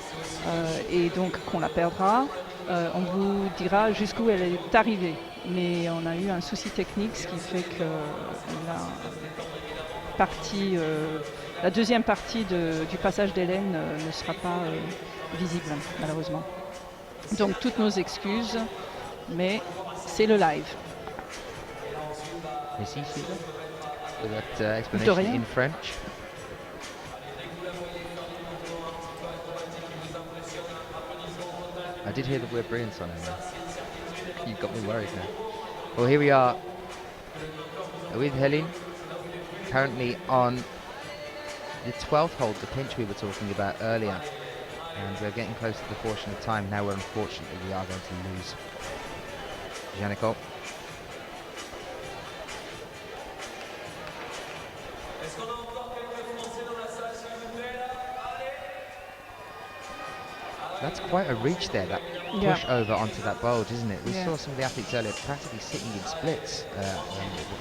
et donc qu'on la perdra, on vous dira jusqu'où elle est arrivée. Mais on a eu un souci technique, ce qui fait que la deuxième partie du passage d'Hélène ne sera pas visible, malheureusement. Donc toutes nos excuses, mais c'est le live. Merci, Sheila, for that explanation in French. I did hear the word brilliance on it now. You got me worried now. Well, here we are with Hélène, currently on the 12th hole, the pinch we were talking about earlier. And we're getting close to the portion of time now where unfortunately we are going to lose Janicot. That's quite a reach there, that push over onto that bulge, isn't it? We saw some of the athletes earlier practically sitting in splits,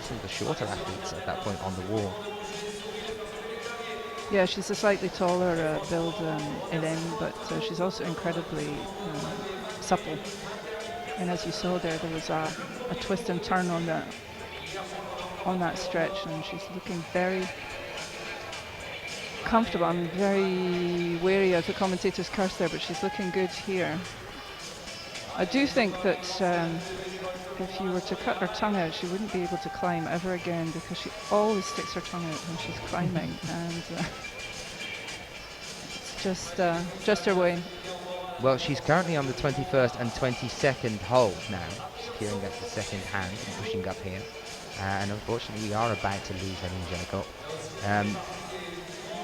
some of the shorter athletes at that point on the wall. Yeah, she's a slightly taller build than Hélène, but she's also incredibly supple. And as you saw there was a twist and turn on that stretch, and she's looking very comfortable. I'm very wary of the commentator's curse there, but she's looking good here. I do think that if you were to cut her tongue out, she wouldn't be able to climb ever again, because she always sticks her tongue out when she's climbing, and it's just her way. Well, she's currently on the 21st and 22nd hole now, securing that to second hand and pushing up here. And unfortunately, we are about to lose Hélène Janicot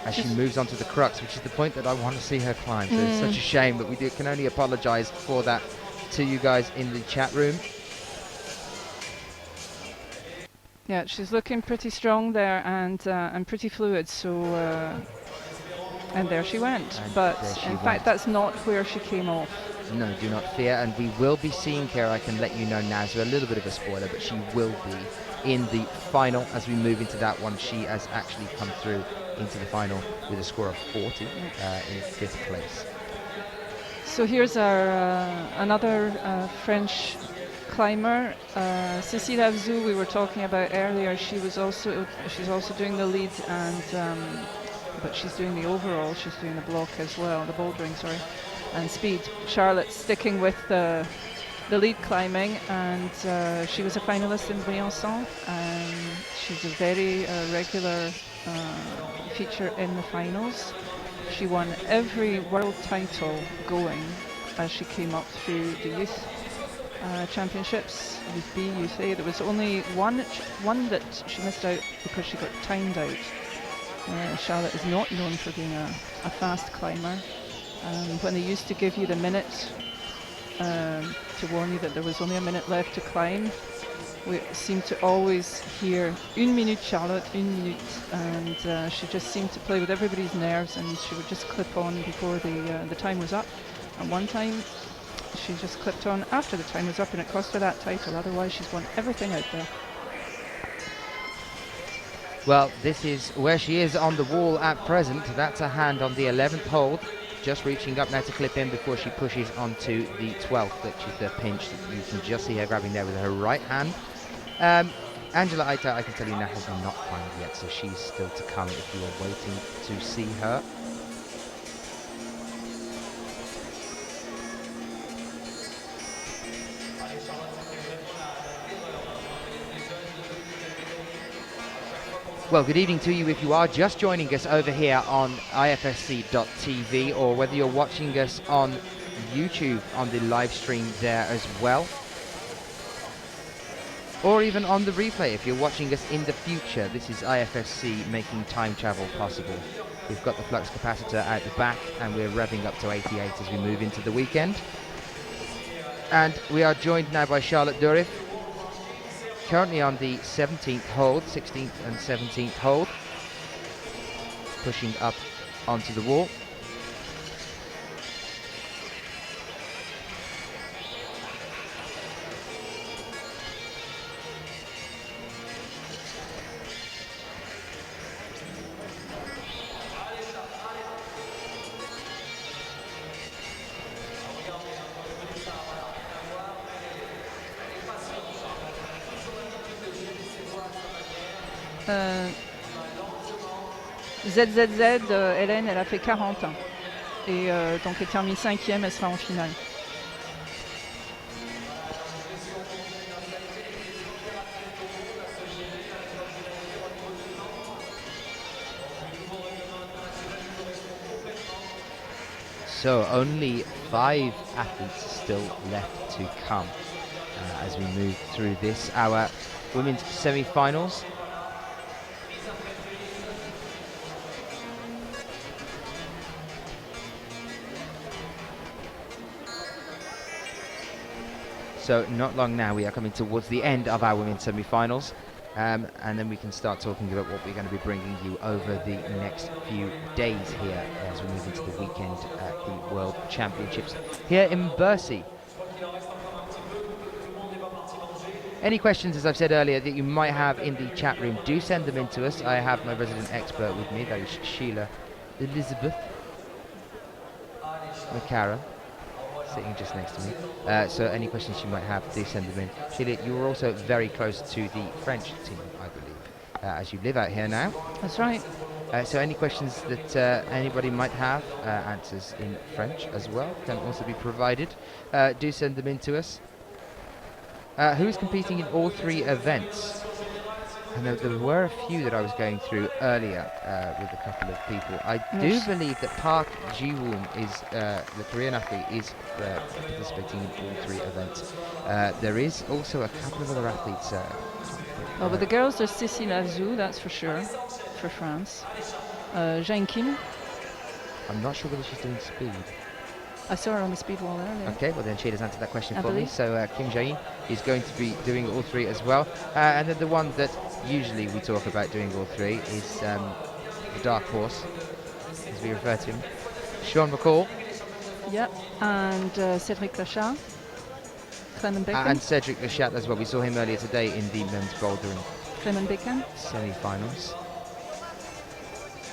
as she moves on to the crux, which is the point that I want to see her climb. So it's such a shame, but we can only apologise for that to you guys in the chat room. Yeah, she's looking pretty strong there and pretty fluid. So and there she went. But in fact, that's not where she came off. No, do not fear, and we will be seeing her, I can let you know now, so a little bit of a spoiler, but she will be in the final as we move into that one. She has actually come through into the final with a score of 40 in 5th place. So here's our another French climber, Cécile Avzou, we were talking about earlier. She's also doing the lead, and but she's doing the overall. She's doing the block as well, the bouldering, sorry, and speed. Charlotte's sticking with the lead climbing, and she was a finalist in Briançon, and she's a very regular feature in the finals. She won every world title going as she came up through the youth championships, Youth B, Youth A. There was only one that she missed out because she got timed out. Charlotte is not known for being a fast climber. When they used to give you the minute to warn you that there was only a minute left to climb, we seemed to always hear 1 minute Charlotte, 1 minute, and she just seemed to play with everybody's nerves, and she would just clip on before the time was up. And one time she just clipped on after the time was up, and it cost her that title. Otherwise she's won everything out there. Well, this is where she is on the wall at present. That's a hand on the 11th hole, just reaching up now to clip in before she pushes onto the 12th, which is the pinch. You can just see her grabbing there with her right hand. Angela Aita, I can tell you now, has not climbed yet, so she's still to come if you are waiting to see her. Well, good evening to you if you are just joining us over here on IFSC.tv, or whether you're watching us on YouTube on the live stream there as well, or even on the replay if you're watching us in the future. This is IFSC making time travel possible. We've got the flux capacitor out the back, and we're revving up to 88 as we move into the weekend. And we are joined now by Charlotte Durif, currently on the 17th hole, 16th and 17th hole, pushing up onto the wall. ZZZ, Hélène, elle a fait 40 ans. Et donc elle termine 5e, elle sera en finale. So only 5 athletes still left to come as we move through this, our women's semi-finals. So not long now, we are coming towards the end of our women's semi-finals, and then we can start talking about what we're going to be bringing you over the next few days here as we move into the weekend at the World Championships here in Bercy. Any questions, as I've said earlier, that you might have in the chat room, do send them in to us. I have my resident expert with me, that is Sheila Elizabeth McCarra, sitting just next to me. So any questions you might have, do send them in. Sheila, you were also very close to the French team, I believe, as you live out here now. That's right. So any questions that anybody might have, answers in French as well, can also be provided. Do send them in to us. Who is competing in all 3 events? I know there were a few that I was going through earlier with a couple of people. I do believe that Park Ji-woon is, the Korean athlete, is participating in all 3 events. There is also a couple of other athletes. Well, with the girls, there's Cécile Azou, that's for sure, for France. Jane Kim. I'm not sure whether she's doing speed. I saw her on the speed wall earlier. Okay, well then Sheila's answered that question I for me. believe. So Kim Jae-in is going to be doing all 3 as well. And then the one that usually we talk about doing all 3 is the dark horse, as we refer to him, Sean McCall. Yeah, and Cédric Lachat, Clement Bacon. And Cedric Lachat as well. We saw him earlier today in the men's bouldering Clement Bacon. semi-finals.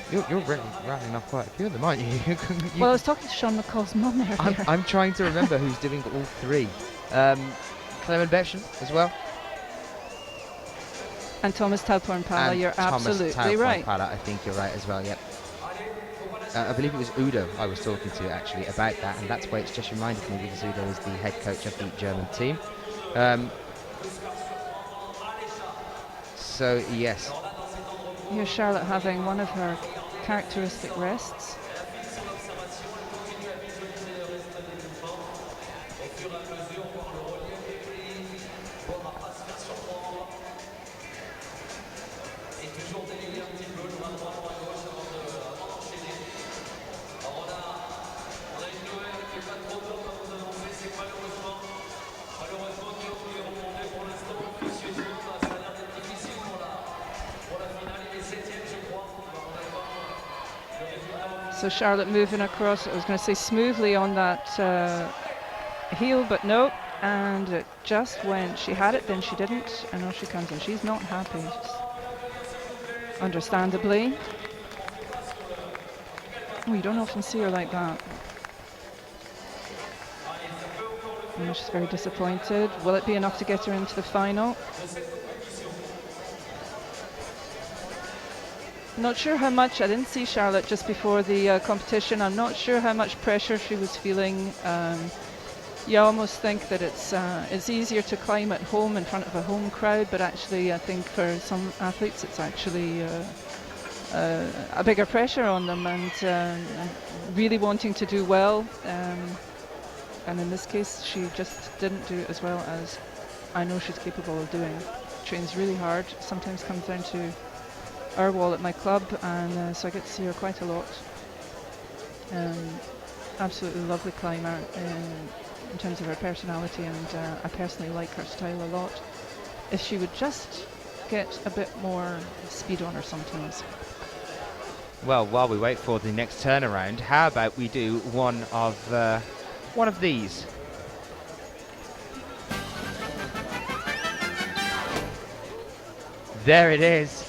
You're rattling off quite a few of them, aren't you? Well, I was talking to Sean McCall's mum earlier. I'm trying to remember who's doing all 3. Clement Bacon as well. And Thomas Talporn-Pala, And you're absolutely Thomas right. Talporn-Pala, I think you're right as well, yep. I believe it was Udo I was talking to actually about that, and that's why it's just reminded me, because Udo is the head coach of the German team. So, yes. Here's Charlotte having one of her characteristic rests. So Charlotte moving across, I was going to say smoothly on that heel, but no, and it just went. She had it, then she didn't, and off she comes, and she's not happy, understandably. Oh, you don't often see her like that. And she's very disappointed. Will it be enough to get her into the final? Not sure how much, I didn't see Charlotte just before the competition. I'm not sure how much pressure she was feeling. You almost think that it's easier to climb at home in front of a home crowd, but actually I think for some athletes it's actually a bigger pressure on them, and really wanting to do well. And in this case, she just didn't do it as well as I know she's capable of doing. Trains really hard, sometimes comes down to our wall at my club, and so I get to see her quite a lot. Absolutely lovely climber in terms of her personality, and I personally like her style a lot. If she would just get a bit more speed on her sometimes. Well, while we wait for the next turnaround, how about we do one of these? There it is.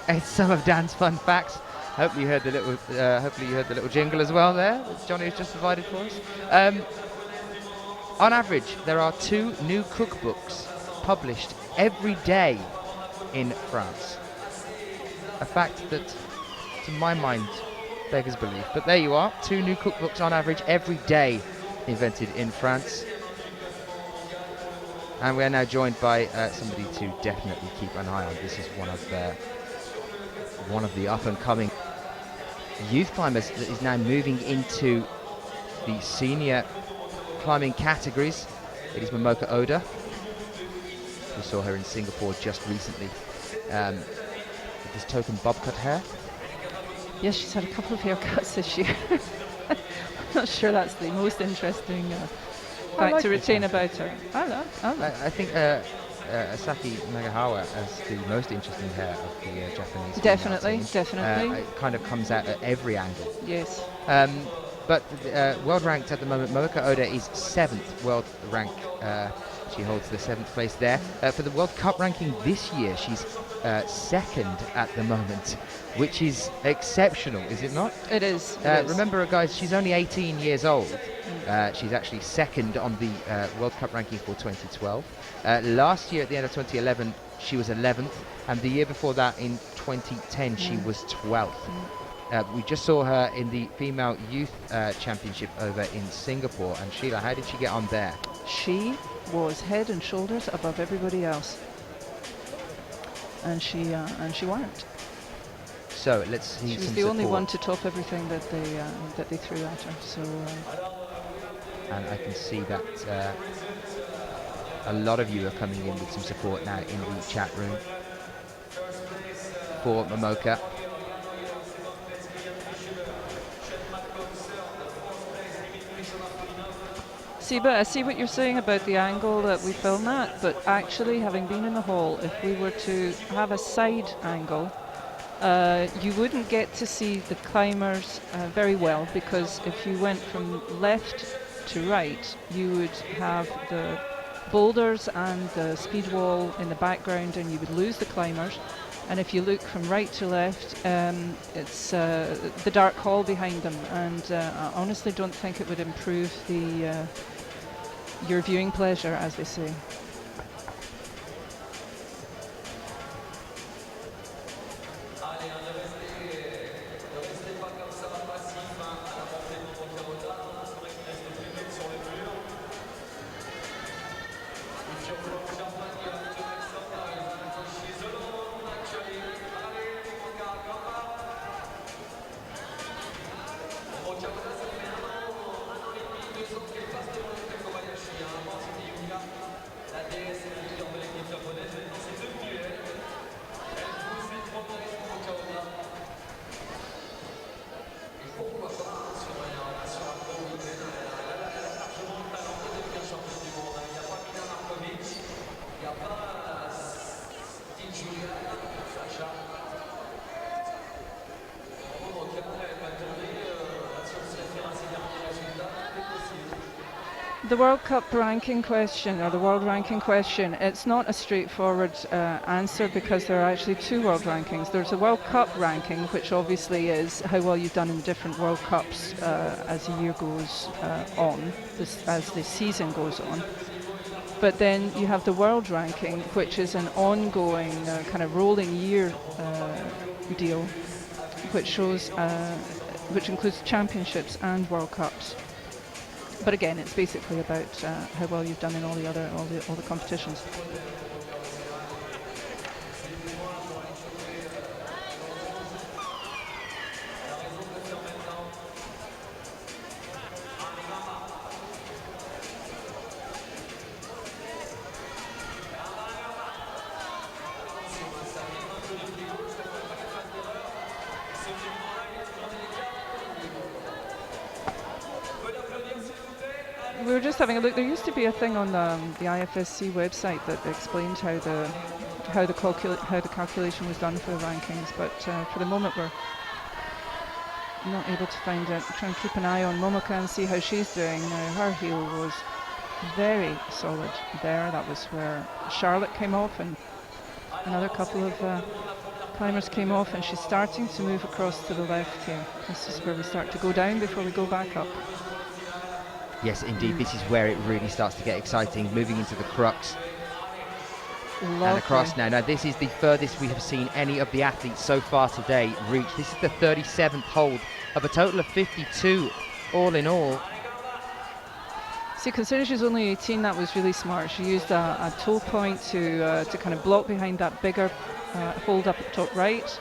It's some of Dan's fun facts. Hopefully you heard the little jingle as well there that Johnny has just provided for us. On average, there are 2 new cookbooks published every day in France. A fact that, to my mind, beggars belief. But there you are, 2 new cookbooks on average every day invented in France. And we are now joined by somebody to definitely keep an eye on. This is one of the up-and-coming youth climbers that is now moving into the senior climbing categories. It is Momoka Oda. We saw her in Singapore just recently with this token bob cut hair. Yes, she's had a couple of haircuts this year. I'm not sure that's the most interesting fact to retain about her. I think Asaki Nagahawa has the most interesting hair of the Japanese. Definitely. It kind of comes out at every angle. Yes. But world ranked at the moment, Momoka Oda is 7th world rank. She holds the 7th place there. For the World Cup ranking this year, she's 2nd at the moment, which is exceptional, is it not? It is. Remember, guys, she's only 18 years old. She's actually 2nd on the World Cup ranking for 2012. Last year, at the end of 2011, she was 11th, and the year before that, in 2010, she was 12th. We just saw her in the female youth championship over in Singapore. And Sheila, how did she get on there? She was head and shoulders above everybody else, and she weren't. So let's see. She was the only one to top everything that they threw at her. So. And I can see that a lot of you are coming in with some support now in the chat room for Momoka. But I see what you're saying about the angle that we film at, but actually, having been in the hall, if we were to have a side angle, you wouldn't get to see the climbers very well, because if you went from left to right, you would have the boulders and the speed wall in the background, and you would lose the climbers. And if you look from right to left, it's the dark hall behind them, and I honestly don't think it would improve your viewing pleasure, as they say. The World Cup ranking question, or the world ranking question, it's not a straightforward answer, because there are actually 2 world rankings. There's a World Cup ranking, which obviously is how well you've done in the different World Cups as the year goes on, as the season goes on. But then you have the world ranking, which is an ongoing kind of rolling year deal, which shows, which includes championships and World Cups. But again, it's basically about how well you've done in all the competitions. We were just having a look. There used to be a thing on the IFSC website that explained how the calculation was done for the rankings, but for the moment we're not able to find it. Try and keep an eye on Momoka and see how she's doing. Now, her heel was very solid there. That was where Charlotte came off, and another couple of climbers came off, and she's starting to move across to the left here. This is where we start to go down before we go back up. Yes, indeed, this is where it really starts to get exciting, moving into the crux. And across now. Now, this is the furthest we have seen any of the athletes so far today reach. This is the 37th hold of a total of 52 all in all. See, considering she's only 18, that was really smart. She used a toe point to kind of block behind that bigger hold up at top right,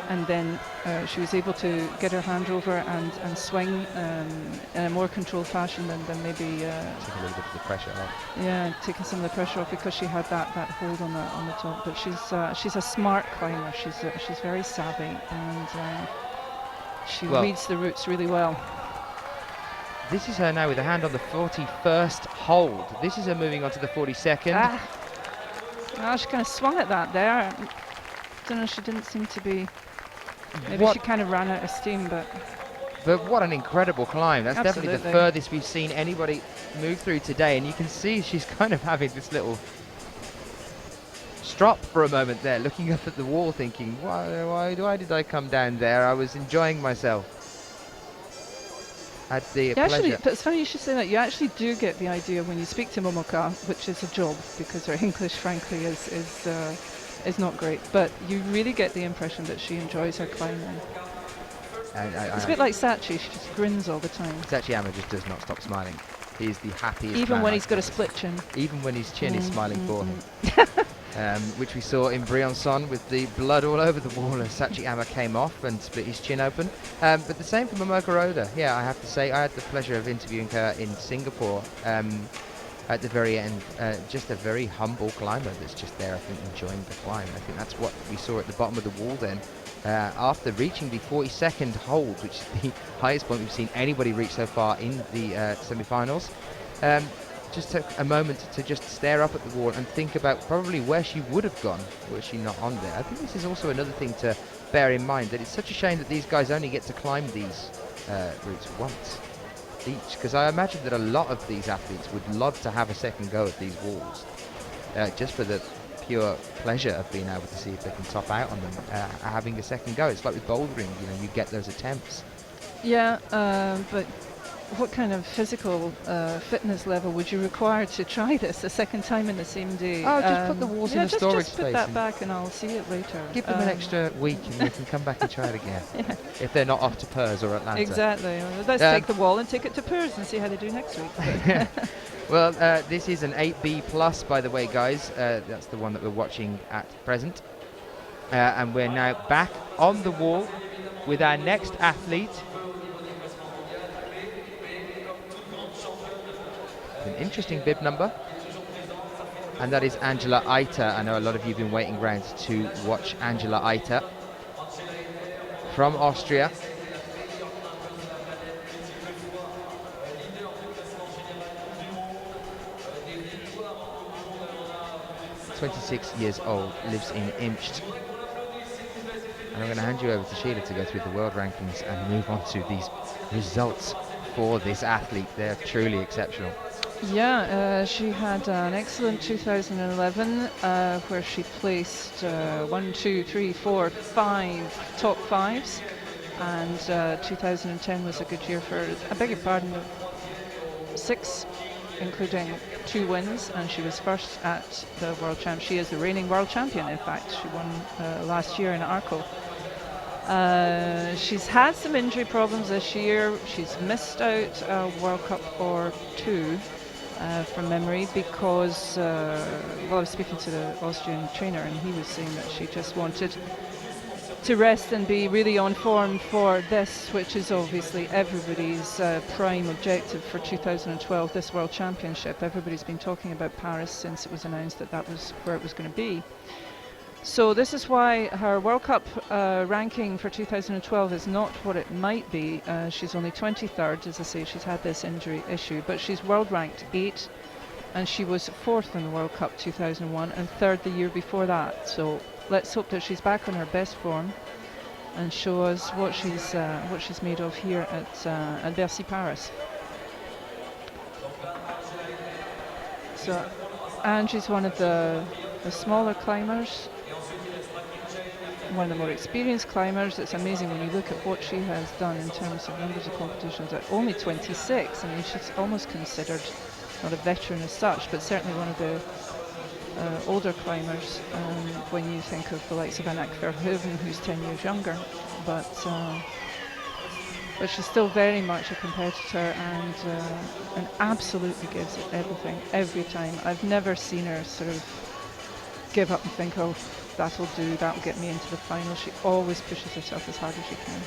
and then she was able to get her hand over and swing in a more controlled fashion than maybe taking a little bit of the pressure off. Yeah, taking some of the pressure off because she had that hold on the top. But she's a smart climber. She's very savvy, and she reads the routes really well. This is her now with a hand on the 41st hold. This is her moving on to the 42nd. She kind of swung at that there. I don't know, she didn't seem to be... Maybe she kind of ran out of steam, but what an incredible climb. That's absolutely definitely the furthest we've seen anybody move through today. And you can see she's kind of having this little strop for a moment there, looking up at the wall thinking, why did I come down there? I was enjoying myself. Had the pleasure. Actually, but it's funny you should say that. You actually do get the idea when you speak to Momoka, which is a job because her English, frankly, is not great. But you really get the impression that she enjoys her climbing. It's a bit like Sachi. She just grins all the time. Sachiyama just does not stop smiling. He is the happiest. Even when he's got a split chin. Even when his chin is smiling for him. Which we saw in Briançon with the blood all over the wall as Sachiyama came off and split his chin open. But the same for Momoka Oda. Yeah, I have to say, I had the pleasure of interviewing her in Singapore at the very end. Just a very humble climber that's just there, I think, enjoying the climb. I think that's what we saw at the bottom of the wall then. After reaching the 42nd hold, which is the highest point we've seen anybody reach so far in the semi-finals. Just took a moment to just stare up at the wall and think about probably where she would have gone were she not on there. I think this is also another thing to bear in mind, that it's such a shame that these guys only get to climb these routes once each, because I imagine that a lot of these athletes would love to have a second go at these walls, just for the pure pleasure of being able to see if they can top out on them, having a second go. It's like with bouldering, you get those attempts. Yeah, but what kind of physical fitness level would you require to try this a second time in the same day? Oh, just put the walls in the storage just space. put that back and I'll see it later. Give them an extra week and we can come back and try it again. If they're not off to Purs or Atlanta. Exactly. Well, let's take the wall and take it to Purs and see how they do next week. Well, this is an 8B plus, by the way, guys. That's the one that we're watching at present. And we're now back on the wall with our next athlete. An interesting bib number, and that is Angela Eiter. I know a lot of you have been waiting around to watch Angela Eiter from Austria. (26 years old, lives in Imst. And I'm going to hand you over to Sheila to go through the world rankings and move on to these results for this athlete. They're truly exceptional. Yeah, she had an excellent 2011 where she placed 1, 2, 3, 4, 5 top fives, and 2010 was a good year for her. I beg your pardon, 6, including 2 wins, and she was first at the World Champ. She is the reigning World Champion, in fact. She won last year in Arco. She's had some injury problems this year. She's missed out a World Cup or 2 from memory because, I was speaking to the Austrian trainer and he was saying that she just wanted to rest and be really on form for this, which is obviously everybody's prime objective for 2012, this World Championship. Everybody's been talking about Paris since it was announced that that was where it was going to be. So this is why her World Cup ranking for 2012 is not what it might be. She's only 23rd, as I say, she's had this injury issue, but she's world ranked 8, and she was 4th in the World Cup 2001 and 3rd the year before that. So let's hope that she's back on her best form and show us what she's made of here at Bercy Paris. So Angie's one of the smaller climbers, one of the more experienced climbers. It's amazing when you look at what she has done in terms of numbers of competitions at only 26. I mean, she's almost considered not a veteran as such, but certainly one of the older climbers when you think of the likes of Annette Verhoeven, who's 10 years younger. But she's still very much a competitor and absolutely gives it everything every time. I've never seen her sort of give up and think, oh, that'll do, that'll get me into the final. She always pushes herself as hard as she can.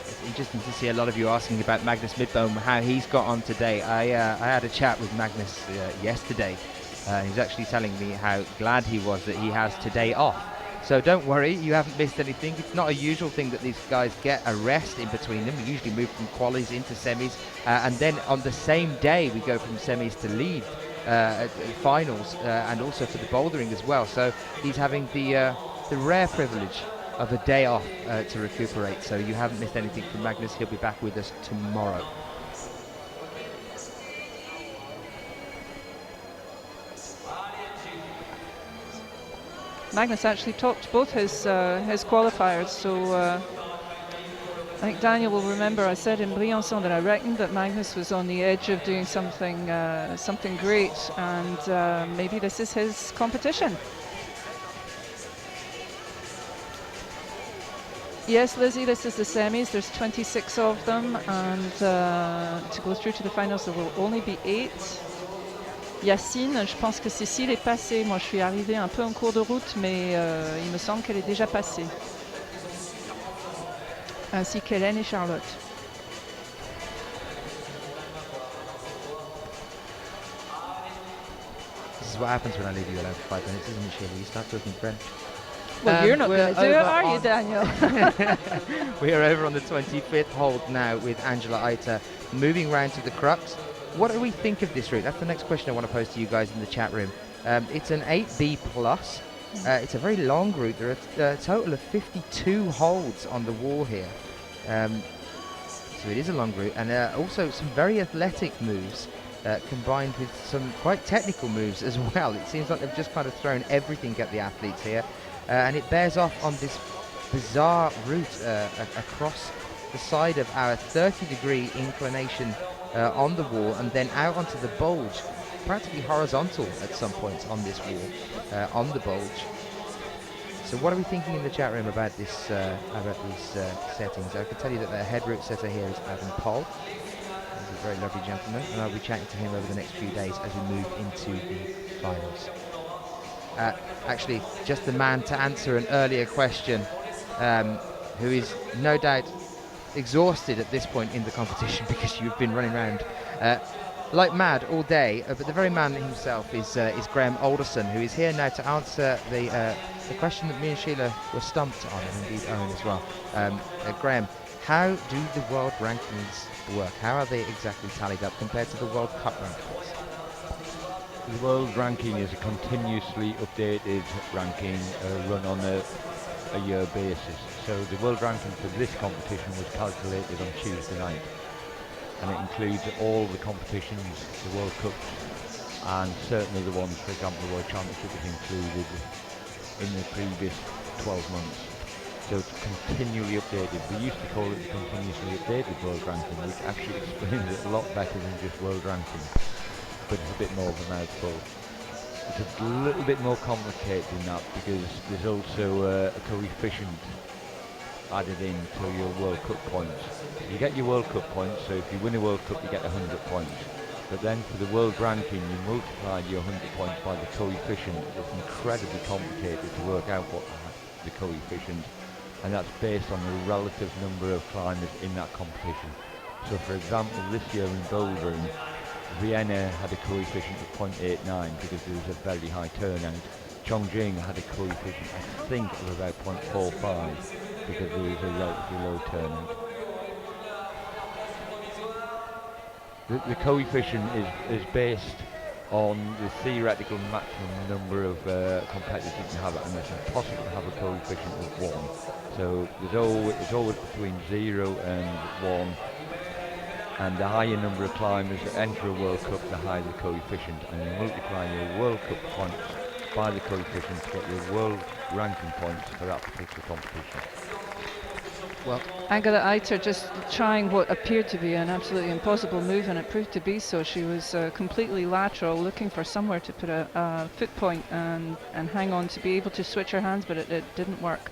It's interesting to see a lot of you asking about Magnus Midbom, how he's got on today. I had a chat with Magnus yesterday. He was actually telling me how glad he was that he has today off. So don't worry, you haven't missed anything. It's not a usual thing that these guys get a rest in between them. We usually move from qualies into semis, and then on the same day we go from semis to lead finals, and also for the bouldering as well. So he's having the rare privilege of a day off to recuperate. So you haven't missed anything from Magnus. He'll be back with us tomorrow. Magnus actually topped both his qualifiers, so I think Daniel will remember I said in Briançon that I reckoned that Magnus was on the edge of doing something great, and maybe this is his competition. Yes, Lizzie, this is the semis. There's 26 of them, and to go through to the finals there will only be 8. Yacine, je pense que Cécile est passée. Moi, je suis arrivée un peu en cours de route, mais il me semble qu'elle est déjà passée. Ainsi qu'Hélène et Charlotte. This is what happens when I leave you alone for 5 minutes, isn't it, Sheila? You start talking French. Well, you're not going to do it, are you, Daniel? We are over on the 25th hold now with Angela Eiter, moving round to the crux. What do we think of this route? That's the next question I want to pose to you guys in the chat room. It's an 8B plus. It's a very long route. There are a total of 52 holds on the wall here. So it is a long route, and also some very athletic moves combined with some quite technical moves as well. It seems like they've just kind of thrown everything at the athletes here. And it bears off on this bizarre route across the side of our 30-degree inclination on the wall, and then out onto the bulge, practically horizontal at some points on this wall, on the bulge. So what are we thinking in the chat room about this, these settings? I can tell you that the head route setter here is Adam Poll. He's a very lovely gentleman, and I'll be chatting to him over the next few days as we move into the finals. Actually, just the man to answer an earlier question, who is no doubt exhausted at this point in the competition because you've been running around like mad all day. But the very man himself is Graham Alderson, who is here now to answer the question that me and Sheila were stumped on, and indeed Owen as well. Graham, how do the world rankings work? How are they exactly tallied up compared to the World Cup rankings? The world ranking is a continuously updated ranking run on a year basis. So the world ranking for this competition was calculated on Tuesday night, and it includes all the competitions, the World Cups, and certainly the ones, for example, the World Championship is included in the previous 12 months. So it's continually updated. We used to call it the continuously updated world ranking, which actually explains it a lot better than just world ranking. But it's a bit more of a mouthful. It's a little bit more complicated than that, because there's also a coefficient added in to your World Cup points. You get your World Cup points, so if you win a World Cup you get 100 points. But then for the world ranking you multiply your 100 points by the coefficient. It's incredibly complicated to work out what the coefficient, and that's based on the relative number of climbers in that competition. So for example, this year in bouldering, Vienna had a coefficient of 0.89 because there was a very high turnout. Chongqing had a coefficient, I think, of about 0.45 because there was a relatively low turnout. The coefficient is based on the theoretical maximum number of competitors you can have, and it's impossible to have a coefficient of 1. So it's always between 0 and 1. And the higher number of climbers that enter a World Cup, the higher the coefficient, and you multiply your World Cup points by the coefficient to get your world ranking points for that particular competition. Well, Agatha Eiter just trying what appeared to be an absolutely impossible move, and it proved to be so. She was completely lateral, looking for somewhere to put a foot point and hang on to be able to switch her hands, but it didn't work.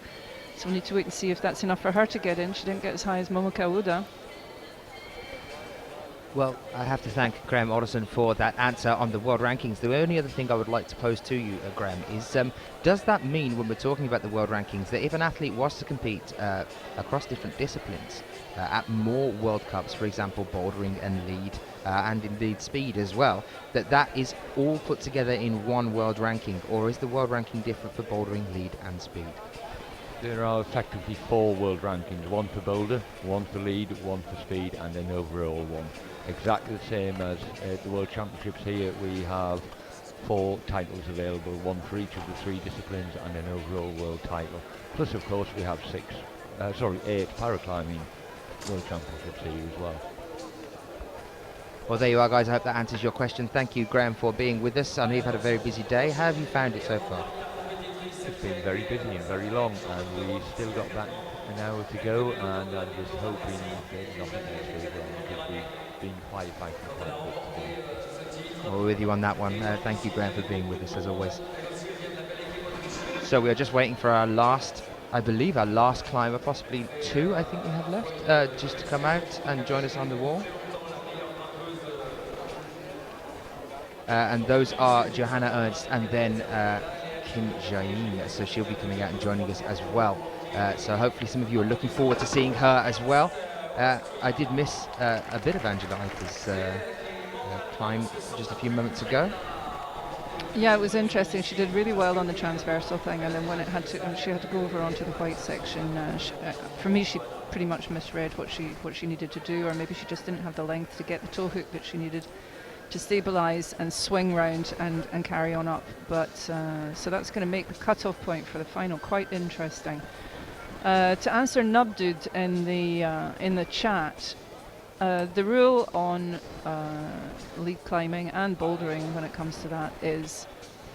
So we need to wait and see if that's enough for her to get in. She didn't get as high as Momoko Uda. well, I have to thank Graham Otterson for that answer on the world rankings. The only other thing I would like to pose to you, Graham, is does that mean when we're talking about the world rankings that if an athlete was to compete across different disciplines at more World Cups, for example, bouldering and lead, and indeed speed as well, that is all put together in one world ranking, or is the world ranking different for bouldering, lead and speed? There are effectively 4 world rankings, one for boulder, one for lead, one for speed, and an overall one. Exactly the same as the World Championships here. We have 4 titles available, one for each of the 3 disciplines and an overall world title. Plus, of course, we have 8 paraclimbing World Championships here as well. Well, there you are, guys. I hope that answers your question. Thank you, Graham, for being with us. I know you've had a very busy day. How have you found it so far? It's been very busy and very long, and we still got back an hour to go, and I'm just hoping that nothing else goes wrong, because we've been firefighting quite a bit today. We're with you on that one. Thank you, Graham, for being with us as always. So we are just waiting for our last, I believe, our last climber, possibly 2, I think we have left, just to come out and join us on the wall. And those are Johanna Ernst and then Kim Jain, so she'll be coming out and joining us as well. So hopefully some of you are looking forward to seeing her as well. I did miss a bit of Angela Eiter's climb just a few moments ago. Yeah, it was interesting. She did really well on the transversal thing, and then when she had to go over onto the white section. For me, she pretty much misread what she needed to do, or maybe she just didn't have the length to get the toe hook that she needed to stabilise and swing round and carry on up. But so that's going to make the cut-off point for the final quite interesting. To answer Nubdud in the chat, the rule on lead climbing and bouldering when it comes to that is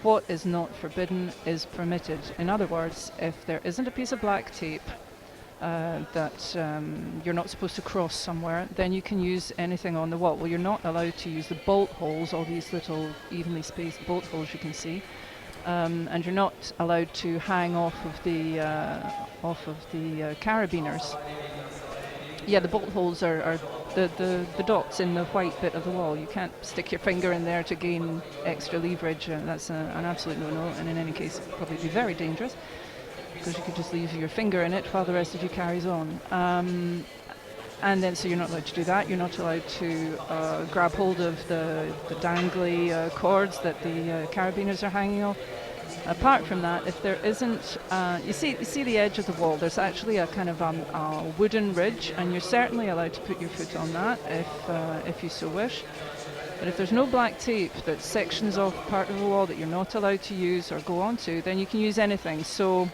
what is not forbidden is permitted. In other words, if there isn't a piece of black tape that you're not supposed to cross somewhere, then you can use anything on the wall. Well, you're not allowed to use the bolt holes, all these little evenly spaced bolt holes you can see, and you're not allowed to hang off of the carabiners. Yeah, the bolt holes are the dots in the white bit of the wall. You can't stick your finger in there to gain extra leverage. That's an absolute no-no, and in any case, it'd probably be very dangerous, because you could just leave your finger in it while the rest of you carries on. And then, so you're not allowed to do that. You're not allowed to grab hold of the dangly cords that the carabiners are hanging off. Apart from that, if there isn't, you see the edge of the wall, there's actually a kind of a wooden ridge, and you're certainly allowed to put your foot on that if you so wish. But if there's no black tape that sections off part of the wall that you're not allowed to use or go onto, then you can use anything. So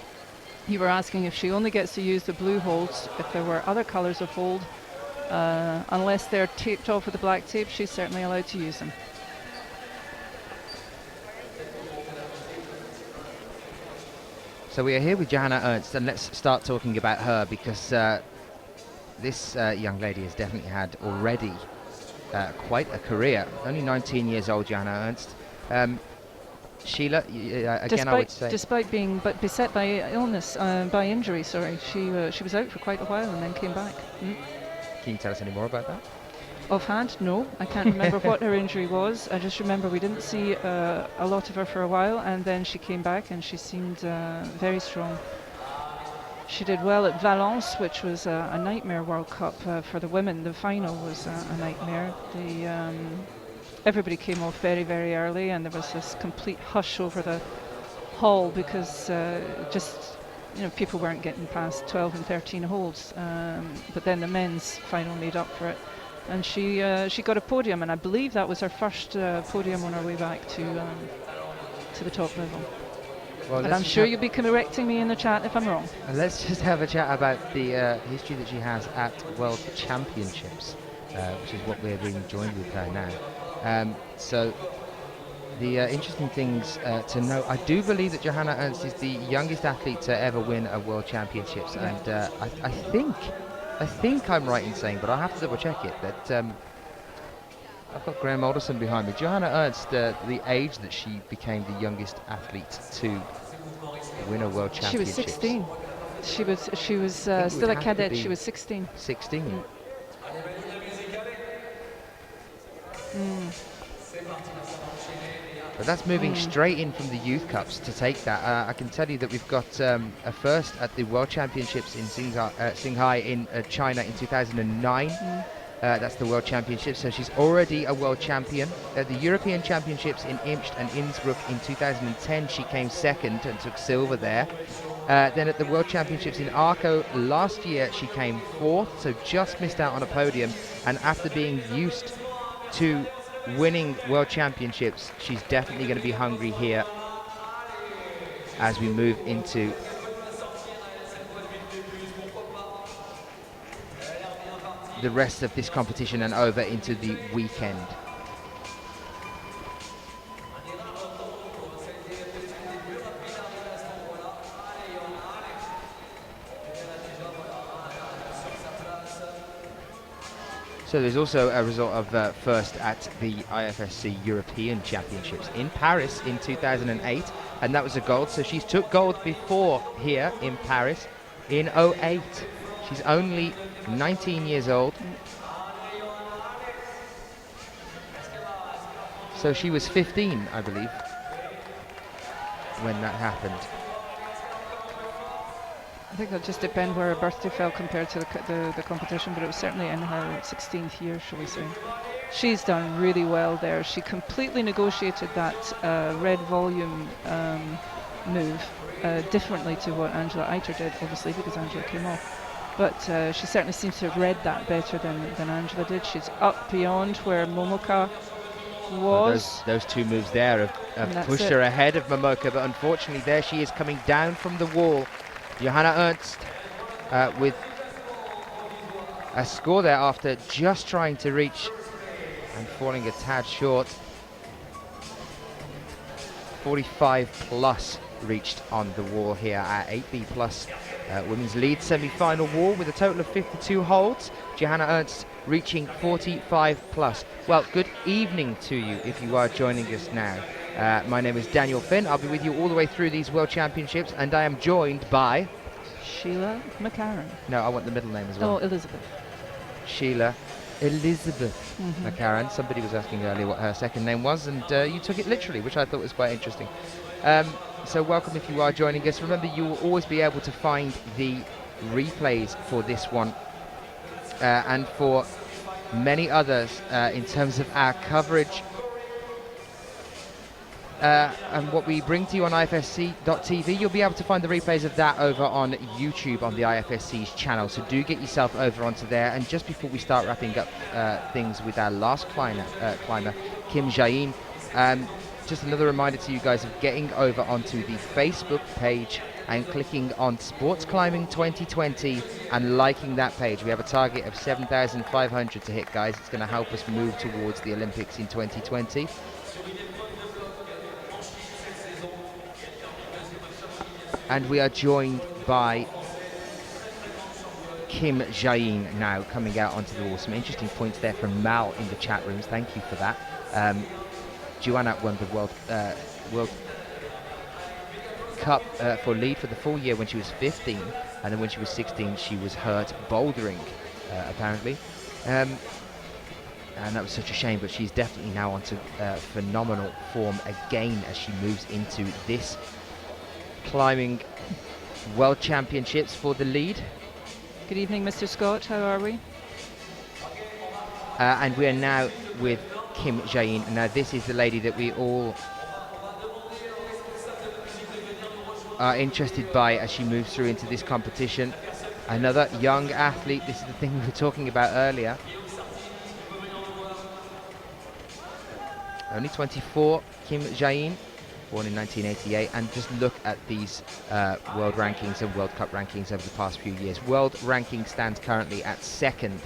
you were asking if she only gets to use the blue holds. If there were other colours of hold, unless they're taped off with the black tape, she's certainly allowed to use them. So we are here with Johanna Ernst, and let's start talking about her, because this young lady has definitely had already quite a career. Only 19 years old, Johanna Ernst. Sheila, again, I would say, despite being beset by illness, by injury, sorry, she was out for quite a while and then came back. Can you tell us any more about that? Offhand, no, I can't remember what her injury was. I just remember we didn't see a lot of her for a while, and then she came back and she seemed very strong. She did well at Valence, which was a nightmare World Cup for the women. The final was a nightmare. Everybody came off very, very early, and there was this complete hush over the hall, because people weren't getting past 12 and 13 holds. But then the men's final made up for it, and she got a podium, and I believe that was her first podium on her way back to the top level. Well, and I'm sure you'll be correcting me in the chat if I'm wrong. Let's just have a chat about the history that she has at World Championships, which is what we're being joined with her now. So The interesting things to note, I do believe that Johanna Ernst is the youngest athlete to ever win a World Championships, and I think I'm right in saying, but I'll have to double check it, that I've got Graham Alderson behind me. Johanna Ernst, the age that she became the youngest athlete to win a World Championships. She was 16. She was still a cadet. She was 16. 16. But that's moving straight in from the Youth Cups to take that. I can tell you that we've got a first at the World Championships in Shanghai in China in 2009. That's the World Championships, so she's already a world champion. At the European Championships in Imst and Innsbruck in 2010, she came second and took silver there. Then at the World Championships in Arco last year, she came fourth, so just missed out on a podium. And after being used to winning World Championships, she's definitely going to be hungry here as we move into the rest of this competition and over into the weekend. So there's also a result of first at the IFSC European Championships in Paris in 2008, and that was a gold. So she's took gold before here in Paris in 08. She's only 19 years old. So she was 15, I believe, when that happened. I think it'll just depend where her birthday fell compared to the competition, but it was certainly in her 16th year, shall we say. She's done really well there. She completely negotiated that red volume move differently to what Angela Eiter did, obviously, because Angela came off. But she certainly seems to have read that better than Angela did. She's up beyond where Momoka was. Those two moves there have pushed her ahead of Momoka, but unfortunately there she is coming down from the wall. Johanna Ernst with a score there after just trying to reach and falling a tad short. 45 plus reached on the wall here at 8B plus women's lead semi-final wall with a total of 52 holds. Johanna Ernst reaching 45 plus. Well, good evening to you if you are joining us now. My name is Daniel Finn. I'll be with you all the way through these World Championships, and I am joined by Sheila McCarran. No, I want the middle name as well. Oh, Elizabeth. Sheila Elizabeth McCarran. Somebody was asking earlier what her second name was, and you took it literally, which I thought was quite interesting. So welcome if you are joining us. Remember, you will always be able to find the replays for this one and for many others in terms of our coverage and what we bring to you on IFSC.tv. You'll be able to find the replays of that over on YouTube on the IFSC's channel, so do get yourself over onto there. And just before we start wrapping up things with our last climber, Kim Jae-in, just another reminder to you guys of getting over onto the Facebook page and clicking on Sports Climbing 2020 and liking that page. We have a target of 7,500 to hit, guys. It's going to help us move towards the Olympics in 2020. And we are joined by Kim Jae-in now coming out onto the wall. Some interesting points there from Mal in the chat rooms. Thank you for that. Joanna won the World Cup for lead for the full year when she was 15, and then when she was 16 she was hurt bouldering apparently, and that was such a shame, but she's definitely now onto phenomenal form again as she moves into this climbing World Championships for the lead. Good evening, Mr. Scott. How are we? And we are now with Kim Jae-in. Now this is the lady that we all are interested by as she moves through into this competition. Another young athlete. This is the thing we were talking about earlier. Only 24, Kim Jae-in, born in 1988, and just look at these world rankings and World Cup rankings over the past few years. World ranking stands currently at second.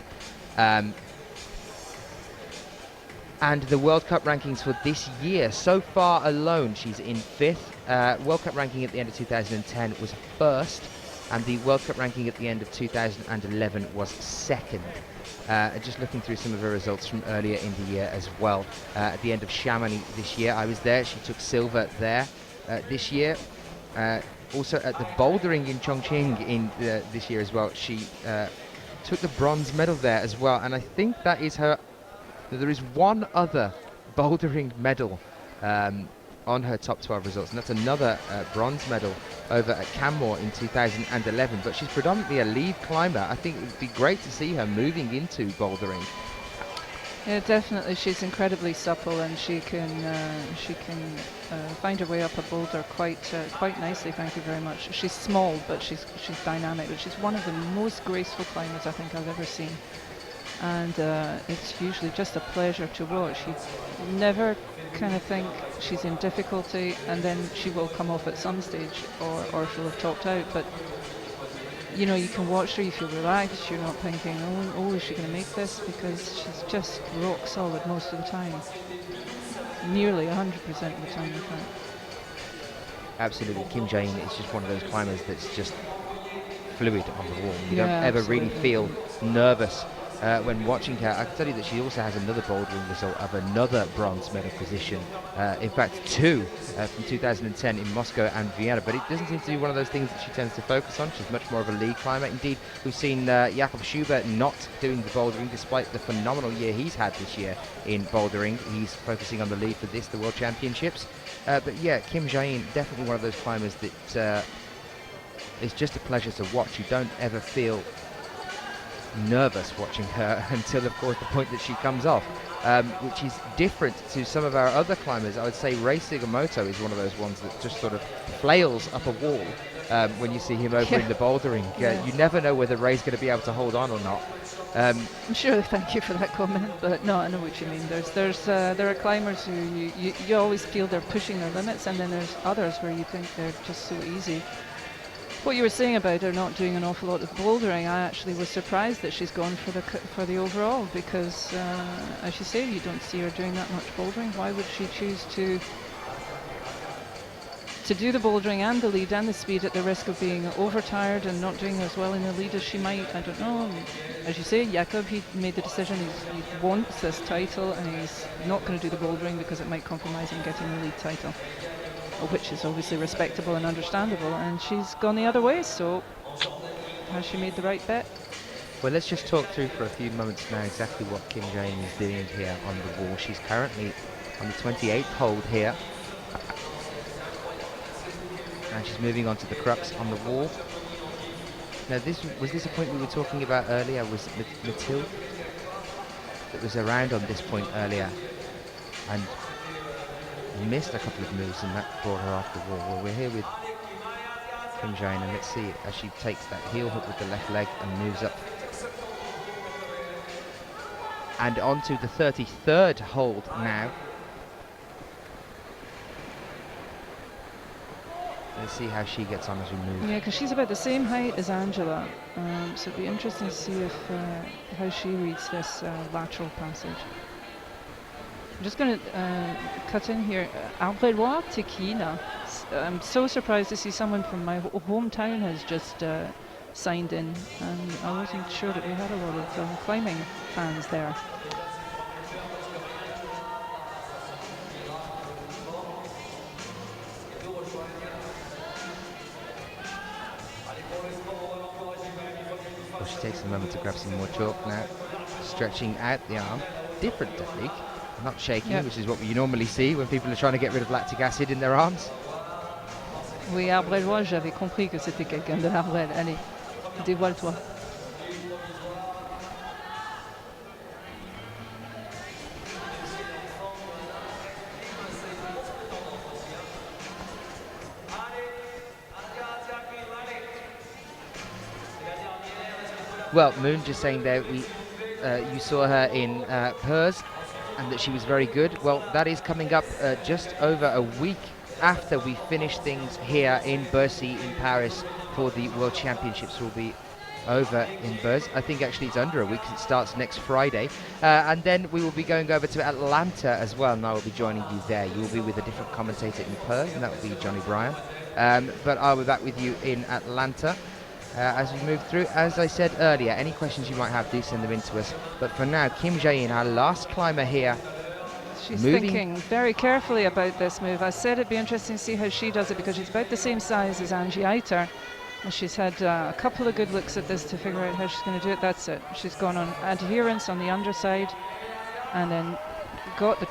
And the World Cup rankings for this year, so far alone, she's in 5th. World Cup ranking at the end of 2010 was 1st, and the World Cup ranking at the end of 2011 was 2nd. Just looking through some of her results from earlier in the year as well. At the end of Chamonix this year, I was there. She took silver there this year. Also at the bouldering in Chongqing in this year as well, she took the bronze medal there as well. And I think that is her. There is one other bouldering medal on her top 12 results, and that's another bronze medal over at Canmore in 2011. But she's predominantly a lead climber. I think it would be great to see her moving into bouldering. Yeah, definitely. She's incredibly supple, and she can find her way up a boulder quite nicely. Thank you very much. She's small, but she's dynamic. But she's one of the most graceful climbers I think I've ever seen. And it's usually just a pleasure to watch. You never kind of think she's in difficulty, and then she will come off at some stage, or she'll have topped out. But you know, you can watch her, you feel relaxed, you're not thinking, oh, is she going to make this? Because she's just rock solid most of the time. Nearly 100% of the time, in fact. Absolutely. Kim Jae-in is just one of those climbers that's just fluid on the wall. You Yeah, don't ever absolutely. really feel nervous when watching her. I can tell you that she also has another bouldering result of another bronze medal position. In fact, 2 from 2010 in Moscow and Vienna. But it doesn't seem to be one of those things that she tends to focus on. She's much more of a lead climber. Indeed, we've seen Jakob Schubert not doing the bouldering despite the phenomenal year he's had this year in bouldering. He's focusing on the lead for the World Championships. But yeah, Kim Jae-in, definitely one of those climbers that is just a pleasure to watch. You don't ever feel nervous watching her until, of course, the point that she comes off, which is different to some of our other climbers. I would say Rei Sugimoto is one of those ones that just sort of flails up a wall when you see him over in the bouldering. You never know whether Rei's going to be able to hold on or not. I'm sure, thank you for that comment, but no, I know what you mean. There are climbers who you always feel they're pushing their limits, and then there's others where you think they're just so easy. What you were saying about her not doing an awful lot of bouldering, I actually was surprised that she's gone for the overall, because as you say, you don't see her doing that much bouldering. Why would she choose to do the bouldering and the lead and the speed at the risk of being overtired and not doing as well in the lead as she might? I don't know. As you say, Jakob, he made the decision he wants this title, and he's not going to do the bouldering because it might compromise him getting the lead title, which is obviously respectable and understandable, and she's gone the other way. So has she made the right bet? Well, let's just talk through for a few moments now exactly what Kim Jae-in is doing here on the wall. She's currently on the 28th hold here, and she's moving on to the crux on the wall. Now, was this a point we were talking about earlier? Was it Matilda that was around on this point earlier and missed a couple of moves, and that brought her off the wall? Well, we're here with Kim Jae-in, and let's see as she takes that heel hook with the left leg and moves up and onto the 33rd hold now. Let's see how she gets on as we move. Yeah, because she's about the same height as Angela, so it'd be interesting to see if how she reads this lateral passage. I'm just going to cut in here. Andrea Tequila. I'm so surprised to see someone from my hometown has just signed in, and I wasn't sure that we had a lot of climbing fans there. Well, she takes a moment to grab some more chalk now, stretching out the arm. Different technique. Not shaking, which is what you normally see when people are trying to get rid of lactic acid in their arms. Oui, Arbrelois, j'avais compris que c'était quelqu'un de l'Arbrel. Allez, dévoile-toi. Well, Moon just saying there, you saw her in Purs, and that she was very good. Well, that is coming up just over a week after we finish things here in Bercy in Paris for the World Championships. We'll be over in Buzz. I think actually it's under a week because it starts next Friday. And then we will be going over to Atlanta as well, and I will be joining you there. You will be with a different commentator in Perth, and that will be Johnny Bryan. But I'll be back with you in Atlanta as we move through. As I said earlier, any questions you might have, do send them in to us. But for now, Kim Jae-in, our last climber here. She's thinking very carefully about this move. I said it'd be interesting to see how she does it because she's about the same size as Angie Eiter. And she's had a couple of good looks at this to figure out how she's going to do it. That's it. She's gone on adherence on the underside and then got the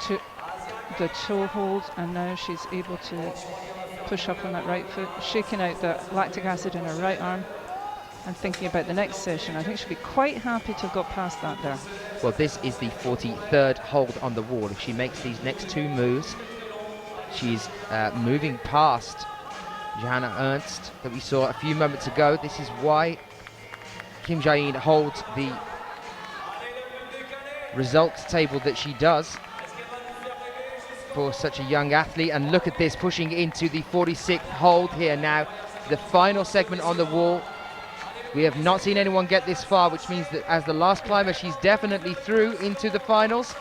toe hold, and now she's able to push up on that right foot, shaking out the lactic acid in her right arm and thinking about the next session. I think she'll be quite happy to have got past that there. Well, this is the 43rd hold on the wall. If she makes these next two moves, she's moving past Johanna Ernst that we saw a few moments ago. This is why Kim Jae-in holds the results table that she does for such a young athlete. And look at this, pushing into the 46th hold here now. The final segment on the wall. We have not seen anyone get this far, which means that as the last climber, she's definitely through into the finals.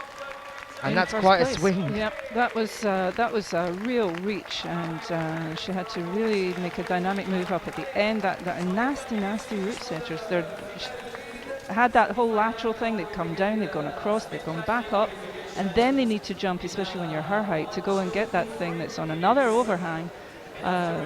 And that's quite a swing. Yep, that was a real reach, and she had to really make a dynamic move up at the end. That nasty root setters. They had that whole lateral thing. They'd come down, they'd gone across, they'd gone back up, and then they need to jump, especially when you're her height, to go and get that thing that's on another overhang.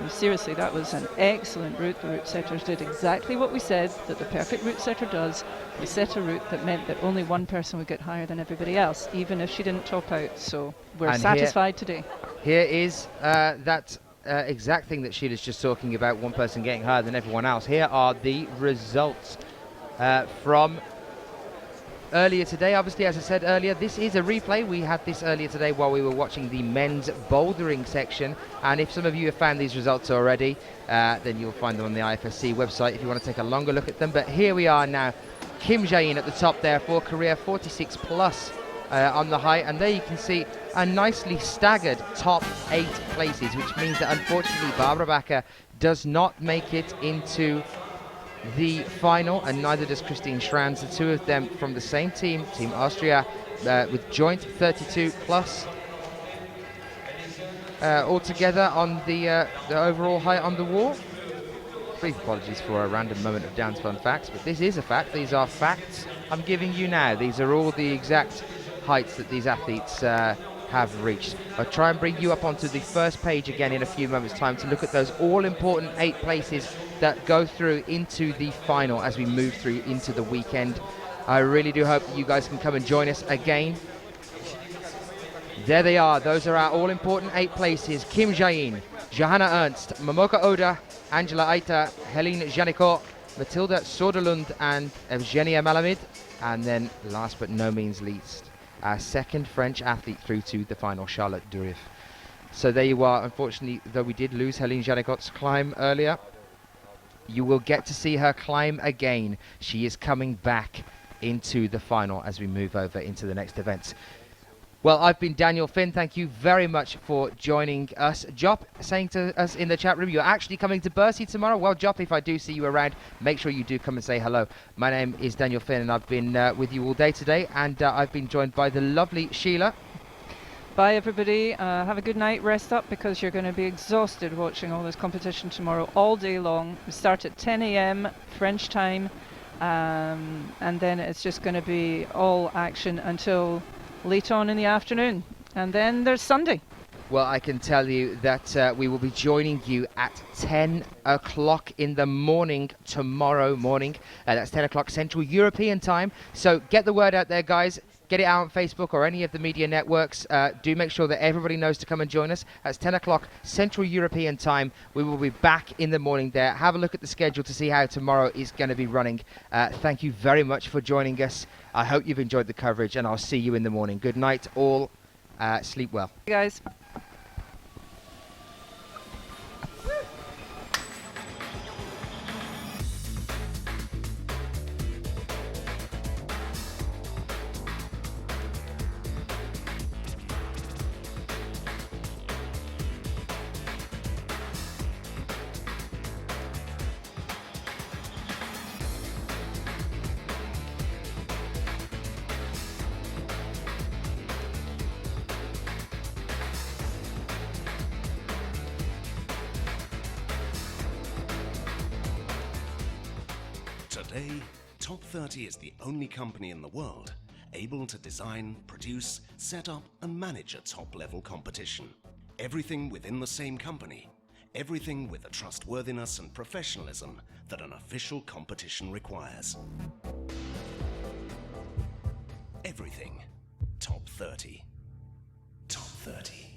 Seriously, that was an excellent route. The route setters did exactly what we said that the perfect route setter does. We set a route that meant that only one person would get higher than everybody else, even if she didn't top out. So we're satisfied today. Here is that exact thing that Sheila's just talking about, one person getting higher than everyone else. Here are the results from earlier today. Obviously, as I said earlier, this is a replay. We had this earlier today while we were watching the men's bouldering section, and if some of you have found these results already, then you'll find them on the IFSC website if you want to take a longer look at them. But here we are now, Kim Jae-in at the top there for career 46 plus on the height, and there you can see a nicely staggered top 8 places, which means that unfortunately Barbara Bakker does not make it into the final, and neither does Christine Schranz. The two of them from the same team, Team Austria, with joint 32 plus altogether on the overall height on the wall. Brief apologies for a random moment of dance fun facts, but this is a fact. These are facts I'm giving you now. These are all the exact heights that these athletes have reached. I'll try and bring you up onto the first page again in a few moments' time to look at those all-important 8 places that go through into the final as we move through into the weekend. I really do hope that you guys can come and join us again. There they are. Those are our all-important 8 places. Kim Jae-in, Johanna Ernst, Momoka Oda, Angela Eiter, Helene Janicot, Matilda SODERLUND, and Evgenia Malamid. And then, last but no means least, our second French athlete through to the final, Charlotte Durif. So there you are. Unfortunately, though we did lose Helene Janicot's climb earlier, you will get to see her climb again. She is coming back into the final as we move over into the next events. Well, I've been Daniel Finn. Thank you very much for joining us. Jop saying to us in the chat room, you're actually coming to Bercy tomorrow? Well, Jop, if I do see you around, make sure you do come and say hello. My name is Daniel Finn, and I've been with you all day today, and I've been joined by the lovely Sheila. Bye, everybody. Have a good night. Rest up, because you're going to be exhausted watching all this competition tomorrow all day long. We start at 10 a.m. French time, and then it's just going to be all action until late on in the afternoon. And then there's Sunday. Well, I can tell you that we will be joining you at 10 o'clock in the morning tomorrow morning. That's 10 o'clock Central European time. So get the word out there, guys. Get it out on Facebook or any of the media networks. Do make sure that everybody knows to come and join us. That's 10 o'clock Central European time. We will be back in the morning there. Have a look at the schedule to see how tomorrow is going to be running. Thank you very much for joining us. I hope you've enjoyed the coverage, and I'll see you in the morning. Good night, all. Sleep well. Hey guys. Today, Top 30 is the only company in the world able to design, produce, set up and manage a top-level competition. Everything within the same company. Everything with the trustworthiness and professionalism that an official competition requires. Everything. Top 30. Top 30.